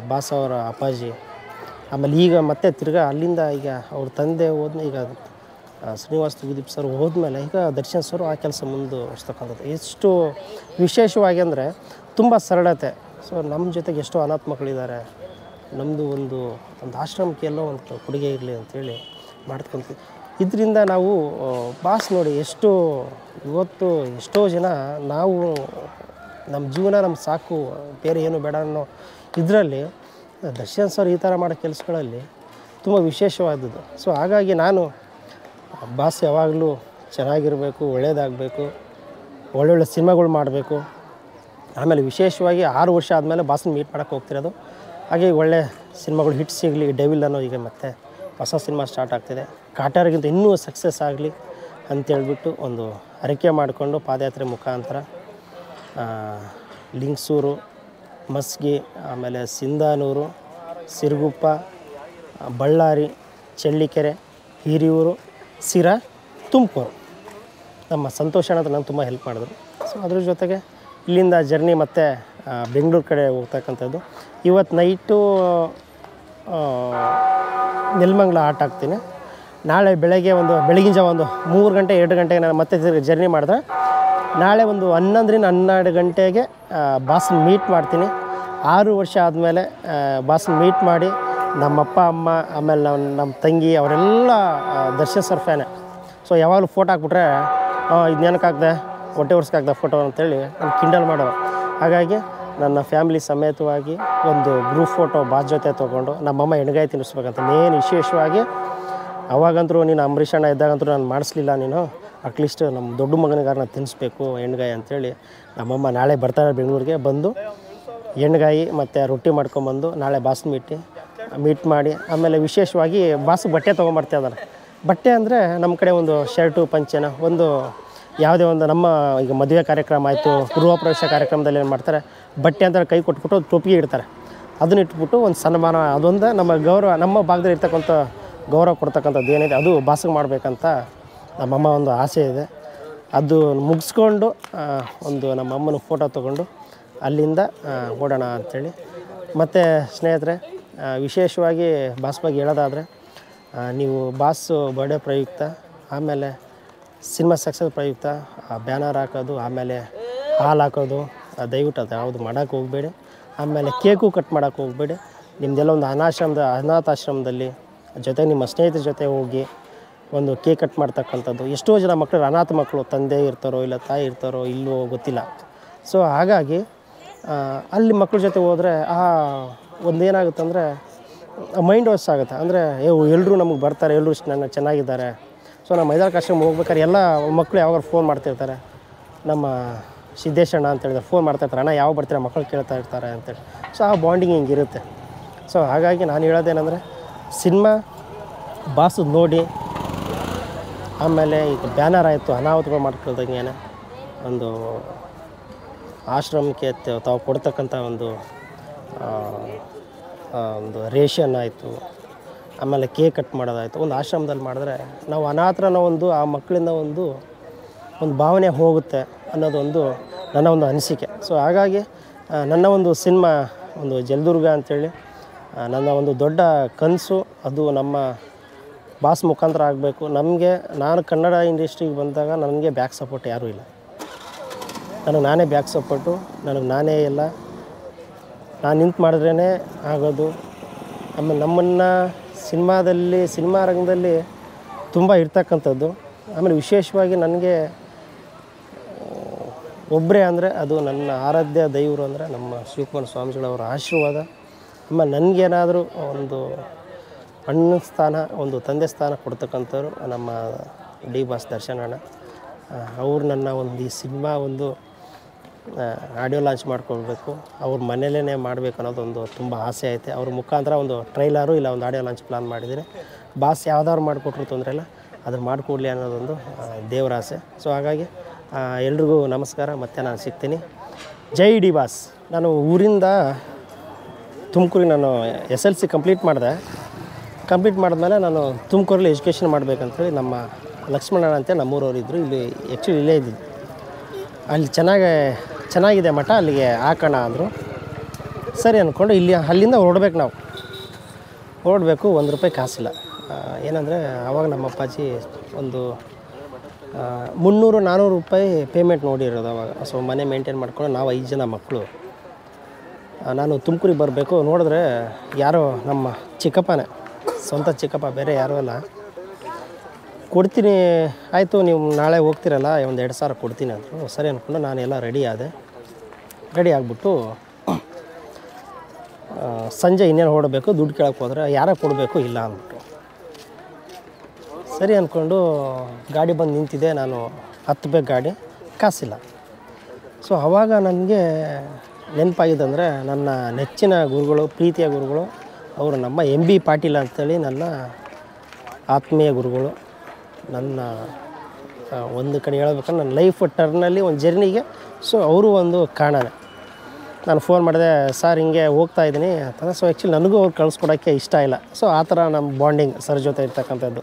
A: ಬಾಸ್ ಅವರ ಅಪ್ಪಾಜಿ. ಆಮೇಲೆ ಈಗ ಮತ್ತೆ ತಿರ್ಗಾ ಅಲ್ಲಿಂದ ಈಗ ಅವ್ರ ತಂದೆ ಹೋದ್ಮೇಲೆ, ಈಗ ಶ್ರೀನಿವಾಸ್ ತೂಗುದೀಪ್ ಸರ್ ಹೋದ್ಮೇಲೆ ಈಗ ದರ್ಶನ್ ಸರ್ ಆ ಕೆಲಸ ಮುಂದುವರಿಸ್ತಕ್ಕಂಥದ್ದು. ಎಷ್ಟು ವಿಶೇಷವಾಗಿ ಅಂದರೆ ತುಂಬ ಸರಳತೆ. ಸೊ ನಮ್ಮ ಜೊತೆಗೆ ಎಷ್ಟೋ ಅನಾಥ ಮಕ್ಕಳಿದ್ದಾರೆ, ನಮ್ಮದು ಒಂದು ಆಶ್ರಮಕ್ಕೆ ಎಲ್ಲೋ ಒಂದು ಕೊಡುಗೆ ಇರಲಿ ಅಂಥೇಳಿ ಮಾಡ್ಕೊಂತೀವಿ. ಇದರಿಂದ ನಾವು ಬಾಸ್ ನೋಡಿ ಎಷ್ಟು ಇವತ್ತು ಎಷ್ಟೋ ಜನ ನಾವು ನಮ್ಮ ಜೀವನ ನಮ್ಗೆ ಸಾಕು, ಬೇರೆ ಏನು ಬೇಡ ಅನ್ನೋ ಇದರಲ್ಲಿ ದರ್ಶನ್ ಸರ್ ಈ ಥರ ಮಾಡೋ ಕೆಲಸಗಳಲ್ಲಿ ತುಂಬ ವಿಶೇಷವಾದದ್ದು. ಸೊ ಹಾಗಾಗಿ ನಾನು ಬಾಸ್ ಯಾವಾಗಲೂ ಚೆನ್ನಾಗಿರಬೇಕು, ಒಳ್ಳೆಯದಾಗಬೇಕು, ಒಳ್ಳೊಳ್ಳೆ ಸಿನಿಮಾಗಳು ಮಾಡಬೇಕು. ಆಮೇಲೆ ವಿಶೇಷವಾಗಿ 6 ವರ್ಷ ಆದಮೇಲೆ ಬಾಸ್ನ ಮೀಟ್ ಮಾಡೋಕ್ಕೆ ಹೋಗ್ತಿರೋದು. ಹಾಗೆ ಒಳ್ಳೆ ಸಿನಿಮಾಗಳು ಹಿಟ್ ಸಿಗಲಿ. ಡೆವಿಲ್ ಅನ್ನೋ ಈಗ ಮತ್ತೆ ಹೊಸ ಸಿನಿಮಾ ಸ್ಟಾರ್ಟ್ ಆಗ್ತಿದೆ, ಕಾಟಾರಿಗಿಂತ ಇನ್ನೂ ಸಕ್ಸಸ್ ಆಗಲಿ ಅಂತೇಳ್ಬಿಟ್ಟು ಒಂದು ಹರಕೆ ಮಾಡಿಕೊಂಡು ಪಾದಯಾತ್ರೆ ಮುಖಾಂತರ ಲಿಂಗಸೂರು, ಮಸ್ಗಿ, ಆಮೇಲೆ ಸಿಂಧಾನೂರು, ಸಿರುಗುಪ್ಪ, ಬಳ್ಳಾರಿ, ಚಳ್ಳಿಕೆರೆ, ಹಿರಿಯೂರು, ಸಿರಾ, ತುಮಕೂರು ನಮ್ಮ ಸಂತೋಷ ಅಂತ ನಂಗೆ ತುಂಬ ಹೆಲ್ಪ್ ಮಾಡಿದ್ರು. ಸೊ ಅದ್ರ ಜೊತೆಗೆ ಇಲ್ಲಿಂದ ಜರ್ನಿ ಮತ್ತು ಬೆಂಗಳೂರು ಕಡೆ ಹೋಗ್ತಕ್ಕಂಥದ್ದು. ಇವತ್ತು ನೈಟು ನೆಲಮಂಗಲ ಆಟ ಆಗ್ತೀನಿ. ನಾಳೆ ಬೆಳಗ್ಗೆ ಬೆಳಗಿನ ಜಾವ 3 ಗಂಟೆ 2 ಗಂಟೆಗೆ ನಾನು ಮತ್ತೆ ಜರ್ನಿ ಮಾಡಿದ್ರೆ ನಾಳೆ 11ರಿಂದ 12 ಗಂಟೆಗೆ ಬಾಸ್ನ ಮೀಟ್ ಮಾಡ್ತೀನಿ. 6 ವರ್ಷ ಆದಮೇಲೆ ಬಾಸ್ನ ಮೀಟ್ ಮಾಡಿ ನಮ್ಮಪ್ಪ ಅಮ್ಮ ಆಮೇಲೆ ನಮ್ಮ ತಂಗಿ ಅವರೆಲ್ಲ ದರ್ಶನ್ ಸರ್ ಫ್ಯಾನೆ. ಸೊ ಯಾವಾಗಲೂ ಫೋಟೋ ಹಾಕ್ಬಿಟ್ರೆ ಇದನ್ನೇನಕ್ಕಾಗ್ದೆ, ಹೊಟ್ಟೆ ಒರ್ಸ್ಕಾಗ್ದೆ ಫೋಟೋ ಅಂತೇಳಿ ನಾನು ಕಿಂಡಲ್ ಮಾಡೋರು. ಹಾಗಾಗಿ ನನ್ನ ಫ್ಯಾಮಿಲಿ ಸಮೇತವಾಗಿ ಒಂದು ಗ್ರೂಪ್ ಫೋಟೋ ಬಾಸ್ ಜೊತೆ ತೊಗೊಂಡು ನಮ್ಮಮ್ಮ ಎಣ್ಗಾಯಿ ತಿನ್ನಿಸ್ಬೇಕಂತ ಮೇನ್ ವಿಶೇಷವಾಗಿ. ಅವಾಗಂತೂ ನೀನು ಅಂಬರೀಷ್ ಅಣ್ಣ ಇದ್ದಾಗಂತೂ ನಾನು ಮಾಡಿಸ್ಲಿಲ್ಲ, ನೀನು ಅಟ್ಲೀಸ್ಟ್ ನಮ್ಮ ದೊಡ್ಡ ಮಗನಿಗಾರ ನಾನು ತಿನ್ನಿಸ್ಬೇಕು ಎಣ್ಗಾಯಿ ಅಂಥೇಳಿ ನಮ್ಮಮ್ಮ ನಾಳೆ ಬರ್ತಾರೆ ಬೆಂಗಳೂರಿಗೆ. ಬಂದು ಎಣ್ಗಾಯಿ ಮತ್ತು ರೊಟ್ಟಿ ಮಾಡ್ಕೊಂಬಂದು ನಾಳೆ ಬಾಸ್ ಮೀಟ್ ಮಾಡಿ ಆಮೇಲೆ ವಿಶೇಷವಾಗಿ ಬಾಸ್ಗೆ ಬಟ್ಟೆ ತೊಗೊಂಬರ್ತಾ ಇದ್ದಾರೆ. ಬಟ್ಟೆ ಅಂದರೆ ನಮ್ಮ ಕಡೆ ಒಂದು ಶರ್ಟು ಪಂಚೆನ ಒಂದು ಯಾವುದೇ ಒಂದು ನಮ್ಮ ಈಗ ಮದುವೆ ಕಾರ್ಯಕ್ರಮ ಆಯಿತು, ಗೃಹ ಪ್ರವೇಶ ಕಾರ್ಯಕ್ರಮದಲ್ಲಿ ಏನು ಮಾಡ್ತಾರೆ, ಬಟ್ಟೆ ಅಂತ ಕೈ ಕೊಟ್ಬಿಟ್ಟು ಟೋಪಿಗೆ ಇಡ್ತಾರೆ. ಅದನ್ನ ಇಟ್ಬಿಟ್ಟು ಒಂದು ಸನ್ಮಾನ, ಅದೊಂದು ನಮ್ಮ ಗೌರವ, ನಮ್ಮ ಭಾಗದಲ್ಲಿ ಇರ್ತಕ್ಕಂಥ ಗೌರವ ಕೊಡ್ತಕ್ಕಂಥದ್ದು ಏನಿದೆ ಅದು ಬಾಸ್ಗೆ ಮಾಡಬೇಕಂತ ನಮ್ಮಮ್ಮ ಒಂದು ಆಸೆ ಇದೆ. ಅದು ಮುಗಿಸ್ಕೊಂಡು ಒಂದು ನಮ್ಮ ಅಮ್ಮನ ಫೋಟೋ ತೊಗೊಂಡು ಅಲ್ಲಿಂದ ಓಡೋಣ ಅಂಥೇಳಿ. ಮತ್ತು ಸ್ನೇಹಿತರೆ, ವಿಶೇಷವಾಗಿ ಬಾಸ್ ಬಗ್ಗೆ ಹೇಳೋದಾದರೆ, ನೀವು ಬಾಸು ಬರ್ಡೇ ಪ್ರಯುಕ್ತ, ಆಮೇಲೆ ಸಿನಿಮಾ ಸಕ್ಸಸ್ ಪ್ರಯುಕ್ತ ಬ್ಯಾನರ್ ಹಾಕೋದು, ಆಮೇಲೆ ಹಾಲು ಹಾಕೋದು, ದಯವಿಟ್ಟು ಅದು ಯಾವುದು ಮಾಡೋಕ್ಕೆ ಹೋಗಬೇಡಿ. ಆಮೇಲೆ ಕೇಕು ಕಟ್ ಮಾಡೋಕ್ಕೆ ಹೋಗಬೇಡಿ. ನಿಮ್ಮದೆಲ್ಲ ಒಂದು ಅನಾಥಾಶ್ರಮದಲ್ಲಿ ಜೊತೆ ನಿಮ್ಮ ಸ್ನೇಹಿತರ ಜೊತೆ ಹೋಗಿ ಒಂದು ಕೇಕ್ ಕಟ್ ಮಾಡ್ತಕ್ಕಂಥದ್ದು. ಎಷ್ಟೋ ಜನ ಮಕ್ಕಳು ಅನಾಥ ಮಕ್ಕಳು, ತಂದೆ ಇರ್ತಾರೋ ಇಲ್ಲ ತಾಯಿ ಇರ್ತಾರೋ ಇಲ್ಲವೋ ಗೊತ್ತಿಲ್ಲ. ಸೊ ಹಾಗಾಗಿ ಅಲ್ಲಿ ಮಕ್ಕಳ ಜೊತೆ ಹೋದರೆ ಒಂದೇನಾಗುತ್ತಂದರೆ ಮೈಂಡ್ ವಾಶ್ ಆಗುತ್ತೆ. ಅಂದರೆ ಎಲ್ಲರೂ ನಮಗೆ ಬರ್ತಾರೆ, ಎಲ್ಲರೂ ನನ್ನ ಚೆನ್ನಾಗಿದ್ದಾರೆ. ಸೊ ನಮ್ಮ ಮೈದಾನ ಆಶ್ರಮ ಹೋಗ್ಬೇಕಾದ್ರೆ ಎಲ್ಲ ಮಕ್ಕಳು ಯಾವಾಗ ಫೋನ್ ಮಾಡ್ತಿರ್ತಾರೆ, ನಮ್ಮ ಸಿದ್ದೇಶಣ್ಣ ಅಂತ ಹೇಳಿದ್ರೆ ಫೋನ್ ಮಾಡ್ತಾಯಿರ್ತಾರೆ, ಅಣ್ಣ ಯಾವ ಬರ್ತೀರಾ, ಮಕ್ಕಳು ಕೇಳ್ತಾ ಇರ್ತಾರೆ ಅಂತೇಳಿ. ಸೊ ಆ ಬಾಂಡಿಂಗ್ ಹಿಂಗಿರುತ್ತೆ. ಸೊ ಹಾಗಾಗಿ ನಾನು ಹೇಳೋದೇನೆಂದರೆ, ಸಿನಿಮಾ ಬಾಸು ನೋಡಿ, ಆಮೇಲೆ ಈಗ ಬ್ಯಾನರ್ ಆಯಿತು, ಅನಾಹುತಗಳು ಮಾಡ್ಕೊಳ್ದಂಗೆ ಒಂದು ಆಶ್ರಮಕ್ಕೆ ತಾವು ಕೊಡ್ತಕ್ಕಂಥ ಒಂದು ರೇಷನ್ ಆಯಿತು, ಆಮೇಲೆ ಕೇಕ್ ಕಟ್ ಮಾಡೋದಾಯಿತು. ಒಂದು ಆಶ್ರಮದಲ್ಲಿ ಮಾಡಿದ್ರೆ ನಾವು ಅನಾಥರನ್ನ ಆ ಮಕ್ಕಳಿಂದ ಒಂದು ಭಾವನೆ ಹೋಗುತ್ತೆ ಅನ್ನೋದೊಂದು ನನ್ನ ಒಂದು ಅನಿಸಿಕೆ. ಸೊ ಹಾಗಾಗಿ ನನ್ನ ಒಂದು ಸಿನಿಮಾ ಒಂದು ಜಲದುರ್ಗ ಅಂಥೇಳಿ ನನ್ನ ಒಂದು ದೊಡ್ಡ ಕನಸು. ಅದು ನಮ್ಮ ಬಾಸ್ ಮುಖಾಂತರ ಆಗಬೇಕು. ನಾನು ಕನ್ನಡ ಇಂಡಸ್ಟ್ರಿಗೆ ಬಂದಾಗ ನನಗೆ ಬ್ಯಾಕ್ ಸಪೋರ್ಟ್ ಯಾರೂ ಇಲ್ಲ. ನನಗೆ ನಾನೇ ಬ್ಯಾಕ್ ಸಪೋರ್ಟು, ನನಗೆ ನಾನೇ ಎಲ್ಲ, ನಾನು ನಿಂತು ಮಾಡಿದ್ರೇ ಆಗೋದು. ಆಮೇಲೆ ನಮ್ಮನ್ನು ಸಿನಿಮಾ ರಂಗದಲ್ಲಿ ತುಂಬ ಇರ್ತಕ್ಕಂಥದ್ದು. ಆಮೇಲೆ ವಿಶೇಷವಾಗಿ ನನಗೆ ಒಬ್ಬರೇ ಅಂದರೆ ಅದು ನನ್ನ ಆರಾಧ್ಯ ದೈವರು ಅಂದರೆ ನಮ್ಮ ಶಿವಕುಮಾರ ಸ್ವಾಮೀಜಿಗಳವರ ಆಶೀರ್ವಾದ. ಆಮೇಲೆ ನನಗೇನಾದರೂ ಒಂದು ಅಣ್ಣ ಸ್ಥಾನ, ಒಂದು ತಂದೆ ಸ್ಥಾನ ಕೊಡ್ತಕ್ಕಂಥವ್ರು ನಮ್ಮ ಡಿ ಬಾಸ್ ದರ್ಶನ್ ಅಣ್ಣ. ಅವ್ರು ನನ್ನ ಒಂದು ಈ ಸಿನಿಮಾ ಒಂದು ಆಡಿಯೋ ಲಾಂಚ್ ಮಾಡ್ಕೊಳ್ಬೇಕು, ಅವ್ರ ಮನೇಲೇ ಮಾಡಬೇಕು ಅನ್ನೋದೊಂದು ತುಂಬ ಆಸೆ ಐತೆ. ಅವ್ರ ಮುಖಾಂತರ ಒಂದು ಟ್ರೈಲರು ಇಲ್ಲ ಒಂದು ಆಡಿಯೋ ಲಾಂಚ್ ಪ್ಲಾನ್ ಮಾಡಿದ್ದೀನಿ. ಬಾಸ್ ಯಾವ್ದಾದ್ರು ಮಾಡಿಕೊಟ್ರು ತೊಂದರೆ ಇಲ್ಲ, ಅದ್ರ ಮಾಡಿಕೊಡ್ಲಿ ಅನ್ನೋದೊಂದು ದೇವರ ಆಸೆ. ಸೊ ಹಾಗಾಗಿ ಎಲ್ರಿಗೂ ನಮಸ್ಕಾರ, ಮತ್ತೆ ನಾನು ಸಿಗ್ತೀನಿ. ಜೈ ಡಿ ಬಾಸ್. ನಾನು ಊರಿಂದ ತುಮಕೂರಿಗೆ ನಾನು SLC ಕಂಪ್ಲೀಟ್ ಮಾಡಿದ್ಮೇಲೆ ನಾನು ತುಮಕೂರಲ್ಲಿ ಎಜುಕೇಷನ್ ಮಾಡಬೇಕಂತೇಳಿ ನಮ್ಮ ಲಕ್ಷ್ಮಣಣ್ಣ ಅಂತ ನಮ್ಮೂರವ್ರು ಇದ್ದರು. ಇಲ್ಲಿ ಆ್ಯಕ್ಚುಲಿ ಇಲ್ಲೇ ಇದ್ದಿದ್ದು. ಅಲ್ಲಿ ಚೆನ್ನಾಗಿದೆ ಮಠ, ಅಲ್ಲಿಗೆ ಹಾಕೋಣ ಅಂದರು. ಸರಿ ಅಂದ್ಕೊಂಡು ಅಲ್ಲಿಂದ ಹೊರಡಬೇಕು. ₹1 ಕಾಸಿಲ್ಲ. ಏನಂದರೆ ಆವಾಗ ನಮ್ಮ ಅಪ್ಪಾಜಿ ಒಂದು ₹300-400 ಪೇಮೆಂಟ್ ನೋಡಿರೋದು ಅವಾಗ. ಸೊ ಮನೆ ಮೇಂಟೈನ್ ಮಾಡ್ಕೊಂಡು ನಾವು 5 ಜನ ಮಕ್ಕಳು. ನಾನು ತುಮಕೂರಿಗೆ ಬರಬೇಕು. ನೋಡಿದ್ರೆ ಯಾರೋ ನಮ್ಮ ಚಿಕ್ಕಪ್ಪನೇ, ಸ್ವಂತ ಚಿಕ್ಕಪ್ಪ, ಬೇರೆ ಯಾರೂ ಅಲ್ಲ. ಕೊಡ್ತೀನಿ, ಆಯಿತು ನೀವು ನಾಳೆ ಹೋಗ್ತಿರಲ್ಲ, ಒಂದು 2,000 ಕೊಡ್ತೀನಿ ಅಂದರು. ಸರಿ ಅಂದ್ಕೊಂಡು ನಾನೆಲ್ಲ ರೆಡಿ ಆಗಿಬಿಟ್ಟು ಸಂಜೆ ಇನ್ನೇನು ಹೊರಡಬೇಕು. ದುಡ್ಡು ಕೇಳಕ್ಕೆ ಹೋದರೆ ಯಾರೋ ಕೊಡಬೇಕು ಇಲ್ಲ ಅಂದ್ಬಿಟ್ಟು. ಸರಿ ಅಂದ್ಕೊಂಡು ಗಾಡಿ ಬಂದು ನಿಂತಿದೆ. ನಾನು ಹತ್ತಬೇಕು ಗಾಡಿ, ಕಾಸಿಲ್ಲ. ಸೊ ಆವಾಗ ನನಗೆ ನೆನಪಾಗಿದ್ದಂದರೆ ನನ್ನ ನೆಚ್ಚಿನ ಗುರುಗಳು, ಪ್ರೀತಿಯ ಗುರುಗಳು, ಅವರು ನಮ್ಮ MB ಪಾಟೀಲ್ ಅಂತೇಳಿ ನನ್ನ ಆತ್ಮೀಯ ಗುರುಗಳು. ನನ್ನ ಒಂದು ಕಡೆ ಹೇಳ್ಬೇಕಂದ್ರೆ ನನ್ನ ಲೈಫ್ ಟರ್ನಲ್ಲಿ ಒಂದು ಜರ್ನಿಗೆ ಸೊ ಅವರು ಒಂದು ಕಾರಣನೇ. ನಾನು ಫೋನ್ ಮಾಡಿದೆ, ಸರ್ ಹಿಂಗೆ ಹೋಗ್ತಾಯಿದ್ದೀನಿ ಅಂತಂದರೆ. ಸೊ ಆ್ಯಕ್ಚುಲಿ ನನಗೂ ಅವ್ರು ಕಳಿಸ್ಕೊಡೋಕ್ಕೆ ಇಷ್ಟ ಇಲ್ಲ. ಸೊ ಆ ಥರ ನಮ್ಮ ಬಾಂಡಿಂಗ್ ಸರ್ ಜೊತೆ ಇರ್ತಕ್ಕಂಥದ್ದು.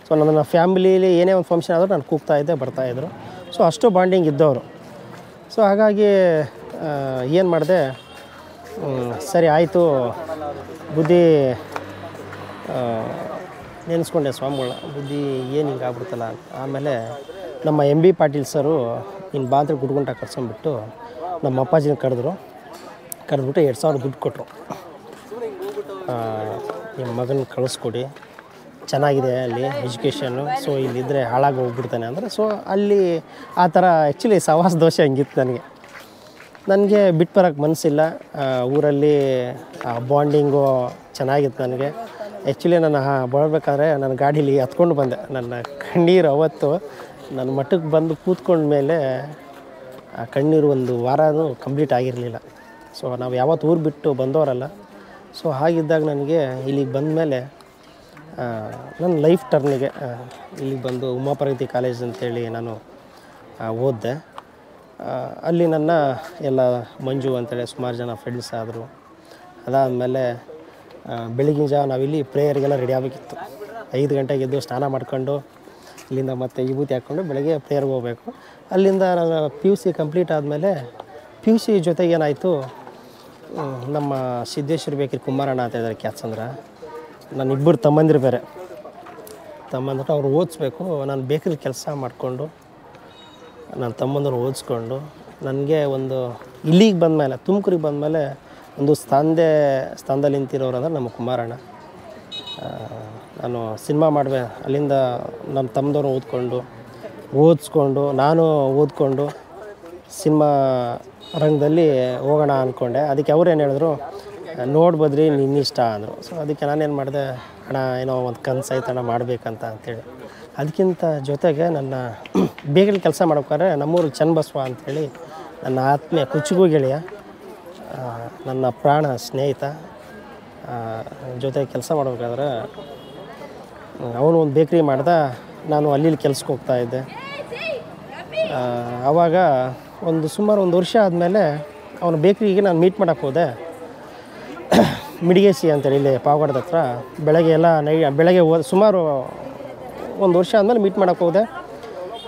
A: ಸೊ ನನ್ನ ಫ್ಯಾಮಿಲೀಲಿ ಏನೇ ಒಂದು ಫಂಕ್ಷನ್ ಆದರೂ ನಾನು ಕೂಗ್ತಾಯಿದ್ದೆ, ಬರ್ತಾಯಿದ್ರು. ಸೊ ಅಷ್ಟು ಬಾಂಡಿಂಗ್ ಇದ್ದವರು. ಸೊ ಹಾಗಾಗಿ ಏನು ಮಾಡಿದೆ, ಸರಿ ಆಯಿತು ಬುದ್ಧಿ ನೆನೆಸ್ಕೊಂಡೆ ಸ್ವಾಮಿಗಳ ಬುದ್ಧಿ ಏನು ಹಿಂಗೆ ಆಗ್ಬಿಡ್ತಲ್ಲ. ಆಮೇಲೆ ನಮ್ಮ MB ಪಾಟೀಲ್ ಸರು ಇನ್ನು ಬಾಂದ್ರೆ ಗುಡ್ಗುಂಟ ಕರ್ಸ್ಕೊಂಡ್ಬಿಟ್ಟು ನಮ್ಮ ಅಪ್ಪಾಜಿನ ಕರೆದ್ಬಿಟ್ಟು 2,000 ದುಡ್ಡು ಕೊಟ್ಟರು. ನಿಮ್ಮ ಮಗನ ಕಳಿಸ್ಕೊಡಿ, ಚೆನ್ನಾಗಿದೆ ಅಲ್ಲಿ ಎಜುಕೇಷನ್ನು, ಸೊ ಇಲ್ಲಿದ್ದರೆ ಹಾಳಾಗಿ ಹೋಗ್ಬಿಡ್ತಾನೆ ಅಂದರೆ. ಸೊ ಅಲ್ಲಿ ಆ ಥರ ಆ್ಯಕ್ಚುಲಿ ಸವಾಸ ದೋಷ ಹಂಗಿತ್ತು ನನಗೆ ಬಿಟ್ಟು ಬರೋಕ್ಕೆ ಮನಸ್ಸಿಲ್ಲ. ಊರಲ್ಲಿ ಬಾಂಡಿಂಗು ಚೆನ್ನಾಗಿತ್ತು ನನಗೆ. ಆ್ಯಕ್ಚುಲಿ ನಾನು ಬರಬೇಕಾದ್ರೆ ನನ್ನ ಗಾಡೀಲಿ ಹತ್ಕೊಂಡು ಬಂದೆ. ನನ್ನ ಕಣ್ಣೀರು ಅವತ್ತು ನನ್ನ ಮಠಕ್ಕೆ ಬಂದು ಕೂತ್ಕೊಂಡ್ಮೇಲೆ ಆ ಕಣ್ಣೀರು ಒಂದು ವಾರನೂ ಕಂಪ್ಲೀಟ್ ಆಗಿರಲಿಲ್ಲ. ಸೊ ನಾವು ಯಾವತ್ತು ಊರು ಬಿಟ್ಟು ಬಂದವರಲ್ಲ. ಸೊ ಹಾಗಿದ್ದಾಗ ನನಗೆ ಇಲ್ಲಿಗೆ ಬಂದಮೇಲೆ ನನ್ನ ಲೈಫ್ ಟರ್ನಿಗೆ ಇಲ್ಲಿಗೆ ಬಂದು ಉಮಾಪ್ರಗತಿ ಕಾಲೇಜ್ ಅಂತೇಳಿ ನಾನು ಓದಿದೆ. ಅಲ್ಲಿ ನನ್ನ ಎಲ್ಲ ಮಂಜು ಅಂತೇಳಿ ಸುಮಾರು ಜನ ಫ್ರೆಂಡ್ಸ್ ಆದರು. ಅದಾದಮೇಲೆ ಬೆಳಗಿನ ಜಾವ ನಾವಿಲ್ಲಿ ಪ್ರೇಯರ್ಗೆಲ್ಲ ರೆಡಿ ಆಗಬೇಕಿತ್ತು. 5 ಗಂಟೆಗೆ ಎದ್ದು ಸ್ನಾನ ಮಾಡ್ಕೊಂಡು ಇಲ್ಲಿಂದ ಮತ್ತೆ ವಿಭೂತಿ ಹಾಕ್ಕೊಂಡು ಬೆಳಗ್ಗೆ ಪ್ರೇಯರ್ಗೆ ಹೋಗಬೇಕು. ಅಲ್ಲಿಂದ ನಾನು PUC ಕಂಪ್ಲೀಟ್ ಆದಮೇಲೆ PUC ಜೊತೆಗೆ ಏನಾಯಿತು, ನಮ್ಮ ಸಿದ್ದೇಶ್ವರ ಬೇಕರಿ ಕುಮಾರಣ್ಣ ಅಂತ ಇದ್ದಾರೆ, ಕ್ಯಾತ್ಸಂದ್ರ. ನನ್ನ 2 ತಮ್ಮಂದಿರು ಬೇರೆ ತಮ್ಮಂದ್ರೆ ಅವ್ರು ಓದಿಸ್ಬೇಕು. ನಾನು ಬೇಕರಿ ಕೆಲಸ ಮಾಡಿಕೊಂಡು ನನ್ನ ತಮ್ಮಂದರು ಓದಿಸ್ಕೊಂಡು ನನಗೆ ಒಂದು ಇಲ್ಲಿಗೆ ಬಂದಮೇಲೆ ತುಮಕೂರಿಗೆ ಬಂದಮೇಲೆ ಒಂದು ಸ್ಥಾನದಲ್ಲಿ ನಿಂತಿರೋರು ಅಂದರೆ ನಮ್ಮ ಕುಮಾರಣ್ಣ. ನಾನು ಸಿನಿಮಾ ಮಾಡಿದೆ. ಅಲ್ಲಿಂದ ನಮ್ಮ ತಮ್ಮದವ್ರು ಓದಿಸ್ಕೊಂಡು ನಾನು ಓದ್ಕೊಂಡು ಸಿನಿಮಾ ರಂಗದಲ್ಲಿ ಹೋಗೋಣ ಅಂದ್ಕೊಂಡೆ. ಅದಕ್ಕೆ ಅವ್ರು ಏನು ಹೇಳಿದ್ರು, ನೋಡ್ಬೋದ್ರಿ ನಿನ್ನಿಷ್ಟ ಅಂದರು. ಸೊ ಅದಕ್ಕೆ ನಾನೇನು ಮಾಡಿದೆ, ಅಣ್ಣ ಏನೋ ಒಂದು ಕನಸೈತಣ್ಣ ಮಾಡಬೇಕಂತ ಅಂತೇಳಿ. ಅದಕ್ಕಿಂತ ಜೊತೆಗೆ ನನ್ನ ಬೇಗನೆ ಕೆಲಸ ಮಾಡ್ಬೇಕಾದ್ರೆ ನಮ್ಮೂರು ಚನ್ನಬಸವ ಅಂಥೇಳಿ ನನ್ನ ಆತ್ಮೀಯ ಕುಚುಗು ಗೆಳೆಯ, ನನ್ನ ಪ್ರಾಣ ಸ್ನೇಹಿತ ಜೊತೆ ಕೆಲಸ ಮಾಡಬೇಕಾದ್ರೆ ಅವನು ಒಂದು ಬೇಕ್ರಿ ಮಾಡ್ದ. ನಾನು ಅಲ್ಲಿ ಕೆಲ್ಸಕ್ಕೆ ಹೋಗ್ತಾಯಿದ್ದೆ. ಆವಾಗ ಸುಮಾರು ಒಂದು ವರ್ಷ ಆದಮೇಲೆ ಅವನ ಬೇಕ್ರಿಗೆ ನಾನು ಮೀಟ್ ಮಾಡೋಕ್ಕೆ ಹೋದೆ. ಮಿಡಿಗೇಸಿ ಅಂತೇಳಿ ಇಲ್ಲಿ ಪಾವಗಡದ ಹತ್ರ. ಬೆಳಗ್ಗೆ ಸುಮಾರು ಒಂದು ವರ್ಷ ಆದಮೇಲೆ ಮೀಟ್ ಮಾಡೋಕ್ಕೆ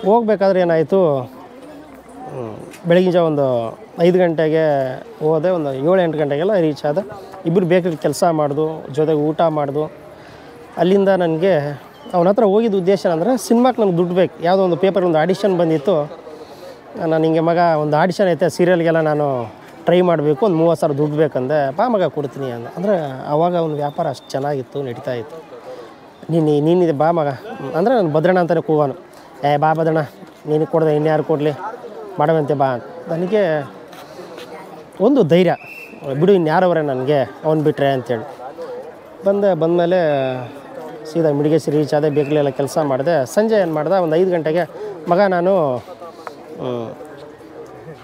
A: ಹೋಗ್ಬೇಕಾದ್ರೆ ಏನಾಯಿತು, ಬೆಳಗಿನ ಜಾವ ಒಂದು 5 ಗಂಟೆಗೆ ಹೋದೆ. ಒಂದು 7-8 ಗಂಟೆಗೆಲ್ಲ ರೀಚ್ ಆದ. ಇಬ್ಬರು ಬೇಕ್ರಿ ಕೆಲಸ ಮಾಡ್ದು, ಜೊತೆಗೆ ಊಟ ಮಾಡ್ದು. ಅಲ್ಲಿಂದ ನನಗೆ ಅವನ ಹತ್ರ ಹೋಗಿದ್ದ ಉದ್ದೇಶ ಅಂದರೆ ಸಿನಿಮಾಕ್ಕೆ ನನಗೆ ದುಡ್ಡು ಬೇಕು. ಯಾವುದೋ ಒಂದು ಪೇಪರ್ ಒಂದು ಆಡಿಷನ್ ಬಂದಿತ್ತು. ನಾನು ಹಿಂಗೆ ಮಗ ಒಂದು ಆಡಿಷನ್ ಐತೆ, ಸೀರಿಯಲ್ಗೆಲ್ಲ ನಾನು ಟ್ರೈ ಮಾಡಬೇಕು, ಒಂದು 30,000 ದುಡ್ಡು ಬೇಕಂದೆ. ಬಾ ಮಗ ಕೊಡ್ತೀನಿ ಅಂದ. ಅಂದರೆ ಆವಾಗ ಅವ್ನ ವ್ಯಾಪಾರ ಅಷ್ಟು ಚೆನ್ನಾಗಿತ್ತು, ನಡೀತಾ ಇತ್ತು. ನೀನಿದೆ ಬಾ ಮಗ ಅಂದರೆ ನಾನು ಭದ್ರಣ್ಣ ಅಂತಲೇ ಕೂಗೋನು. ಬಾ ಭದ್ರಣ್ಣ, ನೀನು ಕೊಡದೆ ಇನ್ಯಾರು ಕೊಡಲಿ, ಮಾಡವಂತೆ ಬಾ ಅಂತ. ನನಗೆ ಒಂದು ಧೈರ್ಯ, ಬಿಡು ಇನ್ಯಾರವರೇ ನನಗೆ ಅವ್ನು ಬಿಟ್ಟರೆ ಅಂತೇಳಿ. ಬಂದಮೇಲೆ ಸೀದಾ ಮಿಡಿಗೇಸಿ ರೀಚ್ ಆದೆ, ಬೇಕಲೆಲ್ಲ ಕೆಲಸ ಮಾಡಿದೆ. ಸಂಜೆ ಏನು ಮಾಡ್ದೆ, ಒಂದು 5 ಗಂಟೆಗೆ ಮಗ ನಾನು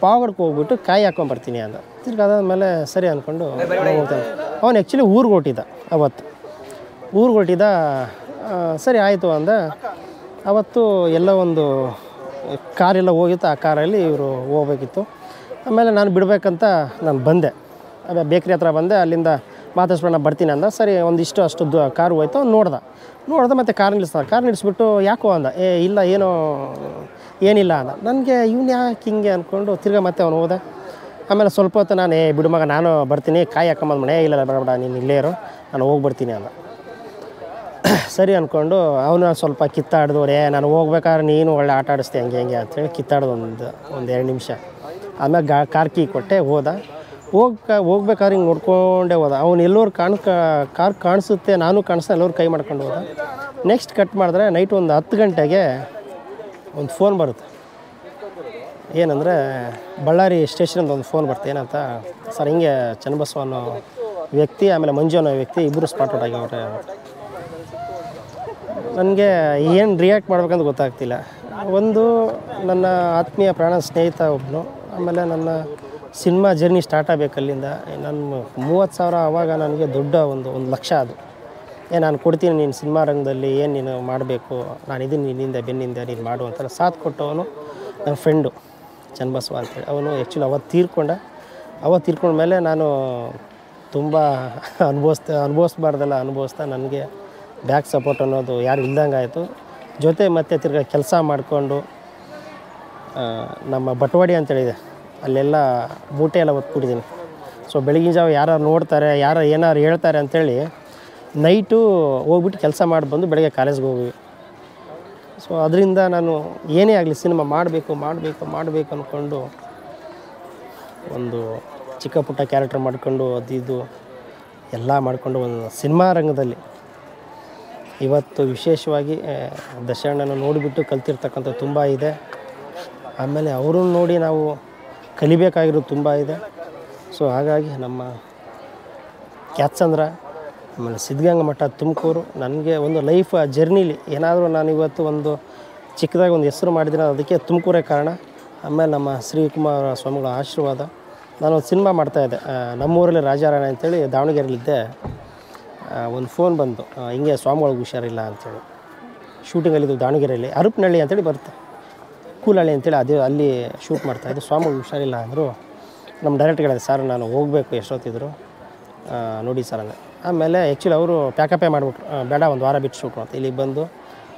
A: ಪಾವಗಡಕ್ಕೆ ಹೋಗ್ಬಿಟ್ಟು ಕಾಯಿ ಹಾಕ್ಕೊಂಬರ್ತೀನಿ ಅಂದ. ತಿರ್ಗಿ ಅದಾದಮೇಲೆ ಸರಿ ಅಂದ್ಕೊಂಡು ಹೋಗ್ತಾನೆ. ಅವನು ಆ್ಯಕ್ಚುಲಿ ಊರಿಗೆ ಹೊಟ್ಟಿದ್ದ ಅವತ್ತು. ಊರಿಗೆ ಹೊಟ್ಟಿದ್ದ. ಸರಿ ಆಯಿತು ಅಂದ. ಅವತ್ತು ಎಲ್ಲ ಒಂದು ಕಾರೆಲ್ಲ ಹೋಗಿತ್ತು. ಆ ಕಾರಲ್ಲಿ ಇವರು ಹೋಗ್ಬೇಕಿತ್ತು. ಆಮೇಲೆ ನಾನು ಬಿಡಬೇಕಂತ ನಾನು ಬಂದೆ. ಬೇಕ್ರಿ ಹತ್ರ ಬಂದೆ. ಅಲ್ಲಿಂದ ಮಾತಾಡ್ಸ್ಬಿಟ್ಟು ಬರ್ತೀನಿ ಅಂದ. ಸರಿ ಒಂದಿಷ್ಟು ಅಷ್ಟು ಕಾರು ಹೋಯ್ತು. ನೋಡ್ದೆ ಮತ್ತು ಕಾರ್ ನಿಲ್ಲಿಸ್ಬಿಟ್ಟು ಯಾಕೋ ಅಂದ. ಇಲ್ಲ ಏನಿಲ್ಲ ಅಂದ. ನನಗೆ ಇವ್ನು ಯಾಕೆ ಹಿಂಗೆ ಅಂದ್ಕೊಂಡು ತಿರ್ಗಿ ಮತ್ತೆ ಅವನು ಹೋದ. ಆಮೇಲೆ ಸ್ವಲ್ಪ ಹೊತ್ತು ನಾನು ಬಿಡು ಮಗ ನಾನು ಬರ್ತೀನಿ, ಕಾಯಿ ಹಾಕೊಂಬಂದು ಮನೆ ಇಲ್ಲ ಬೇಡ ನೀನು ಇಲ್ಲೇ ಇರು, ನಾನು ಹೋಗ್ಬಿಡ್ತೀನಿ ಅಂದ. ಸರಿ ಅಂದ್ಕೊಂಡು ಅವನು ಸ್ವಲ್ಪ ಕಿತ್ತಾಡ್ದು. ನಾನು ಹೋಗ್ಬೇಕಾದ್ರೆ ನೀನು ಒಳ್ಳೆ ಆಟ ಆಡಿಸ್ತೆ ಹಂಗೆ ಅಂಥೇಳಿ ಕಿತ್ತಾಡ್ದು ಒಂದು 2 ನಿಮಿಷ. ಆಮೇಲೆ ಕಾರ್ ಕೀ ಕೊಟ್ಟೆ ಹೋದ. ಹೋಗ್ಬೇಕಾದ್ರೆ ಹಿಂಗೆ ನೋಡ್ಕೊಂಡೇ ಹೋದ. ಅವ್ನು ಎಲ್ಲರೂ ಕಾರ್ ಕಾಣಿಸುತ್ತೆ, ನಾನು ಕಾಣಿಸ್ತಾ ಎಲ್ಲರೂ ಕೈ ಮಾಡ್ಕೊಂಡು ಹೋದ. ನೆಕ್ಸ್ಟ್ ಕಟ್ ಮಾಡಿದ್ರೆ ನೈಟ್ ಒಂದು 10 ಗಂಟೆಗೆ ಒಂದು ಫೋನ್ ಬರುತ್ತೆ. ಏನಂದರೆ ಬಳ್ಳಾರಿ ಸ್ಟೇಷನಿಂದ ಒಂದು ಫೋನ್ ಬರುತ್ತೆ. ಏನಂತ, ಸರ್ ಹಿಂಗೆ ಚನ್ನಬಸವ ಅನ್ನೋ ವ್ಯಕ್ತಿ ಆಮೇಲೆ ಮಂಜು ಅನ್ನೋ ವ್ಯಕ್ತಿ ಇಬ್ಬರು ಸ್ಪಾಟ್ ಔಟ್ ಆಗ್ಯವ್ರೆ ಅಂತ. ನನಗೆ ಏನು ರಿಯಾಕ್ಟ್ ಮಾಡ್ಬೇಕಂತ ಗೊತ್ತಾಗ್ತಿಲ್ಲ. ಒಂದು ನನ್ನ ಆತ್ಮೀಯ ಪ್ರಾಣ ಸ್ನೇಹಿತ ಒಬ್ಬನು, ಆಮೇಲೆ ನನ್ನ ಸಿನಿಮಾ ಜರ್ನಿ ಸ್ಟಾರ್ಟ್ ಆಗಬೇಕು ಅಲ್ಲಿಂದ. ನಾನು 30,000 ಆವಾಗ ನನಗೆ ದೊಡ್ಡ ಒಂದು ಲಕ್ಷ ಅದು. ನಾನು ಕೊಡ್ತೀನಿ ನೀನು ಸಿನಿಮಾ ರಂಗದಲ್ಲಿ, ಏನು ನೀನು ಮಾಡಬೇಕು, ನಾನು ಇದನ್ನು ನಿನ್ನಿಂದ ಬೆನ್ನಿಂದ ನೀನು ಮಾಡು ಅಂತ ಸಾಥ್ ಕೊಟ್ಟವನು ನನ್ನ ಫ್ರೆಂಡು ಚನ್ನಬಸವ ಅಂತೇಳಿ. ಅವನು ಆ್ಯಕ್ಚುಲಿ ಅವತ್ತು ತೀರ್ಕೊಂಡ್ಮೇಲೆ ನಾನು ತುಂಬ ಅನುಭವಿಸ್ತಾ ನನಗೆ ಬ್ಯಾಕ್ ಸಪೋರ್ಟ್ ಅನ್ನೋದು ಯಾರು ಇಲ್ದಂಗೆ ಆಯಿತು. ಜೊತೆ ಮತ್ತೆ ತಿರ್ಗಿ ಕೆಲಸ ಮಾಡಿಕೊಂಡು ನಮ್ಮ ಬಟವಾಡಿ ಅಂತೇಳಿದೆ, ಅಲ್ಲೆಲ್ಲ ಮೂಟೆ ಎಲ್ಲ ಹೊತ್ಬಿಟ್ಟಿದ್ದೀನಿ. ಸೊ ಬೆಳಗಿನ ಜಾವ ಯಾರು ನೋಡ್ತಾರೆ, ಏನಾರು ಹೇಳ್ತಾರೆ ಅಂಥೇಳಿ ನೈಟು ಹೋಗ್ಬಿಟ್ಟು ಕೆಲಸ ಮಾಡಿ ಬಂದು ಬೆಳಗ್ಗೆ ಕಾಲೇಜ್ಗೆ ಹೋಗ್ವಿ. ಸೊ ಅದರಿಂದ ನಾನು ಏನೇ ಆಗಲಿ ಸಿನಿಮಾ ಮಾಡಬೇಕು ಅಂದ್ಕೊಂಡು ಒಂದು ಚಿಕ್ಕ ಪುಟ್ಟ ಕ್ಯಾರೆಕ್ಟರ್ ಮಾಡಿಕೊಂಡು ಅದು ಎಲ್ಲ ಮಾಡಿಕೊಂಡು ಒಂದು ಸಿನಿಮಾ ರಂಗದಲ್ಲಿ ಇವತ್ತು ವಿಶೇಷವಾಗಿ ದಶಣ್ಣನ ನೋಡಿಬಿಟ್ಟು ಕಲ್ತಿರ್ತಕ್ಕಂಥ ತುಂಬ ಇದೆ. ಆಮೇಲೆ ಅವ್ರನ್ನ ನೋಡಿ ನಾವು ಕಲಿಬೇಕಾಗಿರೋದು ತುಂಬ ಇದೆ. ಸೊ ಹಾಗಾಗಿ ನಮ್ಮ ಕ್ಯಾತ್ಸಂದ್ರ ಆಮೇಲೆ ಸಿದ್ಧಗಂಗಾ ಮಠ ತುಮಕೂರು ನನಗೆ ಒಂದು ಲೈಫ್ ಜರ್ನಿಲಿ ಏನಾದರೂ ನಾನು ಇವತ್ತು ಒಂದು ಚಿಕ್ಕದಾಗಿ ಒಂದು ಹೆಸರು ಮಾಡಿದ್ದೀನಿ, ಅದಕ್ಕೆ ತುಮಕೂರೇ ಕಾರಣ. ಆಮೇಲೆ ನಮ್ಮ ಶ್ರೀಕುಮಾರ ಸ್ವಾಮಿಗಳ ಆಶೀರ್ವಾದ. ನಾನೊಂದು ಸಿನಿಮಾ ಮಾಡ್ತಾಯಿದ್ದೆ ನಮ್ಮೂರಲ್ಲಿ ರಾಜಾರಾಯಣ ಅಂತೇಳಿ, ದಾವಣಗೆರೆಯಲ್ಲಿದ್ದೆ. ಒಂದು ಫೋನ್ ಬಂತು, ಹಿಂಗೆ ಸ್ವಾಮಿಗಳಿಗೆ ಹುಷಾರಿಲ್ಲ ಅಂಥೇಳಿ. ಶೂಟಿಂಗಲ್ಲಿದ್ದು ದಾವಣಗೆರೆಯಲ್ಲಿ ಅರಪನಹಳ್ಳಿ ಅಂತೇಳಿ ಬರುತ್ತೆ, ಕೂಲಹಳ್ಳಿ ಅಂತೇಳಿ ಅಲ್ಲಿ ಶೂಟ್ ಮಾಡ್ತಾಯಿದ್ದು. ಸ್ವಾಮಿಗಳಿಗೆ ಹುಷಾರಿಲ್ಲ ಅಂದರು. ನಮ್ಮ ಡೈರೆಕ್ಟ್ರ್ ಹೇಳಿದೆ, ಸರ್ ನಾನು ಹೋಗಬೇಕು ಎಷ್ಟೊತ್ತಿದ್ರು ನೋಡಿ ಸರ್ ಅಂದರೆ. ಆಮೇಲೆ ಆ್ಯಕ್ಚುಲಿ ಅವರು ಪ್ಯಾಕಪ್ಪೇ ಮಾಡಿಬಿಟ್ರು, ಬೇಡ ಒಂದು ವಾರ ಬಿಟ್ಟು ಶೂಟ್ ಅಂತ. ಇಲ್ಲಿಗೆ ಬಂದು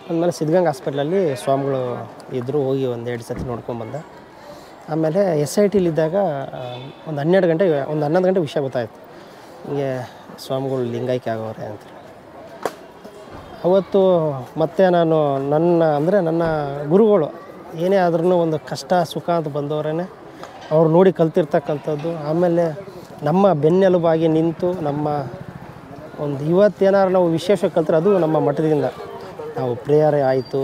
A: ಆಮೇಲೆ ಸಿದ್ಧಗಂಗಾ ಹಾಸ್ಪಿಟ್ಲಲ್ಲಿ ಸ್ವಾಮಿಗಳು ಇದ್ದರು, ಹೋಗಿ ಒಂದು 2 ಸತಿ ನೋಡ್ಕೊಂಬಂದೆ. ಆಮೇಲೆ SITಲಿದ್ದಾಗ ಒಂದು 11 ಗಂಟೆ ವಿಷಯ ಗೊತ್ತಾಯಿತು, ಹಿಂಗೆ ಸ್ವಾಮಿಗಳು ಲಿಂಗೈಕ್ಯ ಆಗೋರೆ ಅಂತ. ಅವತ್ತು ಮತ್ತೆ ನಾನು ನನ್ನ ಗುರುಗಳು ಏನೇ ಆದ್ರೂ ಒಂದು ಕಷ್ಟ ಸುಖ ಅಂತ ಬಂದವರೇ ಅವ್ರು ನೋಡಿ ಕಲ್ತಿರ್ತಕ್ಕಂಥದ್ದು. ಆಮೇಲೆ ನಮ್ಮ ಬೆನ್ನೆಲುಬಾಗಿ ನಿಂತು ನಮ್ಮ ಒಂದು ಇವತ್ತೇನಾದ್ರು ನಾವು ವಿಶೇಷವಾಗಿ ಕಲ್ತ್ರೆ ಅದು ನಮ್ಮ ಮಠದಿಂದ. ನಾವು ಪ್ರೇಯರ್ ಆಯಿತು,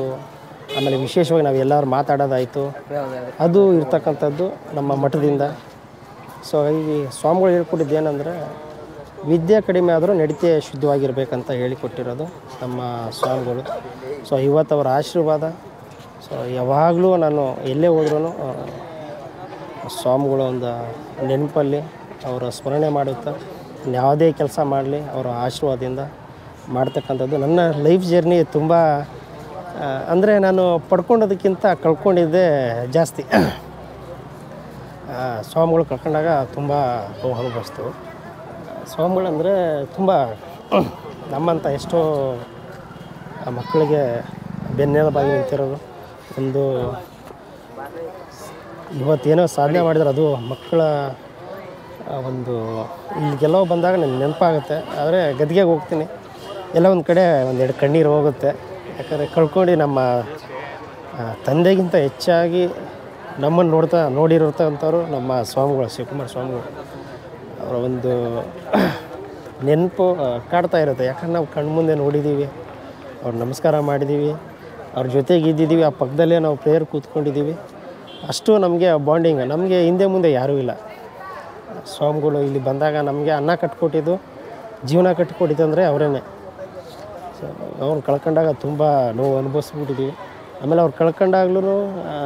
A: ಆಮೇಲೆ ವಿಶೇಷವಾಗಿ ನಾವು ಎಲ್ಲರೂ ಮಾತಾಡೋದಾಯಿತು, ಅದು ಇರ್ತಕ್ಕಂಥದ್ದು ನಮ್ಮ ಮಠದಿಂದ. ಸೊ ಈ ಸ್ವಾಮಿಗಳು ಹೇಳ್ಕೊಟ್ಟಿದ್ದು ಏನಂದರೆ, ವಿದ್ಯೆ ಕಡಿಮೆ ಆದರೂ ನಡತೆ ಶುದ್ಧವಾಗಿರ್ಬೇಕಂತ ಹೇಳಿಕೊಟ್ಟಿರೋದು ನಮ್ಮ ಸ್ವಾಮಿಗಳು. ಸೊ ಇವತ್ತು ಅವರ ಆಶೀರ್ವಾದ. ಸೊ ಯಾವಾಗಲೂ ನಾನು ಎಲ್ಲೇ ಹೋದ್ರೂ ಸ್ವಾಮಿಗಳ ಒಂದು ನೆನಪಲ್ಲಿ ಅವರ ಸ್ಮರಣೆ ಮಾಡುತ್ತಾ ಯಾವುದೇ ಕೆಲಸ ಮಾಡಲಿ ಅವರ ಆಶೀರ್ವಾದದಿಂದ ಮಾಡ್ತಕ್ಕಂಥದ್ದು. ನನ್ನ ಲೈಫ್ ಜರ್ನಿ ತುಂಬ ಅಂದರೆ ನಾನು ಪಡ್ಕೊಂಡೋದಕ್ಕಿಂತ ಕಳ್ಕೊಂಡಿದ್ದೇ ಜಾಸ್ತಿ. ಸ್ವಾಮಿಗಳು ಕಳ್ಕೊಂಡಾಗ ತುಂಬ ಅನುಭವಿಸ್ತು. ಸ್ವಾಮಿಗಳಂದರೆ ತುಂಬ ನಮ್ಮಂಥ ಎಷ್ಟೋ ಮಕ್ಕಳಿಗೆ ಬೆನ್ನೆಲುಬಾಗಿ ನಿಂತಿರೋರು. ಒಂದು ಇವತ್ತೇನೋ ಸಾಧನೆ ಮಾಡಿದ್ರೆ ಅದು ಮಕ್ಕಳ ಒಂದು ಇಲ್ಲಿಗೆಲ್ಲೋ ಬಂದಾಗ ನನಗೆ ನೆನಪಾಗುತ್ತೆ. ಆದರೆ ಗದ್ಗೆಗೆ ಹೋಗ್ತೀನಿ, ಎಲ್ಲ ಒಂದು ಕಡೆ 1-2 ಕಣ್ಣೀರು ಹೋಗುತ್ತೆ. ಯಾಕಂದರೆ ಕಳ್ಕೊಂಡು ನಮ್ಮ ತಂದೆಗಿಂತ ಹೆಚ್ಚಾಗಿ ನಮ್ಮನ್ನು ನೋಡಿರ್ತಕ್ಕಂಥವ್ರು ನಮ್ಮ ಸ್ವಾಮಿಗಳು, ಶಿವಕುಮಾರ ಸ್ವಾಮಿಗಳು. ಅವರ ಒಂದು ನೆನಪು ಕಾಡ್ತಾ ಇರುತ್ತೆ. ಯಾಕಂದ್ರೆ ನಾವು ಕಣ್ಮುಂದೆ ನೋಡಿದ್ದೀವಿ, ಅವ್ರು ನಮಸ್ಕಾರ ಮಾಡಿದ್ದೀವಿ, ಅವ್ರ ಜೊತೆಗೆ ಇದ್ದಿದ್ದೀವಿ, ಆ ಪಕ್ಕದಲ್ಲೇ ನಾವು ಪ್ರೇಯರ್ ಕೂತ್ಕೊಂಡಿದ್ದೀವಿ. ಅಷ್ಟು ನಮಗೆ ಬಾಂಡಿಂಗ್. ನಮಗೆ ಹಿಂದೆ ಮುಂದೆ ಯಾರೂ ಇಲ್ಲ. ಸ್ವಾಮಿಗಳು ಇಲ್ಲಿ ಬಂದಾಗ ನಮಗೆ ಅನ್ನ ಕಟ್ಕೊಟ್ಟಿದ್ದು ಜೀವನ ಕಟ್ಟಿಕೊಟ್ಟಿದ್ದಂದರೆ ಅವರೇನೆ. ಸೊ ಅವ್ರು ಕಳ್ಕೊಂಡಾಗ ತುಂಬ ನೋವು ಅನುಭವಿಸ್ಬಿಟ್ಟಿದ್ವಿ. ಆಮೇಲೆ ಅವ್ರು ಕಳ್ಕೊಂಡಾಗ್ಲೂ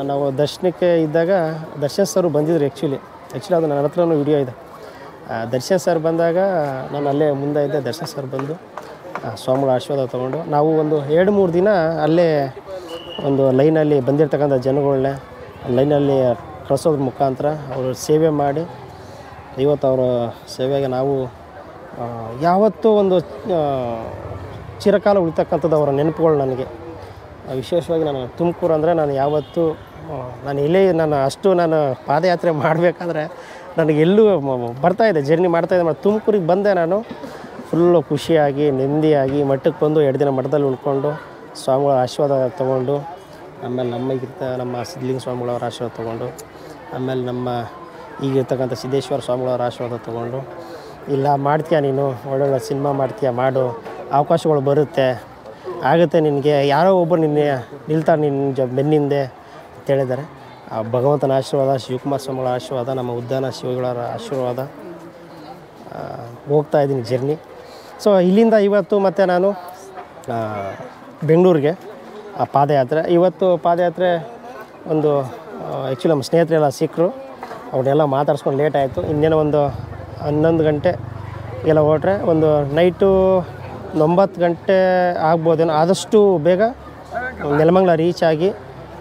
A: ನಾವು ದರ್ಶನಕ್ಕೆ ಇದ್ದಾಗ ದರ್ಶನ್ ಸರ್ ಬಂದಿದ್ರು. ಆ್ಯಕ್ಚುಲಿ ಅದು ನನ್ನ ಹತ್ರನೂ ವಿಡಿಯೋ ಇದೆ. ದರ್ಶನ್ ಸರ್ ಬಂದಾಗ ನಾನು ಅಲ್ಲೇ ಮುಂದೆ ಇದ್ದೆ. ದರ್ಶನ್ ಸರ್ ಬಂದು ಸ್ವಾಮಿಗಳ ಆಶೀರ್ವಾದ ತೊಗೊಂಡು ನಾವು ಒಂದು 2-3 ದಿನ ಅಲ್ಲೇ ಒಂದು ಲೈನಲ್ಲಿ ಬಂದಿರ್ತಕ್ಕಂಥ ಜನಗಳನ್ನೇ ಲೈನಲ್ಲಿ ಕಳಿಸೋದ್ರ ಮುಖಾಂತರ ಅವರು ಸೇವೆ ಮಾಡಿ ಇವತ್ತು ಅವರ ಸೇವೆಗೆ ನಾವು ಯಾವತ್ತೂ ಒಂದು ಚಿರಕಾಲ ಉಳಿತಕ್ಕಂಥದ್ದು ಅವರ ನೆನಪುಗಳು ನನಗೆ. ವಿಶೇಷವಾಗಿ ನಾನು ತುಮಕೂರು ಅಂದರೆ ನಾನು ಯಾವತ್ತೂ ನಾನು ಪಾದಯಾತ್ರೆ ಮಾಡಬೇಕಾದ್ರೆ ನನಗೆಲ್ಲೂ ಬರ್ತಾಯಿದ್ದೆ, ಜರ್ನಿ ಮಾಡ್ತಾಯಿದ್ದೆ. ತುಮಕೂರಿಗೆ ಬಂದೆ ನಾನು ಫುಲ್ಲು ಖುಷಿಯಾಗಿ ನೆಮ್ಮದಿಯಾಗಿ ಮಠಕ್ಕೆ ಬಂದು 2 ದಿನ ಮಠದಲ್ಲಿ ಉಳ್ಕೊಂಡು ಸ್ವಾಮಿಗಳ ಆಶೀರ್ವಾದ ತೊಗೊಂಡು ಆಮೇಲೆ ನಮ್ಮ ಸಿದ್ಧಲಿಂಗ ಸ್ವಾಮಿಗಳವರ ಆಶೀರ್ವಾದ ತೊಗೊಂಡು ಆಮೇಲೆ ನಮ್ಮ ಈಗಿರ್ತಕ್ಕಂಥ ಸಿದ್ದೇಶ್ವರ ಸ್ವಾಮಿಗಳವರ ಆಶೀರ್ವಾದ ತೊಗೊಂಡು ಇಲ್ಲ ಮಾಡ್ತೀಯ ನೀನು ಒಳ್ಳೊಳ್ಳೆ ಸಿನಿಮಾ ಮಾಡ್ತೀಯ, ಮಾಡು, ಅವಕಾಶಗಳು ಬರುತ್ತೆ, ಆಗುತ್ತೆ ನಿನಗೆ, ಯಾರೋ ಒಬ್ಬರು ನಿಲ್ತಾರೆ ನಿನ್ನ ಬೆನ್ನಿಂದೆ ಅಂತ ಹೇಳಿದ್ದಾರೆ. ಆ ಭಗವಂತನ ಆಶೀರ್ವಾದ, ಶಿವಕುಮಾರ ಸ್ವಾಮಿಗಳ ಆಶೀರ್ವಾದ, ನಮ್ಮ ಉದ್ದಾನ ಶಿವಗಳವರ ಆಶೀರ್ವಾದ ಹೋಗ್ತಾಯಿದ್ದೀನಿ ಜರ್ನಿ. ಸೊ ಇಲ್ಲಿಂದ ಇವತ್ತು ಮತ್ತು ನಾನು ಬೆಂಗಳೂರಿಗೆ ಪಾದಯಾತ್ರೆ. ಇವತ್ತು ಪಾದಯಾತ್ರೆ ಒಂದು ಆ್ಯಕ್ಚುಲಿ ನಮ್ಮ ಸ್ನೇಹಿತರೆಲ್ಲ ಸಿಕ್ಕರು, ಅವ್ರನ್ನೆಲ್ಲ ಮಾತಾಡ್ಸ್ಕೊಂಡು ಲೇಟ್ ಆಯಿತು. ಇನ್ನೇನೋ ಒಂದು 11 ಗಂಟೆ ಎಲ್ಲ ಹೊರಟ್ರೆ ಒಂದು ನೈಟು 9 ಗಂಟೆ ಆಗ್ಬೋದೇನೋ. ಆದಷ್ಟು ಬೇಗ ನೆಲಮಂಗಲ ರೀಚ್ ಆಗಿ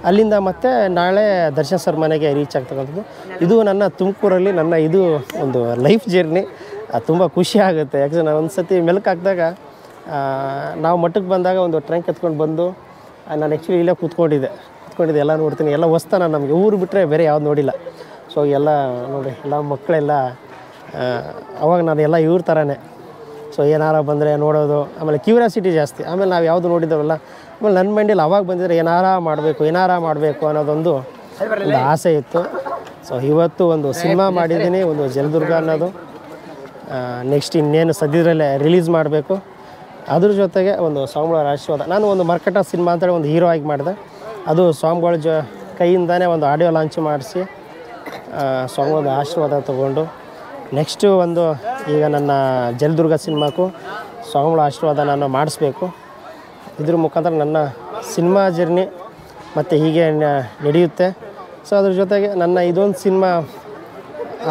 A: ಅಲ್ಲಿಂದ ಮತ್ತೆ ನಾಳೆ ದರ್ಶನ್ ಸರ್ ಮನೆಗೆ ರೀಚ್ ಆಗ್ತಕ್ಕಂಥದ್ದು. ಇದು ನನ್ನ ತುಮಕೂರಲ್ಲಿ ನನ್ನ ಇದು ಒಂದು ಲೈಫ್ ಜರ್ನಿ. ತುಂಬ ಖುಷಿ ಆಗುತ್ತೆ. ಯಾಕಂದರೆ ನಾನು ಒಂದು ಸತಿ ಮೆಲುಕು ಹಾಕಿದಾಗ ನಾವು ಮಠಕ್ಕೆ ಬಂದಾಗ ಒಂದು ಟ್ರೈನ್ ಎತ್ಕೊಂಡು ಬಂದು ನಾನು ಆ್ಯಕ್ಚುಲಿ ಇಲ್ಲೇ ಕೂತ್ಕೊಂಡಿದ್ದೆ ಎಲ್ಲ ನೋಡ್ತೀನಿ. ಎಲ್ಲ ಹೊಸ್ತಾನ ನಮಗೆ, ಊರು ಬಿಟ್ಟರೆ ಬೇರೆ ಯಾವ್ದು ನೋಡಿಲ್ಲ. ಸೊ ಎಲ್ಲ ನೋಡಿ ಎಲ್ಲ ಮಕ್ಕಳೆಲ್ಲ ಅವಾಗ ನಾನು ಎಲ್ಲ ಇವ್ರ ಥರನೇ. ಸೊ ಏನಾರ ಬಂದರೆ ನೋಡೋದು, ಆಮೇಲೆ ಕ್ಯೂರಿಯಾಸಿಟಿ ಜಾಸ್ತಿ. ಆಮೇಲೆ ನಾವು ಯಾವುದು ನೋಡಿದ್ದೇವಲ್ಲ, ಆಮೇಲೆ ನನ್ನ ಮೈಂಡಲ್ಲಿ ಅವಾಗ ಬಂದಿದ್ರೆ ಏನಾರ ಮಾಡಬೇಕು ಅನ್ನೋದೊಂದು ಆಸೆ ಇತ್ತು. ಸೊ ಇವತ್ತು ಒಂದು ಸಿನಿಮಾ ಮಾಡಿದ್ದೀನಿ, ಒಂದು ಜಲದುರ್ಗ ಅನ್ನೋದು. ನೆಕ್ಸ್ಟ್ ಇನ್ನೇನು ಸದ್ಯದಲ್ಲೇ ರಿಲೀಸ್ ಮಾಡಬೇಕು. ಅದ್ರ ಜೊತೆಗೆ ಒಂದು ಸ್ವಾಮಿಗಳ ಆಶೀರ್ವಾದ. ನಾನು ಒಂದು ಮರ್ಕಟ ಸಿನಿಮಾ ಅಂತೇಳಿ ಒಂದು ಹೀರೋ ಆಗಿ ಮಾಡಿದೆ. ಅದು ಸ್ವಾಮಿಗಳ ಕೈಯಿಂದನೇ ಒಂದು ಆಡಿಯೋ ಲಾಂಚ್ ಮಾಡಿಸಿ ಸ್ವಾಮಿಗಳ ಆಶೀರ್ವಾದ ತೊಗೊಂಡು ನೆಕ್ಸ್ಟು ಒಂದು ಈಗ ನನ್ನ ಜಲದುರ್ಗ ಸಿನಿಮಾಕ್ಕೂ ಸ್ವಾಮಿಗಳ ಆಶೀರ್ವಾದ ನಾನು ಮಾಡಿಸ್ಬೇಕು. ಇದ್ರ ಮುಖಾಂತರ ನನ್ನ ಸಿನಿಮಾ ಜರ್ನಿ ಮತ್ತು ಹೀಗೆ ನಡೆಯುತ್ತೆ. ಸೊ ಅದ್ರ ಜೊತೆಗೆ ನನ್ನ ಇದೊಂದು ಸಿನಿಮಾ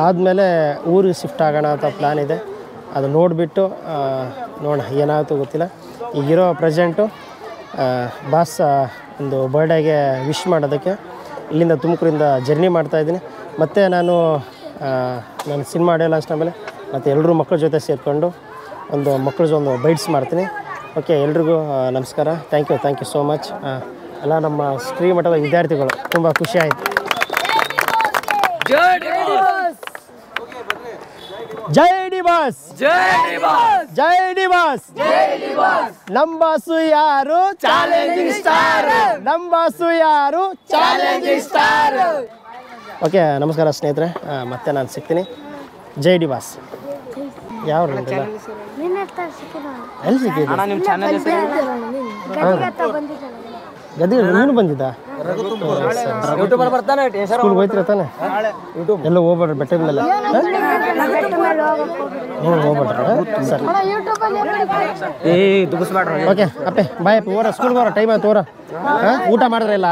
A: ಆದಮೇಲೆ ಊರಿಗೆ ಶಿಫ್ಟ್ ಆಗೋಣ ಅಂತ ಪ್ಲ್ಯಾನ್ ಇದೆ. ಅದು ನೋಡಿಬಿಟ್ಟು ನೋಡೋಣ ಏನಾಗುತ್ತೋ ಗೊತ್ತಿಲ್ಲ. ಈಗಿರೋ ಪ್ರೆಸೆಂಟು ಬಾಸ್ ಒಂದು ಬರ್ಡೇಗೆ ವಿಶ್ ಮಾಡೋದಕ್ಕೆ ಇಲ್ಲಿಂದ ತುಮಕೂರಿಂದ ಜರ್ನಿ ಮಾಡ್ತಾಯಿದ್ದೀನಿ. ಮತ್ತು ನಾನು ಸಿನಿಮಾ ಆಡಿಯೋ ಲಾಂಚ್ ಆಮೇಲೆ ಮತ್ತು ಎಲ್ಲರೂ ಮಕ್ಕಳ ಜೊತೆ ಸೇರಿಕೊಂಡು ಒಂದು ಮಕ್ಕಳದ್ದು ಬೈಟ್ಸ್ ಮಾಡ್ತೀನಿ. ಓಕೆ, ಎಲ್ರಿಗೂ ನಮಸ್ಕಾರ. Thank you so much. ಎಲ್ಲ ನಮ್ಮ ಶ್ರೀ ಮಠದ ವಿದ್ಯಾರ್ಥಿಗಳು, ತುಂಬ ಖುಷಿ ಆಯಿತು. ಜೈ ಡಿ ಬಾಸ್, ಜೈ ಡಿ ಬಾಸ್. ನಮ್ಮ ಬಾಸು ಯಾರು?
B: Challenging star.
A: ನಮ್ಮ ಬಾಸು ಯಾರು?
B: Challenging star.
A: ಓಕೆ, ನಮಸ್ಕಾರ ಸ್ನೇಹಿತರೆ. ಮತ್ತೆ ನಾನು ಸಿಗ್ತೀನಿ. ಜೈ ಡಿ ಬಾಸ್. ಯಾವ ಎಲ್ಲಿ ಸಿಕ್ಕಿದ್ದು? ಗದಗ ನೀನು ಬಂದಿದ್ದ? ಸ್ಕೂಲ್ಗೆ ಹೋಯ್ತಿರ ತಾನೆ? ಎಲ್ಲ ಹೋಗ್ಬೇಡ್ರಿ ಬೆಟ್ಟದ ಮೇಲೆ. ಹೋಗ್ಬೇಡ್ರಿ ಸರ್. ಓಕೆ ಅಪ್ಪೆ ಬಾಯ್ ಅಪ್ಪ. ಹೋರ ಸ್ಕೂಲ್ಗೆ ಹೋರ, ಟೈಮ್ ಆಯ್ತು. ಹೋರ ಊಟ ಮಾಡಿದ್ರೆ ಇಲ್ಲ?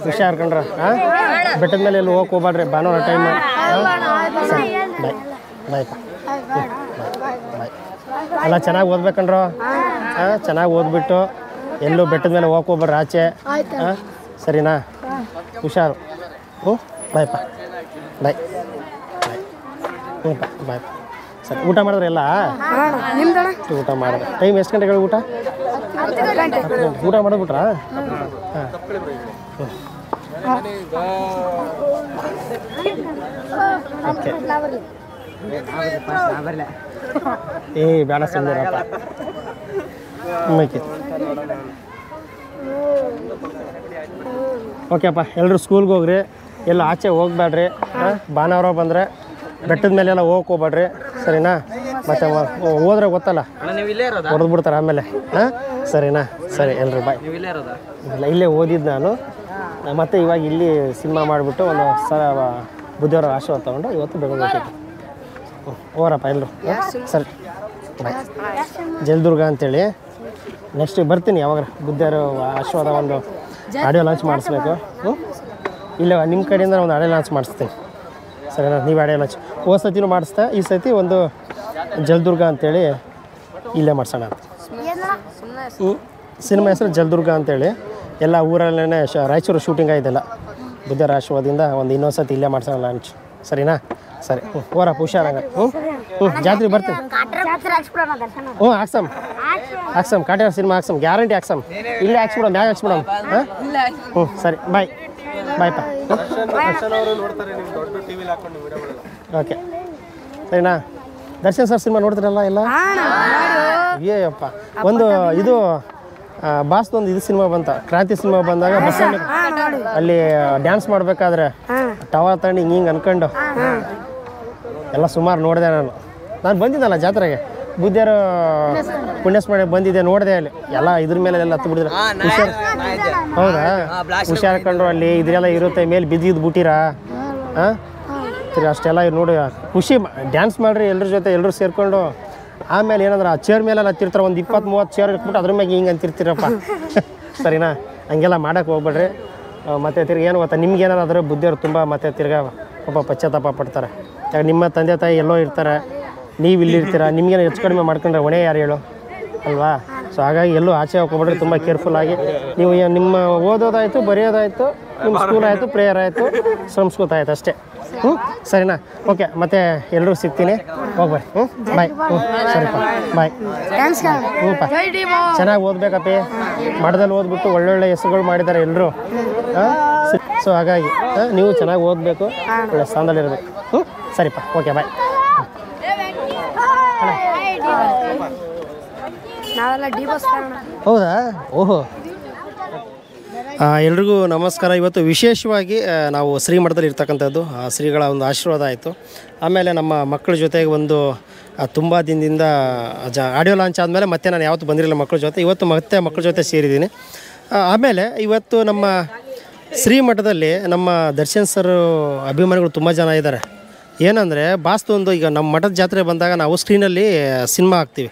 A: ಹುಷಾರ್ ಕಣ್ರ. ಬೆಟ್ಟದ ಮೇಲೆ ಎಲ್ಲ ಹೋಗಕ್ಕೆ ಹೋಗ್ಬೇಡ್ರಿ, ಭಾನುವಾರ ಟೈಮ್. ಬಾಯ್ ಬಾಯ್ ಬಾಯ್. ಎಲ್ಲ ಚೆನ್ನಾಗಿ ಓದ್ಬೇಕಂಡ್ರು. ಚೆನ್ನಾಗಿ ಓದ್ಬಿಟ್ಟು ಎಲ್ಲೂ ಬೆಟ್ಟದ ಮೇಲೆ ಹೋಗಕ್ಕೆ ಹೋಗ್ಬೇಡ್ರಿ ಆಚೆ. ಸರಿನಾ? ಹುಷಾರು. ಬಾಯಪ್ಪ. ಬಾಯ್ ಬಾಯ್. ಹ್ಞೂಪ್ಪ ಬಾಯ್. ಸರಿ, ಊಟ ಮಾಡಿದ್ರೆ ಎಲ್ಲ? ಊಟ ಮಾಡಿದ್ರೆ ಟೈಮ್ ಎಷ್ಟು ಗಂಟೆಗಳು ಊಟ? ಊಟ ಮಾಡಿಬಿಟ್ರಾ? ಹಾಂ. ಓಕೆ. ಬೇಡ ಸುಮ್ಮನಿರಪ್ಪ. ಓಕೆಪ್ಪ, ಎಲ್ಲರೂ ಸ್ಕೂಲ್ಗೆ ಹೋಗ್ರಿ, ಎಲ್ಲ ಆಚೆ ಹೋಗ್ಬೇಡ್ರಿ. ಭಾನುವಾರ ಬಂದರೆ ಬೆಟ್ಟದ ಮೇಲೆಲ್ಲ ಹೋಗಕ್ಕೆ ಹೋಗ್ಬೇಡ್ರಿ, ಸರಿನಾ? ಮತ್ತೆ ಹೋದ್ರೆ ಗೊತ್ತಲ್ಲ ಹೊಡೆದು ಬಿಡ್ತಾರೆ ಆಮೇಲೆ. ಸರಿನಾ? ಸರಿ ಎಲ್ಲರೂ ಬಾಯ್. ಇಲ್ಲ, ಇಲ್ಲೇ ಓದಿದ್ದು ನಾನು. ಮತ್ತು ಇವಾಗ ಇಲ್ಲಿ ಸಿನಿಮಾ ಮಾಡಿಬಿಟ್ಟು ಒಂದು ಬುದ್ಧಿಯವರ ಆಶೀರ್ವಾದ ತೊಗೊಂಡು ಇವತ್ತು ಬೆಂಗಳೂರು ಹೋರಪ್ಪ ಎಲ್ಲರೂ ಸರಿ ಬಾಯ್. ಜಲದುರ್ಗ ಅಂತೇಳಿ ನೆಕ್ಸ್ಟ್ ಬರ್ತೀನಿ ಯಾವಾಗ ಬುದ್ಧಿಯವರ ಆಶೀರ್ವಾದ ಒಂದು ಆಡಿಯೋ ಲಾಂಚ್ ಮಾಡಿಸ್ಬೇಕು. ಇಲ್ಲ ನಿಮ್ಮ ಕಡೆಯಿಂದ ಒಂದು ಆಡಿಯೋ ಲಾಂಚ್ ಮಾಡಿಸ್ತೀನಿ ಸರಿನಾ? ನೀವು ಆಡಿಯೋ ಲಾಂಚ್ ಹೋದ ಸತಿನೂ ಮಾಡಿಸ್ತಾ ಈ ಸತಿ ಒಂದು ಜಲದುರ್ಗ ಅಂತೇಳಿ ಇಲ್ಲೇ ಮಾಡಿಸೋಣ ಅಂತ. ಸಿನಿಮಾ ಹೆಸರು ಜಲದುರ್ಗ ಅಂತೇಳಿ ಎಲ್ಲ ಊರಲ್ಲೇ ರಾಯಚೂರು ಶೂಟಿಂಗ್ ಆಯ್ತಲ್ಲ. ಬುದ್ಧರ ಆಶೀರ್ವಾದದಿಂದ ಒಂದು ಇನ್ನೊಂದು ಸತಿ ಇಲ್ಲೇ ಮಾಡ್ಸೋಣ ಲಾಂಚ್ ಸರಿನಾ? ಸರಿ ಹೋರಪ್ಪ ಹುಷಾರಾಗ. ಜಾತ್ರೆ ಬರ್ತೀನಿ. ಹಾಕ್ಸಮ್ ಕಾಟ್ಯಾರ ಸಿನಿಮಾ ಹಾಕ್ಸಮ್, ಗ್ಯಾರಂಟಿ ಹಾಕ್ಸಮ್. ಇಲ್ಲೇ ಹಾಕ್ಸ್ಬಿಡಮ್, ಮ್ಯಾಗ ಹಾಕ್ಸ್ಬಿಡಮ್. ಸರಿ ಬಾಯ್ ಬಾಯ್ಪ. ಓಕೆ ಸರಿನಾ? ದರ್ಶನ್ ಸರ್ ಸಿನಿಮಾ ನೋಡ್ತೀರಲ್ಲ ಎಲ್ಲ? ಏಯಪ್ಪ ಒಂದು ಇದು ಬಾಸ್ದೊಂದು ಇದು ಸಿನಿಮಾ ಬಂತ, ಕ್ರಾಂತಿ ಸಿನಿಮಾ ಬಂದಾಗ ಬಸ್ಸಲ್ಲಿ ಅಲ್ಲಿ ಡ್ಯಾನ್ಸ್ ಮಾಡಬೇಕಾದ್ರೆ ಟವರ್ ತಗೊಂಡು ಹಿಂಗೆ ಅನ್ಕೊಂಡು ಎಲ್ಲ ಸುಮಾರು ನೋಡಿದೆ. ನಾನು ಬಂದಿದ್ದಲ್ಲ ಜಾತ್ರೆಗೆ, ಬುದ್ಧಿಯರು ಪುಣ್ಯಸ್ಮರಣೆ ಬಂದಿದ್ದೆ, ನೋಡಿದೆ ಅಲ್ಲಿ ಎಲ್ಲ ಇದ್ರ ಮೇಲೆ ಎಲ್ಲ ಹತ್ತು ಬಿಡಿದ್ರೆ ಹುಷಾರು. ಹೌದಾ? ಹುಷಾರ್ಕೊಂಡ್ರು ಅಲ್ಲಿ ಇದೆಲ್ಲ ಇರುತ್ತೆ, ಮೇಲೆ ಬಿದ್ದಿದ್ದು ಬಿಟ್ಟಿರಾ? ಹಾಂ ಸರಿ ಅಷ್ಟೆಲ್ಲ ನೋಡಿ ಖುಷಿ ಡ್ಯಾನ್ಸ್ ಮಾಡಿರಿ ಎಲ್ಲರ ಜೊತೆ ಎಲ್ಲರೂ ಸೇರಿಕೊಂಡು. ಆಮೇಲೆ ಏನಂದ್ರೆ ಆ ಚೇರ್ ಮೇಲೆಲ್ಲ ಹತ್ತಿರ್ತಾರೆ, ಒಂದು 20-30 ಚೇರ್ ಇಟ್ಬಿಟ್ಟು ಅದ್ರ ಮ್ಯಾಗೆ ಹಿಂಗೆ ಅಂತಿರ್ತೀರಪ್ಪ ಸರಿನಾ? ಹಂಗೆಲ್ಲ ಮಾಡೋಕ್ಕೆ ಹೋಗ್ಬೇಡ್ರಿ. ಮತ್ತು ತಿರ್ಗಿ ಏನು ಗೊತ್ತಾ, ನಿಮ್ಗೆ ಏನಾದ್ರು ಬುದ್ಧಿಯವರು ತುಂಬ ಮತ್ತೆ ತಿರ್ಗಾ ಪಾಪ ಪಶ್ಚಾತ್ತಾಪ ಪಡ್ತಾರೆ. ಯಾಕೆ ನಿಮ್ಮ ತಂದೆ ತಾಯಿ ಎಲ್ಲೋ ಇರ್ತಾರೆ, ನೀವು ಇಲ್ಲಿರ್ತೀರ, ನಿಮ್ಗೇನು ಹೆಚ್ಚು ಕಡಿಮೆ ಮಾಡ್ಕೊಂಡ್ರೆ ಹೊಣೆ ಯಾರು ಹೇಳು ಅಲ್ವಾ? ಸೊ ಹಾಗಾಗಿ ಎಲ್ಲೂ ಆಚೆ ಹೋಗ್ಕೊಬಿಡ್ರಿ, ತುಂಬ ಕೇರ್ಫುಲ್ಲಾಗಿ. ನೀವು ನಿಮ್ಮ ಓದೋದಾಯಿತು, ಬರೆಯೋದಾಯಿತು, ನಿಮ್ಮ ಸ್ಕೂಲ್ ಆಯಿತು, ಪ್ರೇಯರ್ ಆಯಿತು, ಸಂಸ್ಕೃತ ಆಯಿತು ಅಷ್ಟೇ. ಸರಿನಾ? ಓಕೆ ಮತ್ತೆ ಎಲ್ಲರೂ ಸಿಗ್ತೀನಿ, ಹೋಗ್ಬರ್ರಿ. ಬಾಯ್. ಸರಿಪ್ಪ ಬಾಯ್. ಹ್ಞೂಪ್ಪ ಚೆನ್ನಾಗಿ ಓದ್ಬೇಕಪ್ಪಿ, ಮಠದಲ್ಲಿ ಓದ್ಬಿಟ್ಟು ಒಳ್ಳೊಳ್ಳೆ ಹೆಸರುಗಳು ಮಾಡಿದ್ದಾರೆ ಎಲ್ಲರೂ. ಸೊ ಹಾಗಾಗಿ ನೀವು ಚೆನ್ನಾಗಿ ಓದಬೇಕು, ಒಳ್ಳೆ ಸ್ಥಾನದಲ್ಲಿರಬೇಕು. ಸರಿಪ್ಪ ಓಕೆ ಬಾಯ್. ಹೌದಾ? ಓಹೋ. ಎಲ್ರಿಗೂ ನಮಸ್ಕಾರ. ಇವತ್ತು ವಿಶೇಷವಾಗಿ ನಾವು ಶ್ರೀಮಠದಲ್ಲಿ ಇರ್ತಕ್ಕಂಥದ್ದು, ಶ್ರೀಗಳ ಒಂದು ಆಶೀರ್ವಾದ ಆಯಿತು. ಆಮೇಲೆ ನಮ್ಮ ಮಕ್ಕಳ ಜೊತೆಗೆ ಒಂದು ತುಂಬ ದಿನದಿಂದ ಆಡಿಯೋ ಲಾಂಚ್ ಆದಮೇಲೆ ಮತ್ತೆ ನಾನು ಯಾವತ್ತೂ ಬಂದಿರಲಿಲ್ಲ ಮಕ್ಕಳ ಜೊತೆ. ಇವತ್ತು ಮತ್ತೆ ಮಕ್ಕಳ ಜೊತೆ ಸೇರಿದ್ದೀನಿ. ಆಮೇಲೆ ಇವತ್ತು ನಮ್ಮ ಶ್ರೀಮಠದಲ್ಲಿ ನಮ್ಮ ದರ್ಶನ್ ಸರ್ ಅಭಿಮಾನಿಗಳು ತುಂಬ ಜನ ಇದ್ದಾರೆ. ಏನಂದರೆ ಬಾಸ್ತೊಂದು ಈಗ ನಮ್ಮ ಮಠದ ಜಾತ್ರೆ ಬಂದಾಗ ನಾವು ಸ್ಕ್ರೀನಲ್ಲಿ ಸಿನಿಮಾ ಹಾಕ್ತೀವಿ,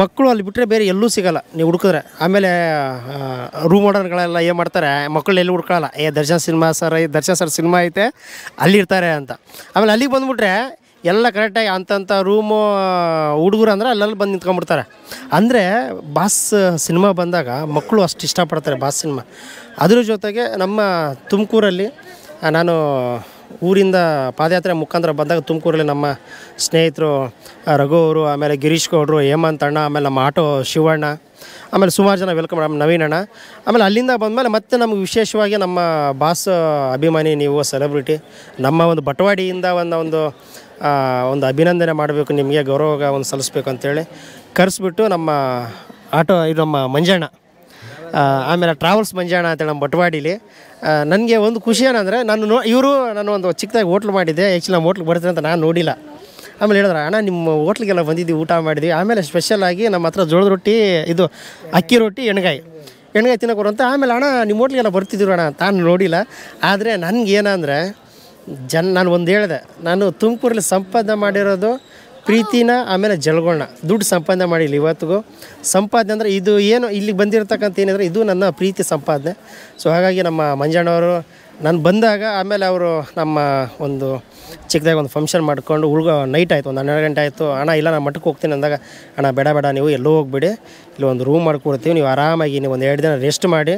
A: ಮಕ್ಕಳು ಅಲ್ಲಿ ಬಿಟ್ಟರೆ ಬೇರೆ ಎಲ್ಲೂ ಸಿಗೋಲ್ಲ ನೀವು ಹುಡುಕಿದ್ರೆ. ಆಮೇಲೆ ರೂಮ್ ಆರ್ಡರ್ಗಳೆಲ್ಲ ಏನು ಮಾಡ್ತಾರೆ, ಮಕ್ಕಳು ಎಲ್ಲಿ ಹುಡ್ಕೊಳ್ಳಲ್ಲ, ದರ್ಶನ್ ಸರ್ ಸಿನಿಮಾ ಐತೆ ಅಲ್ಲಿರ್ತಾರೆ ಅಂತ. ಆಮೇಲೆ ಅಲ್ಲಿಗೆ ಬಂದುಬಿಟ್ರೆ ಎಲ್ಲ ಕರೆಕ್ಟಾಗಿ ಅಂಥ ರೂಮು ಹುಡುಗರು ಅಂದರೆ ಅಲ್ಲೆಲ್ಲ ಬಂದು ನಿಂತ್ಕೊಂಡ್ಬಿಡ್ತಾರೆ. ಅಂದರೆ ಬಾಸ್ ಸಿನಿಮಾ ಬಂದಾಗ ಮಕ್ಕಳು ಅಷ್ಟು ಇಷ್ಟಪಡ್ತಾರೆ ಬಾಸ್ ಸಿನಿಮಾ. ಅದ್ರ ಜೊತೆಗೆ ನಮ್ಮ ತುಮಕೂರಲ್ಲಿ ನಾನು ಊರಿಂದ ಪಾದಯಾತ್ರೆ ಮುಖಾಂತರ ಬಂದಾಗ ತುಮಕೂರಲ್ಲಿ ನಮ್ಮ ಸ್ನೇಹಿತರು ರಘು ಅವರು, ಆಮೇಲೆ ಗಿರೀಶ್ ಗೌಡರು, ಹೇಮಂತ್ ಅಣ್ಣ, ಆಮೇಲೆ ನಮ್ಮ ಆಟೋ ಶಿವಣ್ಣ, ಆಮೇಲೆ ಸುಮಾರು ಜನ ವೆಲ್ಕಮ್ ನವೀನ್ ಅಣ್ಣ. ಆಮೇಲೆ ಅಲ್ಲಿಂದ ಬಂದಮೇಲೆ ಮತ್ತೆ ನಮಗೆ ವಿಶೇಷವಾಗಿ ನಮ್ಮ ಬಾಸ್ ಅಭಿಮಾನಿ, ನೀವು ಸೆಲೆಬ್ರಿಟಿ, ನಮ್ಮ ಒಂದು ಬಟವಾಡಿಯಿಂದ ಒಂದು ಅಭಿನಂದನೆ ಮಾಡಬೇಕು, ನಿಮಗೆ ಗೌರವ ಒಂದು ಸಲ್ಲಿಸ್ಬೇಕು ಅಂತೇಳಿ ಕರೆಸ್ಬಿಟ್ಟು ನಮ್ಮ ಆಟೋ ಇದು ನಮ್ಮ ಮಂಜಣ್ಣ, ಆಮೇಲೆ ಟ್ರಾವೆಲ್ಸ್ ಮಂಜಣ್ಣ ಅಂತೇಳಿ ನಮ್ಮ ಬಟವಾಡಿಲಿ. ನನಗೆ ಒಂದು ಖುಷಿ ಏನಂದರೆ ನಾನು ಒಂದು ಚಿಕ್ಕದಾಗಿ ಹೋಟ್ಲು ಮಾಡಿದ್ದೆ. ಆ್ಯಕ್ಚುಲಿ ನಮ್ಮ ಹೋಟ್ಲಿಗೆ ಬರ್ತೀನಿ ಅಂತ ನಾನು ನೋಡಿಲ್ಲ. ಆಮೇಲೆ ಹೇಳಿದ್ರೆ ಅಣ್ಣ ನಿಮ್ಮ ಹೋಟ್ಲಿಗೆಲ್ಲ ಬಂದಿದ್ದೀವಿ, ಊಟ ಮಾಡಿದ್ವಿ. ಆಮೇಲೆ ಸ್ಪೆಷಲಾಗಿ ನಮ್ಮ ಹತ್ರ ಜೋಳದ ರೊಟ್ಟಿ, ಇದು ಅಕ್ಕಿ ರೊಟ್ಟಿ, ಎಣ್ಗಾಯಿ ತಿನ್ನೋಕೆ ಬರುವಂತ. ಆಮೇಲೆ ಅಣ್ಣ ನಿಮ್ಮ ಹೋಟ್ಲಿಗೆಲ್ಲ ಬರ್ತಿದ್ದೀವಿ ಅಣ್ಣ ಅಂತ ನಾನು ನೋಡಿಲ್ಲ. ಆದರೆ ನನಗೇನಂದರೆ ನಾನು ಒಂದು ಹೇಳಿದೆ, ನಾನು ತುಮಕೂರಲ್ಲಿ ಸಂಪಾದನೆ ಮಾಡಿರೋದು ಪ್ರೀತಿನ, ಆಮೇಲೆ ಜಲಗಳನ್ನ ದುಡ್ಡು ಸಂಪಾದನೆ ಮಾಡಿಲ್ಲ ಇವತ್ತಿಗೂ. ಸಂಪಾದನೆ ಅಂದರೆ ಇದು ಏನು ಇಲ್ಲಿಗೆ ಬಂದಿರತಕ್ಕಂಥ ಏನಿದ್ರೆ ಇದು ನನ್ನ ಪ್ರೀತಿ ಸಂಪಾದನೆ. ಸೊ ಹಾಗಾಗಿ ನಮ್ಮ ಮಂಜಣ್ಣವರು ನಾನು ಬಂದಾಗ, ಆಮೇಲೆ ಅವರು ನಮ್ಮ ಒಂದು ಚಿಕ್ಕದಾಗಿ ಒಂದು ಫಂಕ್ಷನ್ ಮಾಡ್ಕೊಂಡು ನೈಟ್ ಆಯಿತು, ಒಂದು 12 ಗಂಟೆ ಆಯಿತು. ಅಣ್ಣ ಇಲ್ಲ ನಾನು ಮಠಕ್ಕೆ ಹೋಗ್ತೀನಿ ಅಂದಾಗ, ಅಣ್ಣ ಬೇಡ ನೀವು ಎಲ್ಲೂ ಹೋಗ್ಬಿಡಿ, ಇಲ್ಲಿ ಒಂದು ರೂಮ್ ಮಾಡ್ಕೊಡ್ತೀವಿ, ನೀವು ಆರಾಮಾಗಿ ನೀವು ಒಂದು 2 ದಿನ ರೆಸ್ಟ್ ಮಾಡಿ,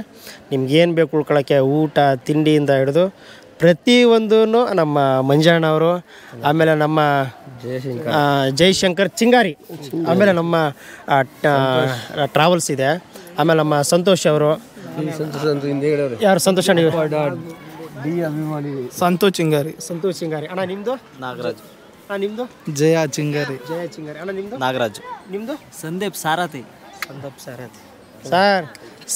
A: ನಿಮ್ಗೇನು ಬೇಕು ಉಳ್ಕೊಳ್ಳೋಕ್ಕೆ ಊಟ ತಿಂಡಿಯಿಂದ ಹಿಡಿದು ಪ್ರತಿಯೊಂದೂ ನಮ್ಮ ಮಂಜಣ್ಣವರು, ಆಮೇಲೆ ನಮ್ಮ ಜಯಶಂಕರ್ ಚಿಂಗಾರಿ, ಆಮೇಲೆ ನಮ್ಮ ಟ್ರಾವೆಲ್ಸ್ ಇದೆ, ಆಮೇಲೆ ನಮ್ಮ ಸಂತೋಷ್ ಅವರು, ಯಾರು ಸಂತೋಷ್ ನೀವು
C: ಸಂತೋಷ್
A: ಚಿಂಗಾರಿ ಅಣ್ಣ, ನಿಮ್ಮದು
B: ನಾಗರಾಜ್,
C: ನಿಮ್ಮದು ಜಯ ಚಿಂಗಾರಿ
A: ಅಣ್ಣ, ನಿಮ್ಮದು
B: ನಾಗರಾಜ್,
A: ನಿಮ್ಮದು
B: ಸಂದೀಪ್ ಸಾರಥಿ.
A: ಸರ್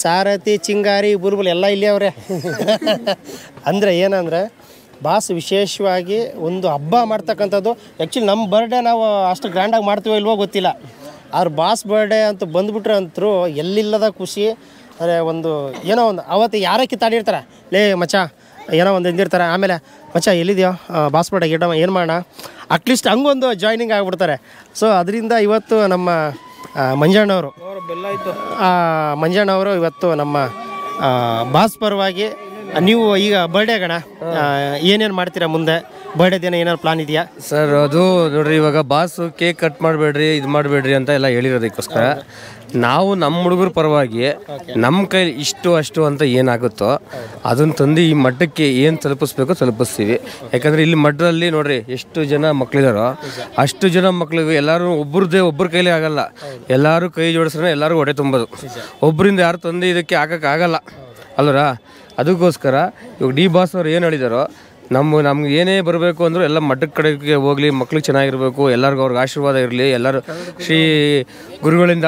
A: ಸಾರಥಿ ಚಿಂಗಾರಿ ಬುರ್ಬುಲ್ ಎಲ್ಲ ಇಲ್ಲಿ ಅವರೇ. ಅಂದರೆ ಏನಂದರೆ ಬಾಸ್ ವಿಶೇಷವಾಗಿ ಒಂದು ಹಬ್ಬ ಮಾಡ್ತಕ್ಕಂಥದ್ದು. ಆ್ಯಕ್ಚುಲಿ ನಮ್ಮ ಬರ್ಡೇ ನಾವು ಅಷ್ಟು ಗ್ರ್ಯಾಂಡಾಗಿ ಮಾಡ್ತೀವೋ ಇಲ್ವೋ ಗೊತ್ತಿಲ್ಲ, ಆದ್ರೆ ಬಾಸ್ ಬರ್ಡೇ ಅಂತ ಬಂದುಬಿಟ್ರೆ ಅಂತರೂ ಎಲ್ಲಿಲ್ಲದ ಖುಷಿ. ಅಂದರೆ ಏನೋ ಒಂದು ಅವತ್ತು ಯಾರೇ ಕಿತ್ತಾಡಿರ್ತಾರೆ, ಲೇ ಮಚ್ಚ ಏನೋ ಒಂದು ಎಂದಿರ್ತಾರೆ. ಆಮೇಲೆ ಮಚ್ಚ ಎಲ್ಲಿದೆಯೋ ಬಾಸ್ಪೇಟ ಗಿಡ ಏನು ಮಾಡೋಣ ಅಟ್ಲೀಸ್ಟ್ ಹಂಗೊಂದು ಜಾಯ್ನಿಂಗ್ ಆಗಿಬಿಡ್ತಾರೆ. ಸೊ ಅದರಿಂದ ಇವತ್ತು ನಮ್ಮ ಮಂಜಣ್ಣವರು ಮಂಜಣ್ಣವರು ಇವತ್ತು ನಮ್ಮ ಬಾಸ್ ಪರವಾಗಿ ನೀವು ಈಗ ಬರ್ಡೇ ಗಣ ಏನೇನು ಮಾಡ್ತೀರಾ ಮುಂದೆ ಬರ್ಡೇ ದಿನ ಏನಾದ್ರು ಪ್ಲಾನ್ ಇದೆಯಾ
D: ಸರ್? ಅದು ನೋಡ್ರಿ, ಇವಾಗ ಬಾಸು ಕೇಕ್ ಕಟ್ ಮಾಡಬೇಡ್ರಿ, ಇದು ಮಾಡಬೇಡ್ರಿ ಅಂತ ಎಲ್ಲ ಹೇಳಿರೋದಕ್ಕೋಸ್ಕರ ನಾವು ನಮ್ಮ ಹುಡುಗರ ಪರವಾಗಿ ನಮ್ಮ ಕೈಲಿ ಇಷ್ಟು ಅಷ್ಟು ಅಂತ ಏನಾಗುತ್ತೋ ಅದನ್ನು ತಂದು ಈ ಮಟ್ಟಕ್ಕೆ ಏನು ತಲುಪಿಸ್ಬೇಕೋ ತಲುಪಿಸ್ತೀವಿ. ಯಾಕಂದರೆ ಇಲ್ಲಿ ಮಠದಲ್ಲಿ ನೋಡ್ರಿ ಎಷ್ಟು ಜನ ಮಕ್ಕಳಿದಾರೋ ಅಷ್ಟು ಜನ ಮಕ್ಕಳಿಗೆ ಎಲ್ಲರೂ ಒಬ್ಬರ ಕೈಲೇ ಆಗಲ್ಲ. ಎಲ್ಲರೂ ಕೈ ಜೋಡಿಸ್ರೆ ಎಲ್ಲರೂ ಹೊಟ್ಟೆ ತುಂಬೋದು. ಒಬ್ಬರಿಂದ ಯಾರು ತಂದು ಇದಕ್ಕೆ ಹಾಕೋಕ್ಕಾಗಲ್ಲ ಅಲ್ವರಾ? ಅದಕ್ಕೋಸ್ಕರ ಇವಾಗ ಡಿ ಬಾಸ್ ಅವ್ರು ಏನು ಹೇಳಿದಾರೋ ನಮ್ಗೆ ಏನೇ ಬರಬೇಕು ಅಂದರೂ ಎಲ್ಲ ಮಠದ ಕಡೆಗೆ ಹೋಗಲಿ, ಮಕ್ಳಿಗೆ ಚೆನ್ನಾಗಿರಬೇಕು, ಎಲ್ಲರಿಗೂ ಅವ್ರಿಗೆ ಆಶೀರ್ವಾದ ಇರಲಿ, ಎಲ್ಲರೂ ಶ್ರೀ ಗುರುಗಳಿಂದ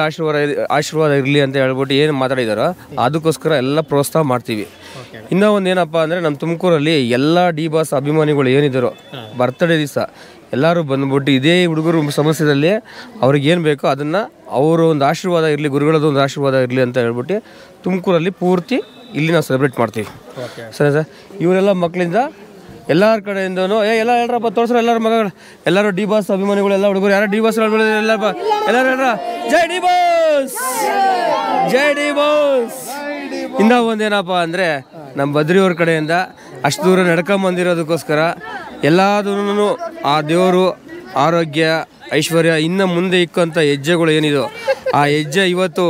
D: ಆಶೀರ್ವಾದ ಇರಲಿ ಅಂತ ಹೇಳ್ಬಿಟ್ಟು ಏನು ಮಾತಾಡಿದಾರೋ ಅದಕ್ಕೋಸ್ಕರ ಎಲ್ಲ ಪ್ರೋತ್ಸಾಹ ಮಾಡ್ತೀವಿ. ಇನ್ನೂ ಒಂದು ಏನಪ್ಪ ಅಂದರೆ ನಮ್ಮ ತುಮಕೂರಲ್ಲಿ ಎಲ್ಲ ಡಿ ಬಾಸ್ ಅಭಿಮಾನಿಗಳು ಏನಿದ್ದಾರೋ ಬರ್ತ್ಡೇ ದಿವಸ ಎಲ್ಲರೂ ಬಂದ್ಬಿಟ್ಟು ಇದೇ ಹುಡುಗರು ಸಮಸ್ಯೆದಲ್ಲಿ ಅವ್ರಿಗೆ ಏನು ಬೇಕೋ ಅದನ್ನು ಅವರು ಒಂದು ಆಶೀರ್ವಾದ ಇರಲಿ, ಗುರುಗಳದ್ದು ಒಂದು ಆಶೀರ್ವಾದ ಇರಲಿ ಅಂತ ಹೇಳ್ಬಿಟ್ಟು ತುಮಕೂರಲ್ಲಿ ಪೂರ್ತಿ ಇಲ್ಲಿ ನಾವು ಸೆಲೆಬ್ರೇಟ್ ಮಾಡ್ತೀವಿ. ಸರಿ ಸರ್, ಇವರೆಲ್ಲ ಮಕ್ಕಳಿಂದ ಎಲ್ಲರ ಕಡೆಯಿಂದನೂ ಎಲ್ಲ ಹೇಳ್ರಪ್ಪ ತೋರಿಸ್ರು, ಎಲ್ಲರ ಮಗಳು ಎಲ್ಲರೂ ಡಿ ಬಾಸ್ ಅಭಿಮಾನಿಗಳು ಎಲ್ಲ ಹುಡುಗರು ಯಾರು ಡಿ ಬಾಸ್ ಎಲ್ಲರೂ ಹೇಳ್ರ ಜೈ ಡಿ ಬಾಸ್, ಜೈ ಡಿ ಬಾಸ್. ಇನ್ನೂ ಒಂದೇನಪ್ಪ ಅಂದರೆ ನಮ್ಮ ಬದ್ರಿಯವ್ರ ಕಡೆಯಿಂದ ಅಷ್ಟು ದೂರ ನಡ್ಕೊಂಬಂದಿರೋದಕ್ಕೋಸ್ಕರ ಎಲ್ಲದೂ ಆ ದೇವರು ಆರೋಗ್ಯ ಐಶ್ವರ್ಯ ಇನ್ನು ಮುಂದೆ ಇಕ್ಕಂಥ ಹೆಜ್ಜೆಗಳು ಏನಿದೋ ಆ ಹೆಜ್ಜೆ ಇವತ್ತು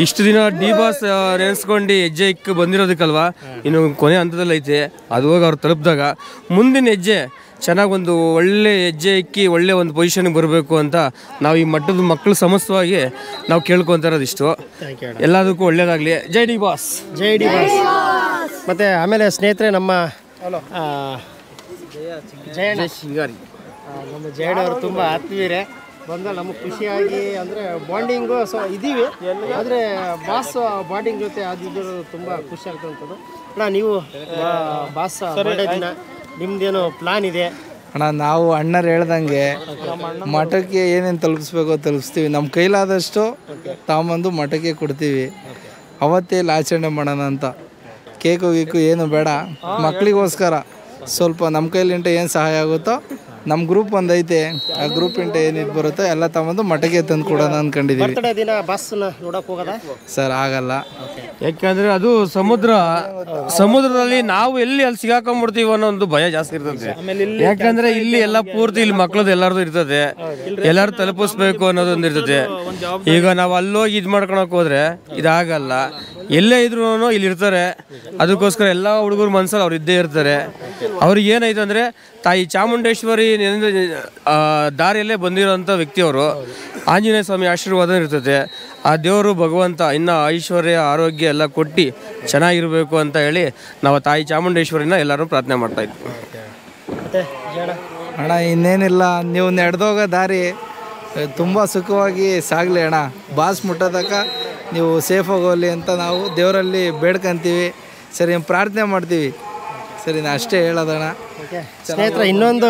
D: ಇಷ್ಟು ದಿನ ಡಿ ಬಾಸ್ ನೆನೆಸ್ಕೊಂಡು ಹೆಜ್ಜೆ ಇಕ್ಕ ಬಂದಿರೋದಕ್ಕಲ್ವಾ, ಇನ್ನು ಕೊನೆ ಹಂತದಲ್ಲಿ ಐತೆ. ಅದು ಹೋಗಿ ಅವ್ರು ತಲುಪಿದಾಗ ಮುಂದಿನ ಹೆಜ್ಜೆ ಚೆನ್ನಾಗಿ ಒಂದು ಒಳ್ಳೆ ಹೆಜ್ಜೆ ಇಕ್ಕಿ ಒಳ್ಳೆ ಒಂದು ಪೊಸಿಷನ್ಗೆ ಬರಬೇಕು ಅಂತ ನಾವು ಈ ಮಟ್ಟದ ಮಕ್ಕಳು ಸಮಸ್ತವಾಗಿ ನಾವು ಕೇಳ್ಕೊತಾ ಇರೋದು ಇಷ್ಟು. ಎಲ್ಲದಕ್ಕೂ ಒಳ್ಳೇದಾಗಲಿ. ಜೈ ಡಿ ಬಾಸ್,
A: ಜೈ ಡಿ ಬಾಸ್. ಮತ್ತು ಆಮೇಲೆ ಸ್ನೇಹಿತರೆ ನಮ್ಮ ಜಯಣ್ಣ
D: ಶಿಂಗಾರಿ
A: ನಮ್ಮ ಜಯಣ್ಣ ಅವರು ತುಂಬ ಆತ್ಮೀಯರೇ ಬಂದು ನಮಗೆ ಖುಷಿಯಾಗಿ ಅಂದರೆ ಬಾಂಡಿಂಗು ಸೊ ಇದ್ದೀವಿ. ಆದರೆ ಬಾಸ್ ಬಾಂಡಿಂಗ್ ಜೊತೆ ಆದಿದ್ದು ತುಂಬ ಖುಷಿ ಆಗ್ತಂಥದ್ದು. ಅಣ್ಣ ನೀವು ಬಾಸ್ ಬರ್ಡೇ ದಿನ ನಿಮ್ದೇನು ಪ್ಲಾನ್ ಇದೆ?
C: ಅಣ್ಣ ನಾವು ಅಣ್ಣರು ಹೇಳ್ದಂಗೆ ಮಠಕ್ಕೆ ಏನೇನು ತಲುಪಿಸ್ಬೇಕೋ ತಲುಪಿಸ್ತೀವಿ. ನಮ್ಮ ಕೈಲಾದಷ್ಟು ತಾಂಬಂದು ಮಠಕ್ಕೆ ಕೊಡ್ತೀವಿ. ಅವತ್ತೇ ಇಲ್ಲಿ ಆಚರಣೆ ಮಾಡೋಣ ಅಂತ. ಕೇಕು ಗೀಕು ಏನು ಬೇಡ, ಮಕ್ಕಳಿಗೋಸ್ಕರ ಸ್ವಲ್ಪ ನಮ್ಮ ಕೈಲಿಂಟ ಏನು ಸಹಾಯ ಆಗುತ್ತೋ ನಮ್ಮ ಗ್ರೂಪ್ ಒಂದು ಐತೆ, ಆ ಗ್ರೂಪ್ ಇಂಟ ಏನಿದು ಬರುತ್ತೋ ಎಲ್ಲ ತಗೊಂಡು ಮಠಕ್ಕೆ ತಂದು ಕೊಡೋಣ ಅಂದ್ಕೊಂಡಿದ್ದೀವಿ.
A: ಬರ್ತ್ಡೇ ದಿನ ಬಸ್ನ ನೋಡೋಕೆ ಹೋಗೋದಾ
C: ಸರ್? ಆಗಲ್ಲ,
D: ಯಾಕಂದರೆ ಅದು ಸಮುದ್ರದಲ್ಲಿ ನಾವು ಎಲ್ಲಿ ಅಲ್ಲಿ ಸಿಗಾಕೊಂಡ್ಬಿಡ್ತೀವಿ ಅನ್ನೋ ಒಂದು ಭಯ ಜಾಸ್ತಿ ಇರ್ತದೆ. ಯಾಕಂದರೆ ಇಲ್ಲಿ ಎಲ್ಲ ಪೂರ್ತಿ ಇಲ್ಲಿ ಮಕ್ಳದ್ದು ಎಲ್ಲರದು ಇರ್ತದೆ, ಎಲ್ಲರೂ ತಲುಪಿಸ್ಬೇಕು ಅನ್ನೋದೊಂದು ಇರ್ತದೆ. ಈಗ ನಾವು ಅಲ್ಲೋಗಿ ಇದು ಮಾಡ್ಕೊಳಕ್ಕೆ ಹೋದ್ರೆ ಇದಾಗಲ್ಲ. ಎಲ್ಲೇ ಇದ್ರೂ ಇಲ್ಲಿ ಇರ್ತಾರೆ. ಅದಕ್ಕೋಸ್ಕರ ಎಲ್ಲ ಹುಡುಗರು ಮನಸ್ಸಲ್ಲಿ ಅವ್ರು ಇದ್ದೇ ಇರ್ತಾರೆ. ಅವ್ರಿಗೆ ಏನಾಯ್ತು ಅಂದರೆ ತಾಯಿ ಚಾಮುಂಡೇಶ್ವರಿ ದಾರಿಯಲ್ಲೇ ಬಂದಿರೋಂಥ ವ್ಯಕ್ತಿಯವರು. ಆಂಜನೇಯ ಸ್ವಾಮಿ ಆಶೀರ್ವಾದ ಇರ್ತದೆ. ಆ ದೇವರು ಭಗವಂತ ಇನ್ನು ಐಶ್ವರ್ಯ ಆರೋಗ್ಯ ಎಲ್ಲ ಕೊಟ್ಟು ಚೆನ್ನಾಗಿರಬೇಕು ಅಂತ ಹೇಳಿ ನಾವು ತಾಯಿ ಚಾಮುಂಡೇಶ್ವರಿನ ಎಲ್ಲರೂ ಪ್ರಾರ್ಥನೆ ಮಾಡ್ತಾಯಿದ್ವಿ.
C: ಅಣ್ಣ ಇನ್ನೇನಿಲ್ಲ, ನೀವು ನಡೆದೋಗೋ ದಾರಿ ತುಂಬ ಸುಖವಾಗಿ ಸಾಗಲಿ ಅಣ್ಣ. ಬಾಸ್ ಮುಟ್ಟೋದಕ್ಕ ನೀವು ಸೇಫಾಗಿ ಹೋಗಲಿ ಅಂತ ನಾವು ದೇವರಲ್ಲಿ ಬೇಡ್ಕೊಂತೀವಿ. ಸರಿ, ಪ್ರಾರ್ಥನೆ ಮಾಡ್ತೀವಿ. ಸರಿ, ನಾ ಅಷ್ಟೇ ಹೇಳೋದಣ್ಣ.
A: ಸ್ನೇಹಿತರೆ ಇನ್ನೊಂದು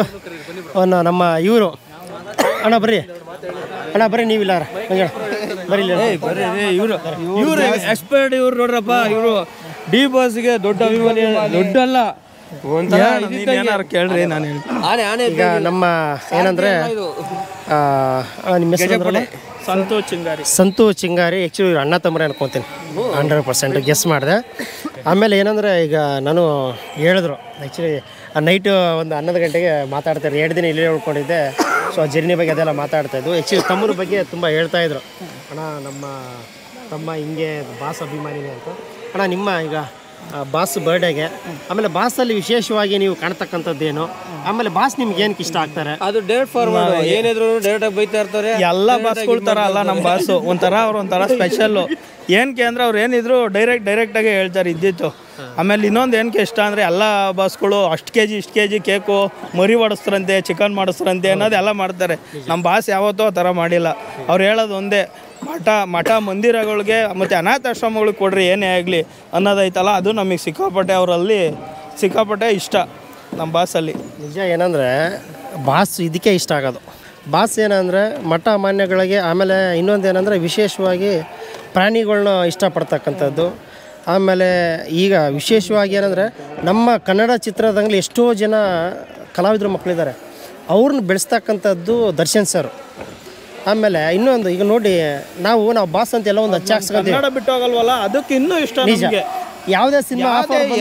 A: ನಮ್ಮ ಇವರು ಅಣ್ಣ ಬರ್ರಿ, ಅಣ್ಣ ಬರ್ರಿ, ನೀವಿಲ್ಲ ಬರ್ರಿ
D: ಇವರು ಎಕ್ಸ್ಪರ್ಟ್ ಇವ್ರು ನೋಡ್ರಪ್ಪ. ಇವರು ಡಿ ಬಾಸ್ಗೆ ದೊಡ್ಡ ಅಭಿಮಾನಿ, ದೊಡ್ಡ ಅಲ್ಲ
C: ಕೇಳ್ರಿ. ನಾನು
A: ಈಗ ನಮ್ಮ ಏನಂದರೆ ನಿಮ್ಮ ಹೆಸರು ಸಂತು ಚಿಂಗಾರಿ. ಆ್ಯಕ್ಚುಲಿ ಇವ್ರು ಅಣ್ಣ ತಮ್ಮರೇ ಅನ್ಕೊತೀನಿ, 100% ಗೆಸ್ ಮಾಡಿದೆ. ಆಮೇಲೆ ಏನಂದರೆ ಈಗ ನಾನು ಹೇಳಿದ್ರು ಆ್ಯಕ್ಚುಲಿ ನೈಟು ಒಂದು 11 ಗಂಟೆಗೆ ಮಾತಾಡ್ತಾರೆ. 2 ದಿನ ಇಲ್ಲೇ ಉಳ್ಕೊಂಡಿದ್ದೆ. ಸೊ ಜರ್ನಿ ಬಗ್ಗೆ ಅದೆಲ್ಲ ಮಾತಾಡ್ತಾಯಿದ್ವು. ಆ್ಯಕ್ಚುಲಿ ತಮ್ಮನ ಬಗ್ಗೆ ತುಂಬ ಹೇಳ್ತಾಯಿದ್ರು. ಅಣ್ಣ ನಮ್ಮ ತಮ್ಮ ಹಿಂಗೆ ಬಾಸ್ ಅಭಿಮಾನಿನೇ ಅಂತ. ಅಣ್ಣ ನಿಮ್ಮ ಈಗ ಬಾಸ್ ಬರ್ಡೇಗೆ ಆಮೇಲೆ ಬಾಸಲ್ಲಿ ವಿಶೇಷವಾಗಿ ನೀವು ಕಾಣ್ತಕ್ಕಂಥದ್ದೇನು, ಆಮೇಲೆ ಬಾಸ್ ನಿಮ್ಗೆ ಏನಕ್ಕೆ ಇಷ್ಟ ಆಗ್ತಾರೆ?
D: ಅದು ಡೇಟ್ ಫಾರ್ವರ್ಡ್ ಏನಿದ್ರು ಡೈರೆಕ್ಟಾಗಿ ಬೈತಾ ಇರ್ತಾರೆ.
E: ಎಲ್ಲ ಬಾಸ್ಗಳ ಥರ ಅಲ್ಲ ನಮ್ಮ ಬಾಸು, ಅವ್ರು ಒಂಥರ ಸ್ಪೆಷಲ್ಲು. ಏನಕ್ಕೆ ಅಂದರೆ ಅವ್ರು ಏನಿದ್ರು ಡೈರೆಕ್ಟಾಗಿ ಹೇಳ್ತಾರೆ ಇದ್ದಿತ್ತು. ಆಮೇಲೆ ಇನ್ನೊಂದು ಏನಕ್ಕೆ ಇಷ್ಟ ಅಂದರೆ ಎಲ್ಲ ಬಾಸ್ಗಳು ಅಷ್ಟು ಕೆ ಜಿ ಕೇಕು ಮರಿ ಮಾಡಿಸ್ತಾರಂತೆ, ಚಿಕನ್ ಮಾಡಿಸ್ತಾರಂತೆ ಅನ್ನೋದೆಲ್ಲ ಮಾಡ್ತಾರೆ. ನಮ್ಮ ಬಾಸ್ ಯಾವತ್ತೂ ಆ ಥರ ಮಾಡಿಲ್ಲ. ಅವ್ರು ಹೇಳೋದು ಒಂದೇ, ಮಠ ಮಂದಿರಗಳಿಗೆ ಮತ್ತು ಅನಾಥಾಶ್ರಮಗಳಿಗೆ ಕೊಡ್ರಿ ಏನೇ ಆಗಲಿ ಅನ್ನೋದೈತಲ್ಲ, ಅದು ನಮಗೆ ಸಿಕ್ಕಾಪಟ್ಟೆ ಇಷ್ಟ ನಮ್ಮ ಬಾಸಲ್ಲಿ.
A: ನಿಜ ಏನಂದರೆ ಬಾಸ್ ಇದಕ್ಕೆ ಇಷ್ಟ ಆಗೋದು. ಬಾಸ್ ಏನಂದರೆ ಮಠ ಮಾನ್ಯಗಳಿಗೆ, ಆಮೇಲೆ ಇನ್ನೊಂದು ಏನಂದರೆ ವಿಶೇಷವಾಗಿ ಪ್ರಾಣಿಗಳ್ನ ಇಷ್ಟಪಡ್ತಕ್ಕಂಥದ್ದು. ಆಮೇಲೆ ಈಗ ವಿಶೇಷವಾಗಿ ಏನಂದರೆ ನಮ್ಮ ಕನ್ನಡ ಚಿತ್ರರಂಗದಲ್ಲಿ ಎಷ್ಟೋ ಜನ ಕಲಾವಿದರು ಮಕ್ಕಳಿದ್ದಾರೆ, ಅವ್ರನ್ನ ಬೆಳೆಸ್ತಕ್ಕಂಥದ್ದು ದರ್ಶನ್ ಸರ್. ಆಮೇಲೆ ಇನ್ನೊಂದು ಈಗ ನೋಡಿ ನಾವು ಬಾಸ್ ಅಂತ ಎಲ್ಲ ಒಂದು ಹಚ್ಚಾಕ್ಸ್ಕೊಂತೀವಿ,
E: ಕನ್ನಡ ಬಿಟ್ಟು ಹೋಗಲ್ವಲ್ಲ, ಅದಕ್ಕೆ ಇನ್ನೂ ಇಷ್ಟ ನಮಗೆ.
A: ಯಾವುದೇ ಸಿನಿಮಾ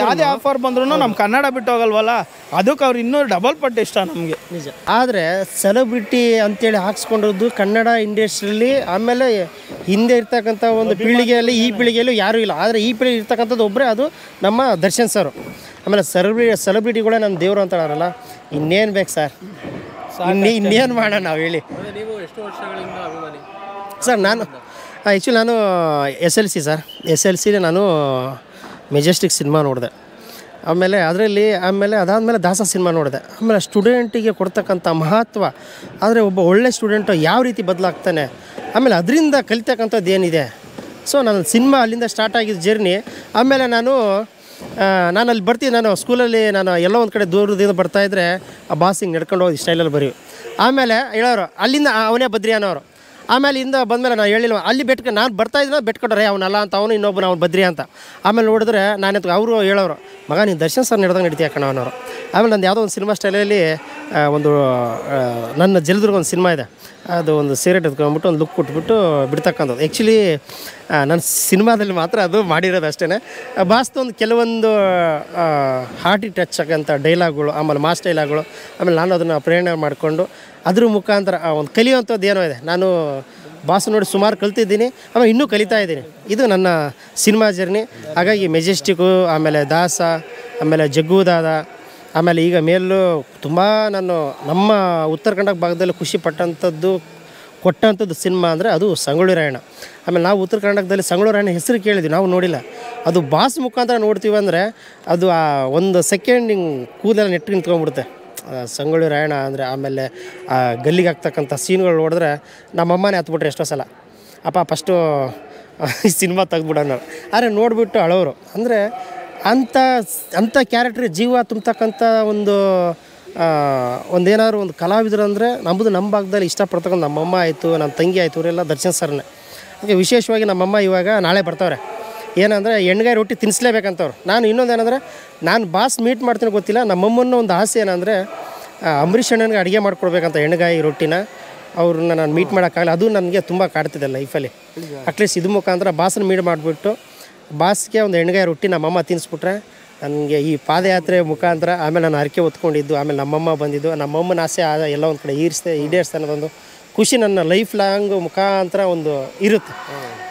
E: ಯಾವುದೇ ಆಫರ್ ಬಂದ್ರೂ ನಮ್ಮ ಕನ್ನಡ ಬಿಟ್ಟು ಹೋಗಲ್ವಲ್ಲ, ಅದಕ್ಕೆ ಅವ್ರು ಇನ್ನೂ ಡಬಲ್ ಪಟ್ಟು ಇಷ್ಟ ನಮಗೆ.
A: ನಿಜ. ಆದರೆ ಸೆಲೆಬ್ರಿಟಿ ಅಂತೇಳಿ ಹಾಕ್ಸ್ಕೊಂಡಿರೋದು ಕನ್ನಡ ಇಂಡಸ್ಟ್ರಿಯಲ್ಲಿ, ಆಮೇಲೆ ಹಿಂದೆ ಇರ್ತಕ್ಕಂಥ ಒಂದು ಪೀಳಿಗೆಯಲ್ಲಿ ಈ ಪೀಳಿಗೆಯಲ್ಲೂ ಯಾರೂ ಇಲ್ಲ. ಆದರೆ ಈ ಪೀಳಿಗೆ ಇರ್ತಕ್ಕಂಥದ್ದು ಒಬ್ಬರೇ, ಅದು ನಮ್ಮ ದರ್ಶನ್ ಸರ್. ಆಮೇಲೆ ಸೆಲೆಬ್ರಿಟಿಗಳೇ ನಮ್ಮ ದೇವರು ಅಂತ ಹೇಳೋರಲ್ಲ, ಇನ್ನೇನು ಬೇಕು ಸರ್, ಇನ್ನೇನು ಮಾಡೋಣ ನಾವು ಹೇಳಿ. ಸರ್ ನಾನು ಆ್ಯಕ್ಚುಲಿ ನಾನು SLC ಸರ್, SLC ನಾನು ಮೆಜೆಸ್ಟಿಕ್ ಸಿನಿಮಾ ನೋಡಿದೆ. ಆಮೇಲೆ ಅದಾದಮೇಲೆ ದಾಸ ಸಿನಿಮಾ ನೋಡಿದೆ. ಆಮೇಲೆ ಸ್ಟೂಡೆಂಟಿಗೆ ಕೊಡ್ತಕ್ಕಂಥ ಮಹತ್ವ, ಆದರೆ ಒಬ್ಬ ಒಳ್ಳೆ ಸ್ಟೂಡೆಂಟು ಯಾವ ರೀತಿ ಬದಲಾಗ್ತಾನೆ, ಆಮೇಲೆ ಅದರಿಂದ ಕಲಿತಕ್ಕಂಥದ್ದು ಏನಿದೆ. ಸೊ ನನ್ನ ಸಿನಿಮಾ ಅಲ್ಲಿಂದ ಸ್ಟಾರ್ಟ್ ಆಗಿದ್ದು ಜರ್ನಿ. ಆಮೇಲೆ ನಾನು ಅಲ್ಲಿ ಬರ್ತೀನಿ, ನಾನು ಸ್ಕೂಲಲ್ಲಿ ನಾನು ಎಲ್ಲೋ ಒಂದು ಕಡೆ ದೂರದಿಂದ ಬರ್ತಾಯಿದ್ರೆ ಆ ಬಾಸ್ ಹಿಂಗೆ ನಡ್ಕೊಂಡು ಹೋಗಿ ಸ್ಟೈಲಲ್ಲಿ ಬರೀ. ಆಮೇಲೆ ಹೇಳೋರು ಅಲ್ಲಿಂದ ಅವನೇ ಬದ್ರಿ ಅನ್ನೋರು. ಆಮೇಲೆ ಇಂದ ಬಂದಮೇಲೆ ನಾನು ಹೇಳಿಲ್ವ, ಅಲ್ಲಿ ನಾನು ಬರ್ತಾಯಿದ್ದೆ ಬೆಟ್ಕೊಟ್ರೆ ಅವನಲ್ಲ ಅಂತ, ಅವನು ಇನ್ನೊಬ್ಬನು ಅವ್ನು ಬದ್ರಿ ಅಂತ. ಆಮೇಲೆ ನೋಡಿದ್ರೆ ನಾನು ಅವರು ಹೇಳೋರು, ಮಗ ನೀನು ದರ್ಶನ್ ಸರ್ ನಡೆದಂಗೆ ನಡೀತೀಯ ಕಣ ಅನ್ನೋರು. ಆಮೇಲೆ ನಂದು ಯಾವುದೋ ಒಂದು ಸಿನಿಮಾ ಸ್ಟೈಲಲ್ಲಿ ಒಂದು ನನ್ನ ಜಲದುರ್ಗ ಒಂದು ಸಿನಿಮಾ ಇದೆ, ಅದು ಒಂದು ಸಿಗರೇಟ್ ಎತ್ಕೊಂಡ್ಬಿಟ್ಟು ಒಂದು ಲುಕ್ ಕೊಟ್ಬಿಟ್ಟು ಬಿಡ್ತಕ್ಕಂಥದ್ದು. ಆ್ಯಕ್ಚುಲಿ ನನ್ನ ಸಿನಿಮಾದಲ್ಲಿ ಮಾತ್ರ ಅದು ಮಾಡಿರೋದು ಅಷ್ಟೇ. ಬಾಸ್ತು ಒಂದು ಕೆಲವೊಂದು ಹಾರ್ಟಿ ಟಚ್ ಆಗಂಥ ಡೈಲಾಗ್ಗಳು, ಆಮೇಲೆ ಮಾಸ್ ಡೈಲಾಗ್ಗಳು, ಆಮೇಲೆ ನಾನು ಅದನ್ನು ಪ್ರೇರಣೆ ಮಾಡಿಕೊಂಡು ಅದ್ರ ಮುಖಾಂತರ ಒಂದು ಕಲಿಯುವಂಥದ್ದು ಏನೋ ಇದೆ. ನಾನು ಬಾಸ್ ನೋಡಿ ಸುಮಾರು ಕಲ್ತಿದ್ದೀನಿ, ಆಮೇಲೆ ಇನ್ನೂ ಕಲಿತಾ ಇದ್ದೀನಿ. ಇದು ನನ್ನ ಸಿನಿಮಾ ಜರ್ನಿ. ಹಾಗಾಗಿ ಮೆಜೆಸ್ಟಿಕ್ಕು, ಆಮೇಲೆ ದಾಸ, ಆಮೇಲೆ ಜಗ್ಗುದಾದ, ಆಮೇಲೆ ಈಗ ಮೇಲೂ ತುಂಬ ನಮ್ಮ ಉತ್ತರ ಕನ್ನಡ ಭಾಗದಲ್ಲಿ ಖುಷಿ ಪಟ್ಟಂಥದ್ದು ಕೊಟ್ಟಂಥದ್ದು ಸಿನಿಮಾ ಅಂದರೆ ಅದು ಸಂಗೊಳ್ಳಿ ರಾಯಣ್ಣ. ಆಮೇಲೆ ನಾವು ಉತ್ತರ ಕರ್ನಾಟಕದಲ್ಲಿ ಸಂಗೊಳ್ಳಿ ರಾಯಣ್ಣ ಹೆಸರು ಕೇಳಿದ್ವಿ, ನಾವು ನೋಡಿಲ್ಲ. ಅದು ಬಾಸ್ ಮುಖಾಂತರ ನೋಡ್ತೀವಿ ಅಂದರೆ ಅದು ಆ ಒಂದು ಸೆಕೆಂಡ್ ಹಿಂಗೆ ಕೂದಲೆಲ್ಲ ನೆಟ್ಟು ನಿಂತ್ಕೊಂಡ್ಬಿಡುತ್ತೆ ಸಂಗೊಳ್ಳಿ ರಾಯಣ್ಣ ಅಂದರೆ. ಆಮೇಲೆ ಆ ಗಲ್ಲಿಗೆ ಆಗ್ತಕ್ಕಂಥ ಸೀನ್ಗಳು ನೋಡಿದ್ರೆ ನಮ್ಮಮ್ಮನೇ ಹತ್ಬಿಟ್ರೆ ಎಷ್ಟೋ ಸಲ, ಅಪ್ಪ ಫಸ್ಟು ಈ ಸಿನಿಮಾ ತೆಗೆದ್ಬಿಡೋಣ. ಆದರೆ ನೋಡಿಬಿಟ್ಟು ಅಳೋರು. ಅಂದರೆ ಅಂಥ ಕ್ಯಾರೆಕ್ಟ್ರಿಗೆ ಜೀವ ತುಂಬತಕ್ಕಂಥ ಒಂದೇನಾದ್ರು ಒಂದು ಕಲಾವಿದರು ಅಂದರೆ ನಮ್ಮ ಭಾಗದಲ್ಲಿ ಇಷ್ಟಪಡ್ತಕ್ಕಂಥ ನಮ್ಮಮ್ಮ ಆಯಿತು, ನಮ್ಮ ತಂಗಿ ಆಯಿತು, ಇವರೆಲ್ಲ ದರ್ಶನ್ ಸರ್ನೇ. ಹಾಗೆ ವಿಶೇಷವಾಗಿ ನಮ್ಮಮ್ಮ ಇವಾಗ ನಾಳೆ ಬರ್ತಾವ್ರೆ. ಏನಂದರೆ ಎಣ್ಗಾಯಿ ರೊಟ್ಟಿ ತಿನ್ನಿಸ್ಲೇಬೇಕಂತವ್ರು. ನಾನು ಇನ್ನೊಂದೇನೆಂದರೆ ನಾನು ಬಾಸ್ ಮೀಟ್ ಮಾಡ್ತೀನಿ ಗೊತ್ತಿಲ್ಲ, ನಮ್ಮಮ್ಮನ ಒಂದು ಆಸೆ ಏನಂದರೆ ಅಂಬರೀಷ್ ಅಣ್ಣನಿಗೆ ಅಡುಗೆ ಮಾಡ್ಕೊಡ್ಬೇಕಂತ ಎಣ್ಗಾಯಿ ರೊಟ್ಟಿನ. ಅವ್ರನ್ನ ನಾನು ಮೀಟ್ ಮಾಡೋಕ್ಕಾಗಲ್ಲ, ಅದು ನನಗೆ ತುಂಬ ಕಾಡ್ತಿದೆ ಲೈಫಲ್ಲಿ. ಅಟ್ಲೀಸ್ಟ್ ಇದು ಮುಖಾಂತರ ಬಾಸನ್ನ ಮೀಟ್ ಮಾಡಿಬಿಟ್ಟು ಬಾಸ್ಗೆ ಒಂದು ಎಣ್ಗಾಯಿ ರೊಟ್ಟಿ ನಮ್ಮಮ್ಮ ತಿನ್ನಿಸ್ಬಿಟ್ರೆ ನನಗೆ ಈ ಪಾದಯಾತ್ರೆ ಮುಖಾಂತರ, ಆಮೇಲೆ ನಾನು ಹರಕೆ ಹೊತ್ಕೊಂಡಿದ್ದು, ಆಮೇಲೆ ನಮ್ಮಮ್ಮ ಬಂದಿದ್ದು, ನಮ್ಮಮ್ಮನ ಆಸೆ ಎಲ್ಲ ಒಂದು ಕಡೆ ಈಡೇರಿಸ್ತಾ ಅನ್ನೋದೊಂದು ಖುಷಿ ನನ್ನ ಲೈಫ್ ಲಾಂಗ್ ಮುಖಾಂತರ ಒಂದು ಇರುತ್ತೆ.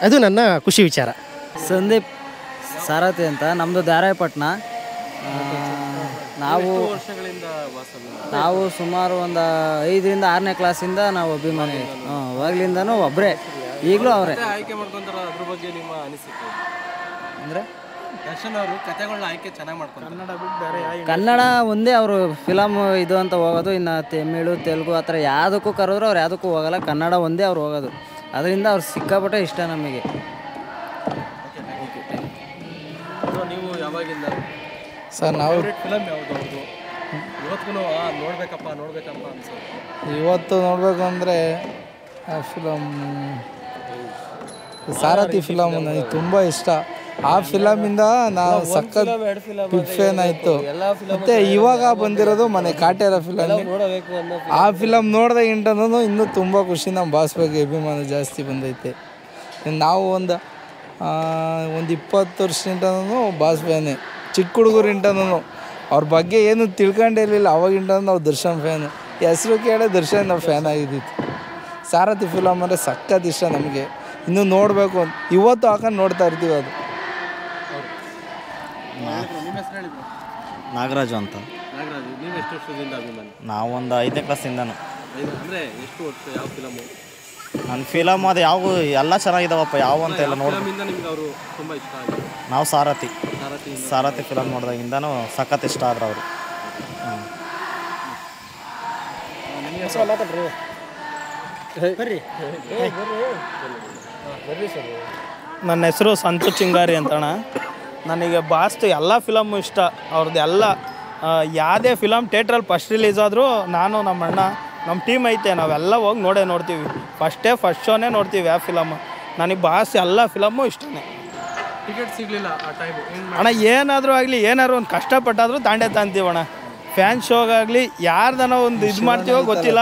A: ಅದು ನನ್ನ ಖುಷಿ ವಿಚಾರ.
F: ಸಂದೀಪ್ ಸಾರಥಿ ಅಂತ, ನಮ್ಮದು ಧಾರಾಯಪಟ್ಟಣ. ನಾವು ಸುಮಾರು ಒಂದು 5ರಿಂದ 6ನೇ ಕ್ಲಾಸಿಂದ ನಾವು ಅಭಿಮಾನಿ. ಅವಾಗಲಿಂದನೂ ಒಬ್ಬರೇ, ಈಗಲೂ ಅವರೇ.
G: ಆಯ್ಕೆ ಮಾಡ್ಕೊಂತಾರ, ಅದ್ರ ಬಗ್ಗೆ ನಿಮ್ಮ ಅನಿಸಿಕೆ
F: ಅಂದರೆ
G: ದರ್ಶನ್ ಅವರು ಕಥೆಗಳನ್ನ ಆಯ್ಕೆ ಚೆನ್ನಾಗಿ ಮಾಡ್ಕೊಂತಾರೆ.
F: ಕನ್ನಡ ಒಂದೇ ಅವರು ಫಿಲಮ್ ಇದು ಅಂತ ಹೋಗೋದು. ಇನ್ನು ತಮಿಳು, ತೆಲುಗು ಆ ಥರ ಯಾವುದಕ್ಕೂ ಕರೆದ್ರು ಅವ್ರು ಯಾವುದಕ್ಕೂ ಹೋಗೋಲ್ಲ. ಕನ್ನಡ ಒಂದೇ ಅವ್ರು ಹೋಗೋದು. ಅದರಿಂದ ಅವ್ರು ಸಿಕ್ಕಾಪಟ್ಟೆ ಇಷ್ಟ ನಮಗೆ.
G: ನೀವು ಯಾವಾಗಿಂದ
C: ಸರ್ ನಾವು
G: ಫಿಲಮ್ ಯಾವುದು ಅವ್ರದ್ದು ಇವತ್ತಿಗೂ ನೋಡ್ಬೇಕಪ್ಪ ಅನ್ಸುತ್ತೆ?
C: ಇವತ್ತು ನೋಡಬೇಕು ಅಂದರೆ ಫಿಲಮ್ ಸಾರಥಿ ಫಿಲಮ್ ನನಗೆ ತುಂಬ ಇಷ್ಟ. ಆ ಫಿಲಮಿಂದ ನಾವು ಸಖತ್ ಬಿಗ್ ಫ್ಯಾನ್ ಆಯಿತು. ಮತ್ತು ಇವಾಗ ಬಂದಿರೋದು ಮನೆ ಕಾಟೇರ ಫಿಲಮ್. ಆ ಫಿಲಮ್ ನೋಡಿದಾಗಿಂಟನೂ ಇನ್ನೂ ತುಂಬ ಖುಷಿ. ನಮ್ಮ ಬಾಸ್ ಬಗ್ಗೆ ಅಭಿಮಾನ ಜಾಸ್ತಿ ಬಂದೈತೆ. ನಾವು ಒಂದು 20 ವರ್ಷದಿಂದನೂ ಬಾಸ್ ಫ್ಯಾನೇ. ಚಿಕ್ಕ ಹುಡುಗರಿಂಟನೂ ಅವ್ರ ಬಗ್ಗೆ ಏನು ತಿಳ್ಕೊಂಡಿರಲಿಲ್ಲ. ಅವಾಗಿಂಟ ನಾವು ದರ್ಶನ್ ಫ್ಯಾನು. ಹೆಸರು ಕೇಳೇ ದರ್ಶನ್ ನಾವು ಫ್ಯಾನ್ ಆಗಿದ್ದಿತ್ತು. ಸಾರಥಿ ಫಿಲಮ್ ಅಂದರೆ ಸಖತ್ ಇಷ್ಟ ನಮಗೆ. ಇನ್ನೂ ನೋಡಬೇಕು ಅಂತ ಇವತ್ತು ಹಾಕೊಂಡು ನೋಡ್ತಾ ಇರ್ತೀವಿ. ಅದು
H: ನಾಗರಾಜು ಅಂತ.
G: ನೀವು ಎಷ್ಟು ವರ್ಷದಿಂದ ಅಭಿಮಾನಿ?
H: ನಾವೊಂದು 5ನೇ ಕ್ಲಾಸಿಂದನು.
G: ಅಂದರೆ ಎಷ್ಟು ವರ್ಷ? ಯಾವ ಫಿಲಮು?
H: ನನ್ನ ಫಿಲಮ್ ಅದು ಯಾವ ಎಲ್ಲ ಚೆನ್ನಾಗಿದ್ದಾವಪ್ಪ, ಯಾವ ಅಂತ ಎಲ್ಲ ನೋಡಿ.
G: ನಿಮ್ಗೆ ಅವರು ತುಂಬ ಇಷ್ಟ ಆಗಿದೆ?
H: ನಾವು ಸಾರಥಿ ಫಿಲಮ್ ನೋಡಿದಾಗಿಂದನೂ ಸಖತ್ ಇಷ್ಟ ಆದ್ರೆ ಅವರು.
E: ನನ್ನ ಹೆಸರು ಸಂತು ಚಿಂಗಾರಿ ಅಂತಣ್ಣ. ನನಗೆ ಬಾಸ್ತು ಎಲ್ಲ ಫಿಲಮ್ಮು ಇಷ್ಟ. ಅವ್ರದ್ದು ಎಲ್ಲ ಯಾವುದೇ ಫಿಲಮ್ ಥಿಯೇಟ್ರಲ್ಲಿ ಫಸ್ಟ್ ರಿಲೀಸ್ ಆದರೂ ನಾನು ನಮ್ಮ ಅಣ್ಣ ನಮ್ಮ ಟೀಮ್ ಐತೆ, ನಾವೆಲ್ಲ ಹೋಗಿ ನೋಡ್ತೀವಿ. ಫಸ್ಟ್ ಶೋನೇ ನೋಡ್ತೀವಿ ಯಾವ ಫಿಲಮ್ಮು. ನನಗೆ ಬಾಸ್ ಎಲ್ಲ ಫಿಲಮ್ಮು ಇಷ್ಟನೇ.
G: ಟಿಕೆಟ್ ಸಿಗಲಿಲ್ಲ ಆ ಟೈಮು
E: ಅಣ್ಣ ಏನಾದರೂ ಆಗಲಿ ಏನಾದ್ರು ಒಂದು ಕಷ್ಟಪಟ್ಟಾದರೂ ತಾಂಡೆ ತಾಂತೀವಣ್ಣ. ಫ್ಯಾನ್ ಶೋಗಾಗಲಿ ಯಾರ್ದನ ಒಂದು ಇದು ಮಾಡ್ತೀವೋ ಗೊತ್ತಿಲ್ಲ.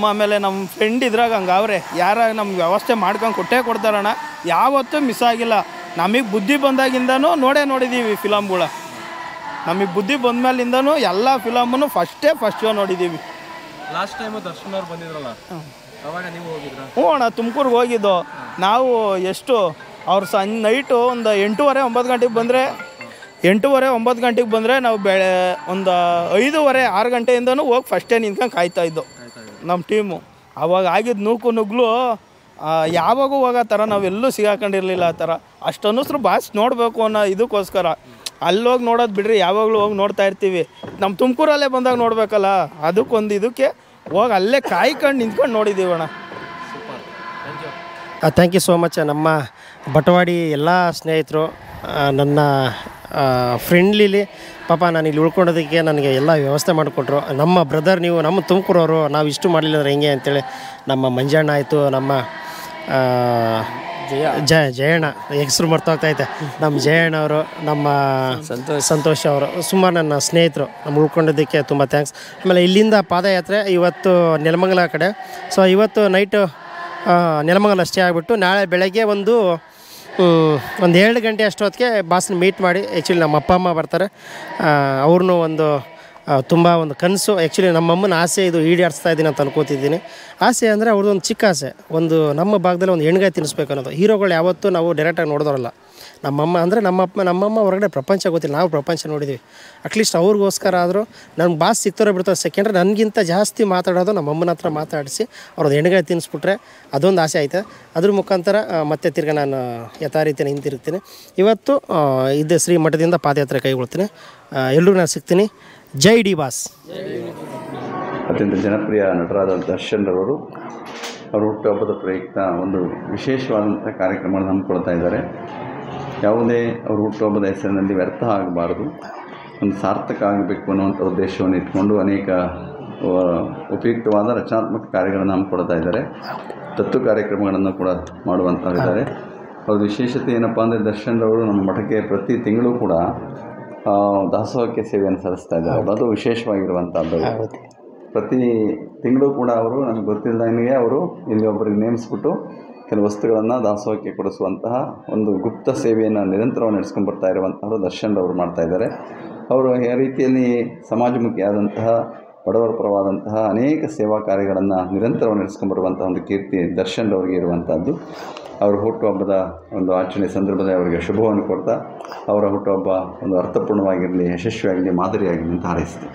E: ಆಮೇಲೆ ನಮ್ಮ ಫ್ರೆಂಡ್ ಇದ್ರಾಗ ಹಂಗೆ ಅವ್ರೆ ಯಾರ ನಮ್ಗೆ ವ್ಯವಸ್ಥೆ ಮಾಡ್ಕೊಂಡು ಕೊಟ್ಟೇ ಕೊಡ್ತಾರಣ್ಣ. ಯಾವತ್ತೂ ಮಿಸ್ ಆಗಿಲ್ಲ. ನಮಗೆ ಬುದ್ಧಿ ಬಂದಾಗಿಂದನೂ ನೋಡಿದ್ದೀವಿ ಫಿಲಮ್ಗಳ. ನಮಗೆ ಬುದ್ಧಿ ಬಂದ್ಮೇಲಿಂದನೂ ಎಲ್ಲ ಫಿಲಮನ್ನು ಫಸ್ಟ್ ಶೋ ನೋಡಿದ್ದೀವಿ.
G: ಲಾಸ್ಟ್ ಟೈಮು ದರ್ಶನ್ ಅವ್ರು ಬಂದಿದ್ರಲ್ಲ, ಅವಾಗ ನೀವು ಹೋಗಿದ್ರಾ?
E: ಹ್ಞೂ ಅಣ್ಣ, ತುಮಕೂರಿಗೆ ಹೋಗಿದ್ದು ನಾವು. ಎಷ್ಟು ಅವ್ರು ನೈಟು ಒಂದು 8:30 9 ಗಂಟೆಗೆ ಬಂದರೆ 8:30 9 ಗಂಟೆಗೆ ಬಂದರೆ ನಾವು ಒಂದು 5:30 6 ಗಂಟೆಯಿಂದನೂ ಹೋಗಿ ಫಸ್ಟೇ ನಿಂತ್ಕೊಂಡು ಕಾಯ್ತಾಯಿದ್ದು ನಮ್ಮ ಟೀಮು. ಅವಾಗ ಆಗಿದ್ದು ನೂಕು ನುಗ್ಲು ಯಾವಾಗೂ ಹೋಗೋ ಥರ ನಾವೆಲ್ಲೂ ಸಿಗಾಕೊಂಡಿರಲಿಲ್ಲ. ಆ ಥರ ಅಷ್ಟನ್ನೋಸ್ರು ಬಾಸ್ ನೋಡಬೇಕು ಅನ್ನೋ ಇದಕ್ಕೋಸ್ಕರ ಅಲ್ಲೋಗಿ ನೋಡೋದು ಬಿಡ್ರಿ, ಯಾವಾಗಲೂ ಹೋಗಿ ನೋಡ್ತಾ ಇರ್ತೀವಿ. ನಮ್ಮ ತುಮಕೂರಲ್ಲೇ ಬಂದಾಗ ನೋಡಬೇಕಲ್ಲ, ಅದಕ್ಕೊಂದು ಇದಕ್ಕೆ ಹೋಗಿ ಅಲ್ಲೇ ಕಾಯ್ಕೊಂಡು ನಿಂತ್ಕೊಂಡು ನೋಡಿದ್ದೀವಣ್ಣ.
A: Thank you so much. ನಮ್ಮ ಬಟವಾಡಿ ಎಲ್ಲ ಸ್ನೇಹಿತರು ನನ್ನ ಫ್ರೆಂಡ್ಲಿಲಿ ಪಾಪ ನಾನು ಇಲ್ಲಿ ಉಳ್ಕೊಳ್ಳೋದಕ್ಕೆ ನನಗೆ ಎಲ್ಲ ವ್ಯವಸ್ಥೆ ಮಾಡಿಕೊಟ್ರು. ನಮ್ಮ ಬ್ರದರ್, ನೀವು ನಮ್ಮ ತುಮಕೂರವರು, ನಾವು ಇಷ್ಟು ಮಾಡಲಿಲ್ಲ ಅಂದ್ರೆ ಹೆಂಗೆ ಅಂತೇಳಿ ನಮ್ಮ ಮಂಜಣ್ಣ ಆಯಿತು, ನಮ್ಮ ಜಯಣ್ಣ ಹೆಸರು ಮರ್ತೋಗ್ತೈತೆ, ನಮ್ಮ ಜಯಣ್ಣ ಅವರು, ನಮ್ಮ ಸಂತೋಷ್ ಅವರು, ಸುಮಾರು ನನ್ನ ಸ್ನೇಹಿತರು ನಮ್ಮ ಉಳ್ಕೊಂಡಿದ್ದಕ್ಕೆ ತುಂಬ ಥ್ಯಾಂಕ್ಸ್. ಆಮೇಲೆ ಇಲ್ಲಿಂದ ಪಾದಯಾತ್ರೆ ಇವತ್ತು ನೆಲಮಂಗಲ ಕಡೆ. ಸೊ ಇವತ್ತು ನೈಟು ನೆಲಮಂಗಲ ಅಷ್ಟೇ ಆಗಿಬಿಟ್ಟು ನಾಳೆ ಬೆಳಗ್ಗೆ ಒಂದು 2 ಗಂಟೆ ಅಷ್ಟೊತ್ತಿಗೆ ಬಾಸ್ನ ಮೀಟ್ ಮಾಡಿ, ಆ್ಯಕ್ಚುಲಿ ನಮ್ಮ ಅಪ್ಪ ಅಮ್ಮ ಬರ್ತಾರೆ. ಅವ್ರನ್ನೂ ತುಂಬ ಒಂದು ಕನಸು, ಆ್ಯಕ್ಚುಲಿ ನಮ್ಮಮ್ಮನ ಆಸೆ ಇದು ಈಡೇರಿಸ್ತಾ ಇದ್ದೀನಿ ಅಂತ ಅನ್ಕೋತಿದ್ದೀನಿ. ಆಸೆ ಅಂದರೆ ಅವ್ರದ್ದೊಂದು ಚಿಕ್ಕ ಆಸೆ, ಒಂದು ನಮ್ಮ ಭಾಗದಲ್ಲಿ ಒಂದು ಹೆಣ್ಗಾಯಿ ತಿನ್ನಿಸ್ಬೇಕು ಅನ್ನೋದು. ಹೀರೋಗಳು ಯಾವತ್ತೂ ನಾವು ಡೈರೆಕ್ಟಾಗಿ ನೋಡಿದವರಲ್ಲ. ನಮ್ಮಮ್ಮ ಅಂದರೆ ನಮ್ಮಮ್ಮ ಹೊರಗಡೆ ಪ್ರಪಂಚ ಗೊತ್ತಿಲ್ಲ, ನಾವು ಪ್ರಪಂಚ ನೋಡಿದ್ದೀವಿ. ಅಟ್ಲೀಸ್ಟ್ ಅವ್ರಿಗೋಸ್ಕರ ಆದರೂ ನನಗೆ ಬಾಸ್ ಸಿಗ್ತಾರೋ ಬಿಡ್ತಾರೋ ಸೆಕೆಂಡ್ರೆ ನನಗಿಂತ ಜಾಸ್ತಿ ಮಾತಾಡೋದು ನಮ್ಮಮ್ಮನ ಹತ್ರ ಮಾತಾಡಿಸಿ ಅವ್ರದ್ದು ಹೆಣ್ಗಾಯಿ ತಿನ್ನಿಸ್ಬಿಟ್ರೆ ಅದೊಂದು ಆಸೆ ಆಯ್ತು. ಅದ್ರ ಮುಖಾಂತರ ಮತ್ತೆ ತಿರ್ಗಿ ನಾನು ಯಥಾ ರೀತಿಯ ಹಿಂತಿರುಗ್ತೀನಿ. ಇವತ್ತು ಇದು ಶ್ರೀ ಮಠದಿಂದ ಪಾದಯಾತ್ರೆ ಕೈಗೊಳ್ತೀನಿ. ಎಲ್ರಿಗೂ ನಾನು ಸಿಗ್ತೀನಿ. ಜೈ ಡಿ ಬಾಸ್.
I: ಅತ್ಯಂತ ಜನಪ್ರಿಯ ನಟರಾದ ದರ್ಶನ್ ರವರು ಅವರು ಹುಟ್ಟುಹಬ್ಬದ ಪ್ರಯುಕ್ತ ಒಂದು ವಿಶೇಷವಾದಂಥ ಕಾರ್ಯಕ್ರಮವನ್ನು ಹಮ್ಮಿಕೊಳ್ತಾ ಇದ್ದಾರೆ. ಯಾವುದೇ ಅವರು ಹುಟ್ಟುಹಬ್ಬದ ಹೆಸರಿನಲ್ಲಿ ವ್ಯರ್ಥ ಆಗಬಾರ್ದು, ಒಂದು ಸಾರ್ಥಕ ಆಗಬೇಕು ಅನ್ನುವಂಥ ಉದ್ದೇಶವನ್ನು ಇಟ್ಕೊಂಡು ಅನೇಕ ಉಪಯುಕ್ತವಾದ ರಚನಾತ್ಮಕ ಕಾರ್ಯಗಳನ್ನು ಹಮ್ಮಿಕೊಳ್ತಾ ಇದ್ದಾರೆ. ದತ್ತು ಕಾರ್ಯಕ್ರಮಗಳನ್ನು ಕೂಡ ಮಾಡುವಂಥವರಿದ್ದಾರೆ. ಅವ್ರ ವಿಶೇಷತೆ ಏನಪ್ಪ ಅಂದರೆ ದರ್ಶನ್ ರವರು ನಮ್ಮ ಮಠಕ್ಕೆ ಪ್ರತಿ ತಿಂಗಳು ಕೂಡ ದಾಸೋಹಕ್ಕೆ ಸೇವೆಯನ್ನು ಸಲ್ಲಿಸ್ತಾ ಇದ್ದಾರೆ. ಅದು ವಿಶೇಷವಾಗಿರುವಂಥದ್ದು. ಪ್ರತಿ ತಿಂಗಳು ಕೂಡ ಅವರು ನಮಗೆ ಗೊತ್ತಿಲ್ಲದಂಗೆ ಅವರು ಇಲ್ಲಿ ಒಬ್ಬರಿಗೆ ನೇಮಿಸ್ಬಿಟ್ಟು ಕೆಲವು ವಸ್ತುಗಳನ್ನು ದಾಸೋಹಕ್ಕೆ ಕೊಡಿಸುವಂತಹ ಒಂದು ಗುಪ್ತ ಸೇವೆಯನ್ನು ನಿರಂತರವಾಗಿ ನಡೆಸ್ಕೊಂಡು ಬರ್ತಾ ಇರುವಂಥವರು ದರ್ಶನ್ ಅವರು ಮಾಡ್ತಾ ಇದ್ದಾರೆ. ಅವರು ಈ ರೀತಿಯಲ್ಲಿ ಸಮಾಜಮುಖಿಯಾದಂತಹ ಬಡವರ ಪರವಾದಂತಹ ಅನೇಕ ಸೇವಾ ಕಾರ್ಯಗಳನ್ನು ನಿರಂತರವಾಗಿ ನಡೆಸ್ಕೊಂಡ್ಬರುವಂಥ ಒಂದು ಕೀರ್ತಿ ದರ್ಶನ್ ಅವರಿಗೆ ಇರುವಂಥದ್ದು. ಅವರ ಹುಟ್ಟುಹಬ್ಬದ ಒಂದು ಆಚರಣೆ ಸಂದರ್ಭದಲ್ಲಿ ಅವರಿಗೆ ಶುಭವನ್ನು ಕೊಡ್ತಾ ಅವರ ಹುಟ್ಟುಹಬ್ಬ ಒಂದು ಅರ್ಥಪೂರ್ಣವಾಗಿರಲಿ, ಯಶಸ್ವಿಯಾಗಲಿ, ಮಾದರಿಯಾಗಲಿ ಅಂತ ಹಾರೈಸ್ತೀನಿ.